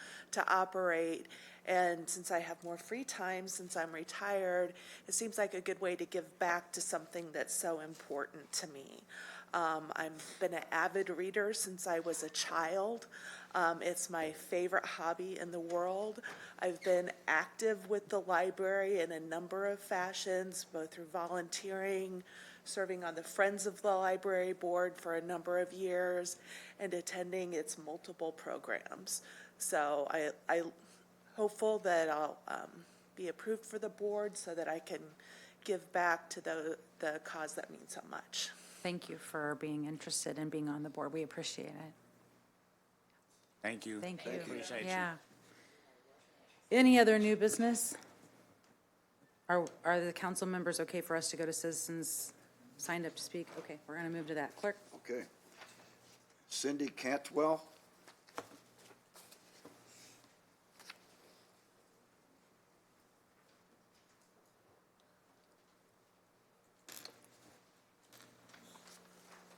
operate. And since I have more free time, since I'm retired, it seems like a good way to give back to something that's so important to me. I've been an avid reader since I was a child. It's my favorite hobby in the world. I've been active with the library in a number of fashions, both through volunteering, serving on the Friends of the Library Board for a number of years, and attending its multiple programs. So I'm hopeful that I'll be approved for the board so that I can give back to the cause that means so much. Thank you for being interested and being on the board. We appreciate it. Thank you. Thank you. Appreciate you. Yeah. Any other new business? Are the council members okay for us to go to citizens signed up to speak? Okay, we're going to move to that. Clerk? Okay. Cindy Cantwell.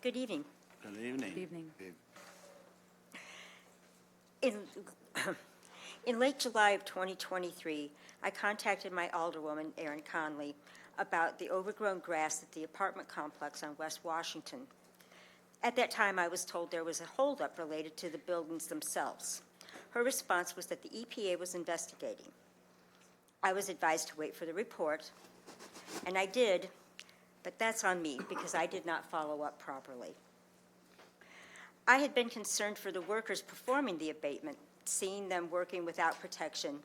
Good evening. Good evening. Good evening. In late July of 2023, I contacted my alderwoman, Erin Conley, about the overgrown grass at the apartment complex on West Washington. At that time, I was told there was a holdup related to the buildings themselves. Her response was that the EPA was investigating. I was advised to wait for the report, and I did, but that's on me because I did not follow up properly. I had been concerned for the workers performing the abatement, seeing them working without protection,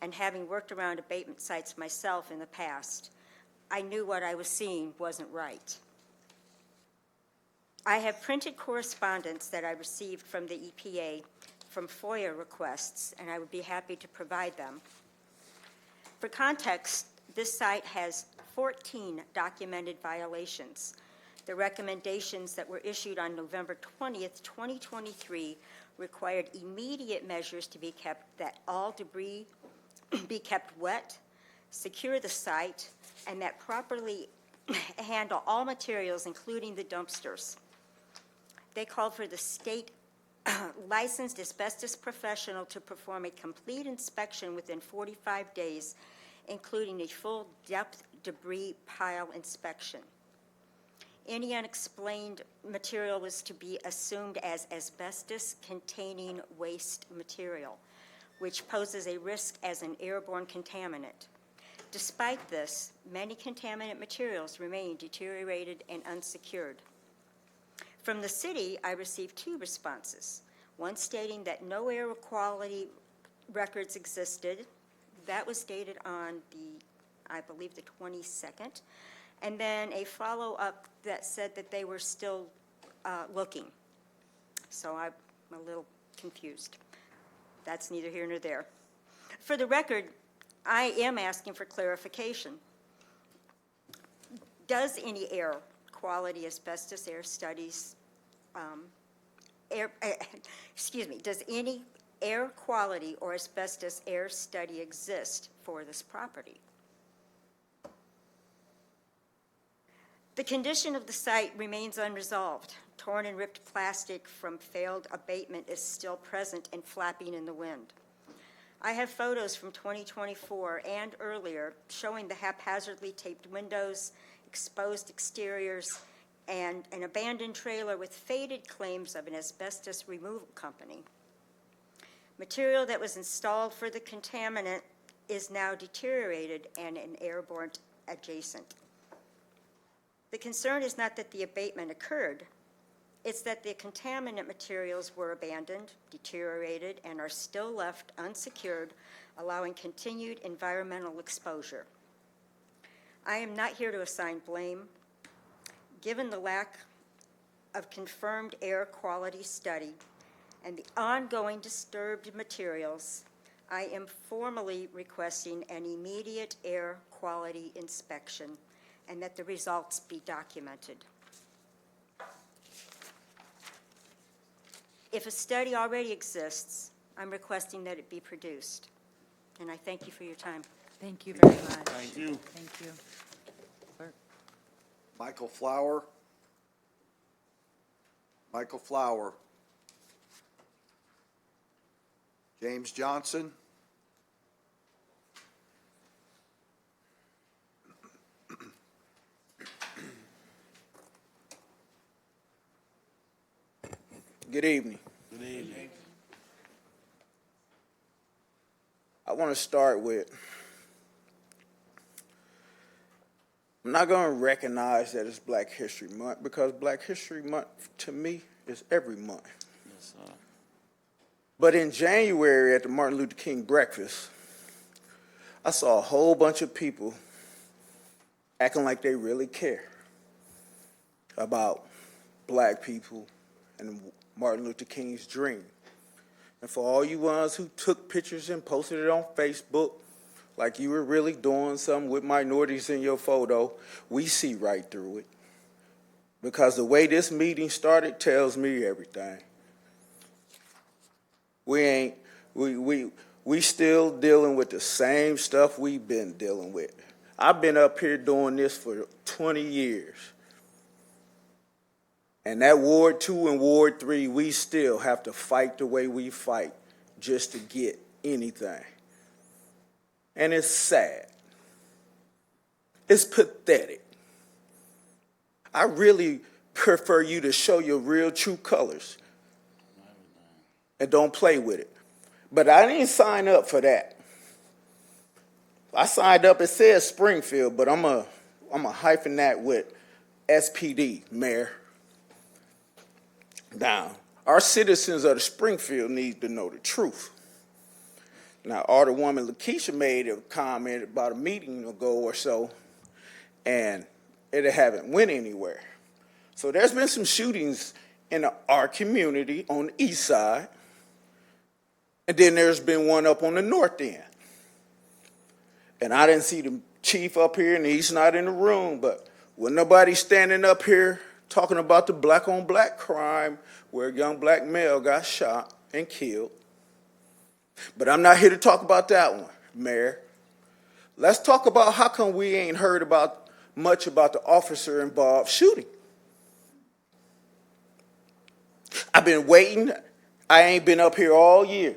and having worked around abatement sites myself in the past, I knew what I was seeing wasn't right. I have printed correspondence that I received from the EPA from FOIA requests, and I would be happy to provide them. For context, this site has 14 documented violations. The recommendations that were issued on November 20th, 2023 required immediate measures to be kept, that all debris be kept wet, secure the site, and that properly handle all materials, including the dumpsters. They called for the state licensed asbestos professional to perform a complete inspection within 45 days, including a full depth debris pile inspection. Any unexplained material was to be assumed as asbestos-containing waste material, which poses a risk as an airborne contaminant. Despite this, many contaminant materials remain deteriorated and unsecured. From the city, I received 2 responses, one stating that no air quality records existed. That was dated on I believe the 22nd. And then a follow-up that said that they were still looking. So I'm a little confused. That's neither here nor there. For the record, I am asking for clarification. Does any air quality asbestos air studies, does any air quality or asbestos air study exist for this property? The condition of the site remains unresolved. Torn and ripped plastic from failed abatement is still present and flapping in the wind. I have photos from 2024 and earlier showing the haphazardly taped windows, exposed exteriors, and an abandoned trailer with faded claims of an asbestos removal company. Material that was installed for the contaminant is now deteriorated and an airborne adjacent. The concern is not that the abatement occurred, it's that the contaminant materials were abandoned, deteriorated, and are still left unsecured, allowing continued environmental exposure. I am not here to assign blame. Given the lack of confirmed air quality study and the ongoing disturbed materials, I am formally requesting an immediate air quality inspection and that the results be documented. If a study already exists, I'm requesting that it be produced. And I thank you for your time. Thank you very much. Thank you. Thank you. Clerk. Michael Flower. Michael Flower. James Johnson. Good evening. Good evening. I want to start with, I'm not going to recognize that it's Black History Month because Black History Month to me is every month. Yes, sir. But in January at the Martin Luther King breakfast, I saw a whole bunch of people acting like they really care about Black people and Martin Luther King's dream. And for all you ones who took pictures and posted it on Facebook like you were really doing something with minorities in your photo, we see right through it. Because the way this meeting started tells me everything. We still dealing with the same stuff we've been dealing with. I've been up here doing this for 20 years. And that Ward 2 and Ward 3, we still have to fight the way we fight just to get anything. And it's sad. It's pathetic. I really prefer you to show your real true colors and don't play with it. But I didn't sign up for that. I signed up, it says Springfield, but I'm a hyphen that with SPD, Mayor. Now, our citizens of the Springfield need to know the truth. Now, Alderwoman Lakeisha made a comment about a meeting ago or so, and it haven't went anywhere. So there's been some shootings in our community on the east side, and then there's been one up on the north end. And I didn't see the chief up here, and he's not in the room, but when nobody standing up here talking about the black-on-black crime where a young black male got shot and killed. But I'm not here to talk about that one, Mayor. Let's talk about how come we ain't heard much about the officer-involved shooting. I've been waiting. I ain't been up here all year.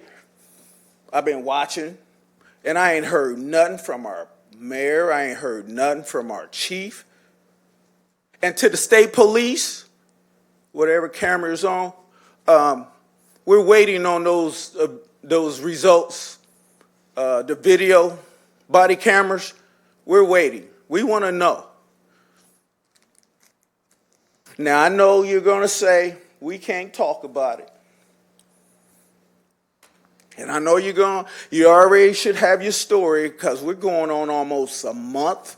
I've been watching, and I ain't heard nothing from our mayor. I ain't heard nothing from our chief. And to the state police, whatever camera is on, we're waiting on those results, the video, body cameras. We're waiting. We want to know. Now, I know you're going to say we can't talk about it. And I know you already should have your story because we're going on almost a month.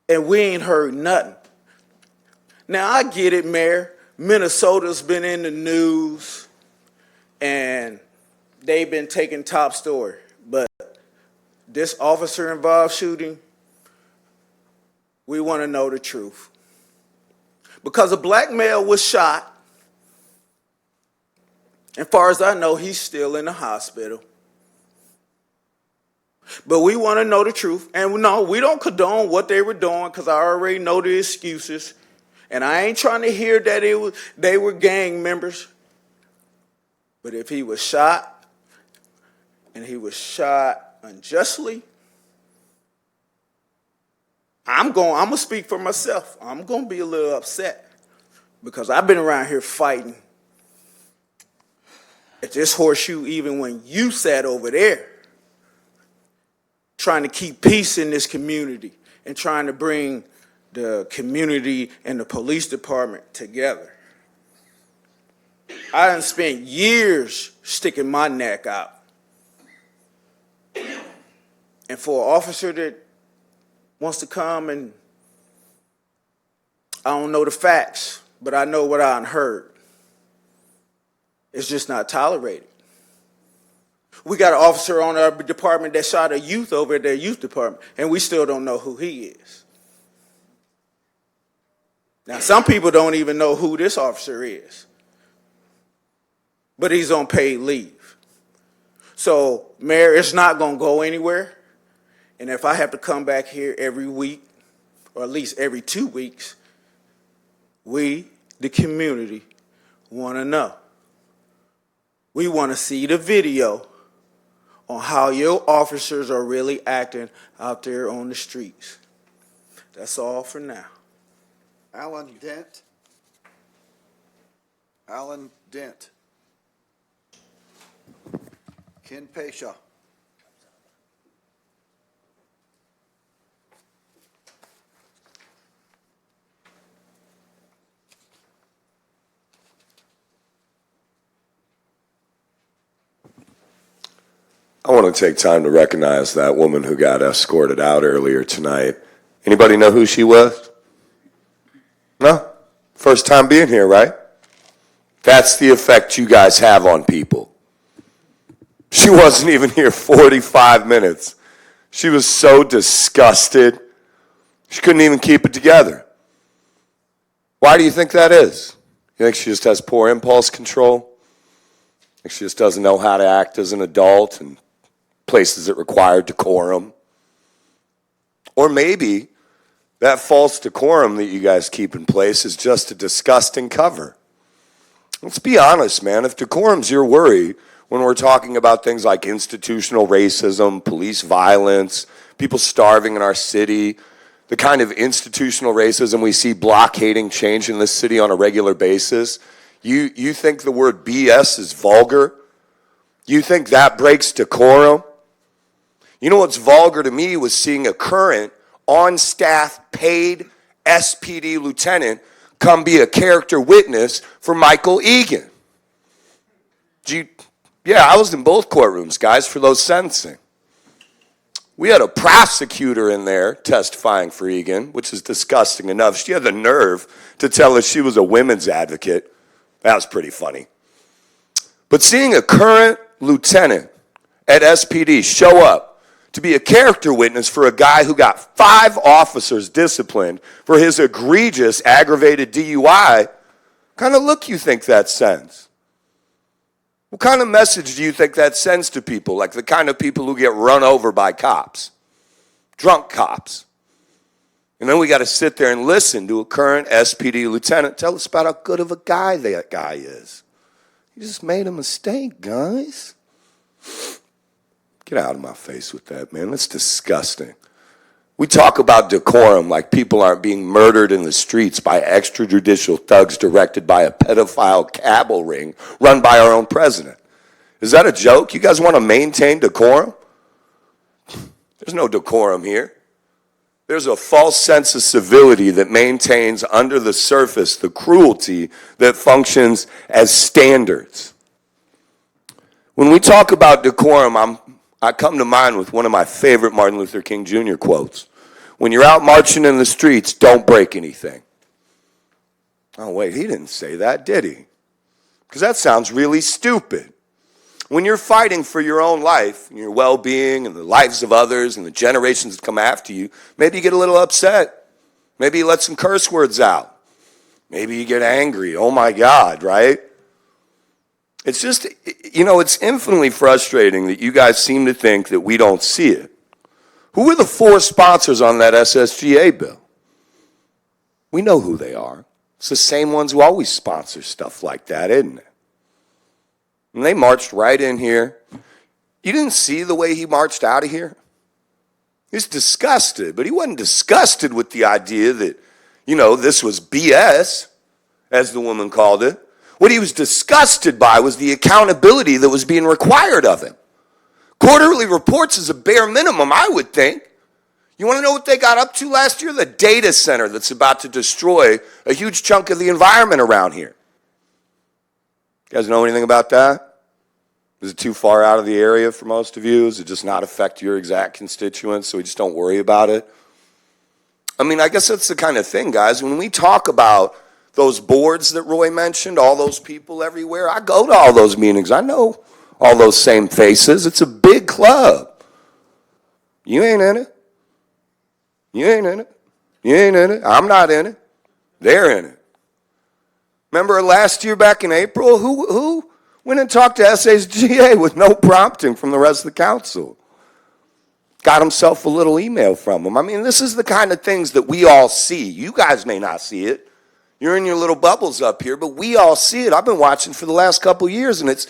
And we ain't heard nothing. Now, I get it, Mayor. Minnesota's been in the news, and they've been taking top story. But this officer-involved shooting, we want to know the truth. Because a black male was shot, and far as I know, he's still in the hospital. But we want to know the truth. And no, we don't condone what they were doing because I already know the excuses. And I ain't trying to hear that they were gang members. But if he was shot, and he was shot unjustly, I'm going to speak for myself. I'm going to be a little upset because I've been around here fighting at this horseshoe even when you sat over there, trying to keep peace in this community and trying to bring the community and the police department together. I done spent years sticking my neck out. And for an officer that wants to come and I don't know the facts, but I know what I heard. It's just not tolerated. We got an officer on our department that shot a youth over at their youth department, and we still don't know who he is. Now, some people don't even know who this officer is, but he's on paid leave. So, Mayor, it's not going to go anywhere. And if I have to come back here every week, or at least every 2 weeks, we, the community, want to know. We want to see the video on how your officers are really acting out there on the streets. That's all for now. Alan Dent. Alan Dent. Ken Pesha. I want to take time to recognize that woman who got escorted out earlier tonight. Anybody know who she was? No? First time being here, right? That's the effect you guys have on people. She wasn't even here 45 minutes. She was so disgusted. She couldn't even keep it together. Why do you think that is? You think she just has poor impulse control? Think she just doesn't know how to act as an adult and places that require decorum? Or maybe that false decorum that you guys keep in place is just a disgusting cover. Let's be honest, man. If decorum's your worry when we're talking about things like institutional racism, police violence, people starving in our city, the kind of institutional racism we see blockading change in this city on a regular basis, you think the word BS is vulgar? You think that breaks decorum? You know what's vulgar to me was seeing a current on-staff paid SPD lieutenant come be a character witness for Michael Egan. Yeah, I was in both courtrooms, guys, for those sentencing. We had a prosecutor in there testifying for Egan, which is disgusting enough. She had the nerve to tell us she was a women's advocate. That was pretty funny. But seeing a current lieutenant at SPD show up to be a character witness for a guy who got 5 officers disciplined for his egregious aggravated DUI, what kind of look you think that sends? What kind of message do you think that sends to people, like the kind of people who get run over by cops, drunk cops? And then we got to sit there and listen to a current SPD lieutenant tell us about how good of a guy that guy is. You just made a mistake, guys. Get out of my face with that, man. That's disgusting. We talk about decorum like people aren't being murdered in the streets by extrajudicial thugs directed by a pedophile cabal ring run by our own president. Is that a joke? You guys want to maintain decorum? There's no decorum here. There's a false sense of civility that maintains under the surface the cruelty that functions as standards. When we talk about decorum, I come to mind with one of my favorite Martin Luther King Jr. quotes. When you're out marching in the streets, don't break anything. Oh, wait, he didn't say that, did he? Because that sounds really stupid. When you're fighting for your own life, and your well-being, and the lives of others, and the generations that come after you, maybe you get a little upset. Maybe you let some curse words out. Maybe you get angry. Oh, my God, right? It's just, it's infinitely frustrating that you guys seem to think that we don't see it. Who are the 4 sponsors on that SSGA bill? We know who they are. It's the same ones who always sponsor stuff like that, isn't it? And they marched right in here. You didn't see the way he marched out of here? He was disgusted, but he wasn't disgusted with the idea that, this was BS, as the woman called it. What he was disgusted by was the accountability that was being required of him. Quarterly reports is a bare minimum, I would think. You want to know what they got up to last year? The data center that's about to destroy a huge chunk of the environment around here. You guys know anything about that? Is it too far out of the area for most of you? Does it just not affect your exact constituents, so we just don't worry about it? I mean, I guess that's the kind of thing, guys. When we talk about those boards that Roy mentioned, all those people everywhere, I go to all those meetings. I know all those same faces. It's a big club. You ain't in it. You ain't in it. You ain't in it. I'm not in it. They're in it. Remember last year back in April, who went and talked to SHGA with no prompting from the rest of the council? Got himself a little email from them. I mean, this is the kind of things that we all see. You guys may not see it. You're in your little bubbles up here, but we all see it. I've been watching for the last couple of years, and it's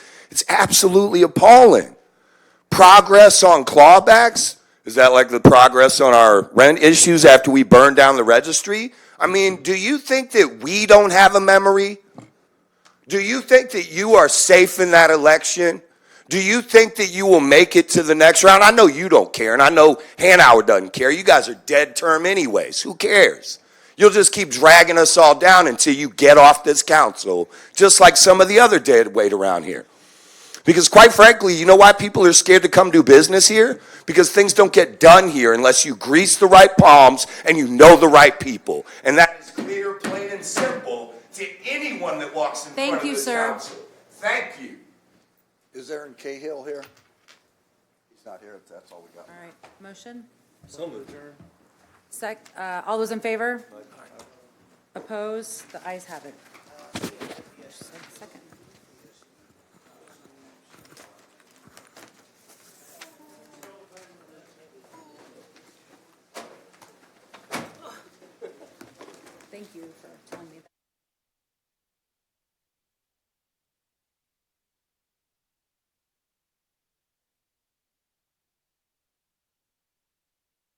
absolutely appalling. Progress on clawbacks? Is that like the progress on our rent issues after we burn down the registry? I mean, do you think that we don't have a memory? Do you think that you are safe in that election? Do you think that you will make it to the next round? I know you don't care, and I know Hanauer doesn't care. You guys are dead term anyways. Who cares? You'll just keep dragging us all down until you get off this council, just like some of the other dead weight around here. Because quite frankly, you know why people are scared to come do business here? Because things don't get done here unless you grease the right palms and you know the right people. And that is clear, plain, and simple to anyone that walks in front of this council. Thank you. Is Aaron Cahill here? He's not here, that's all we got. All right, motion? So moved. All those in favor? Opposed? The ayes have it. Second. Thank you for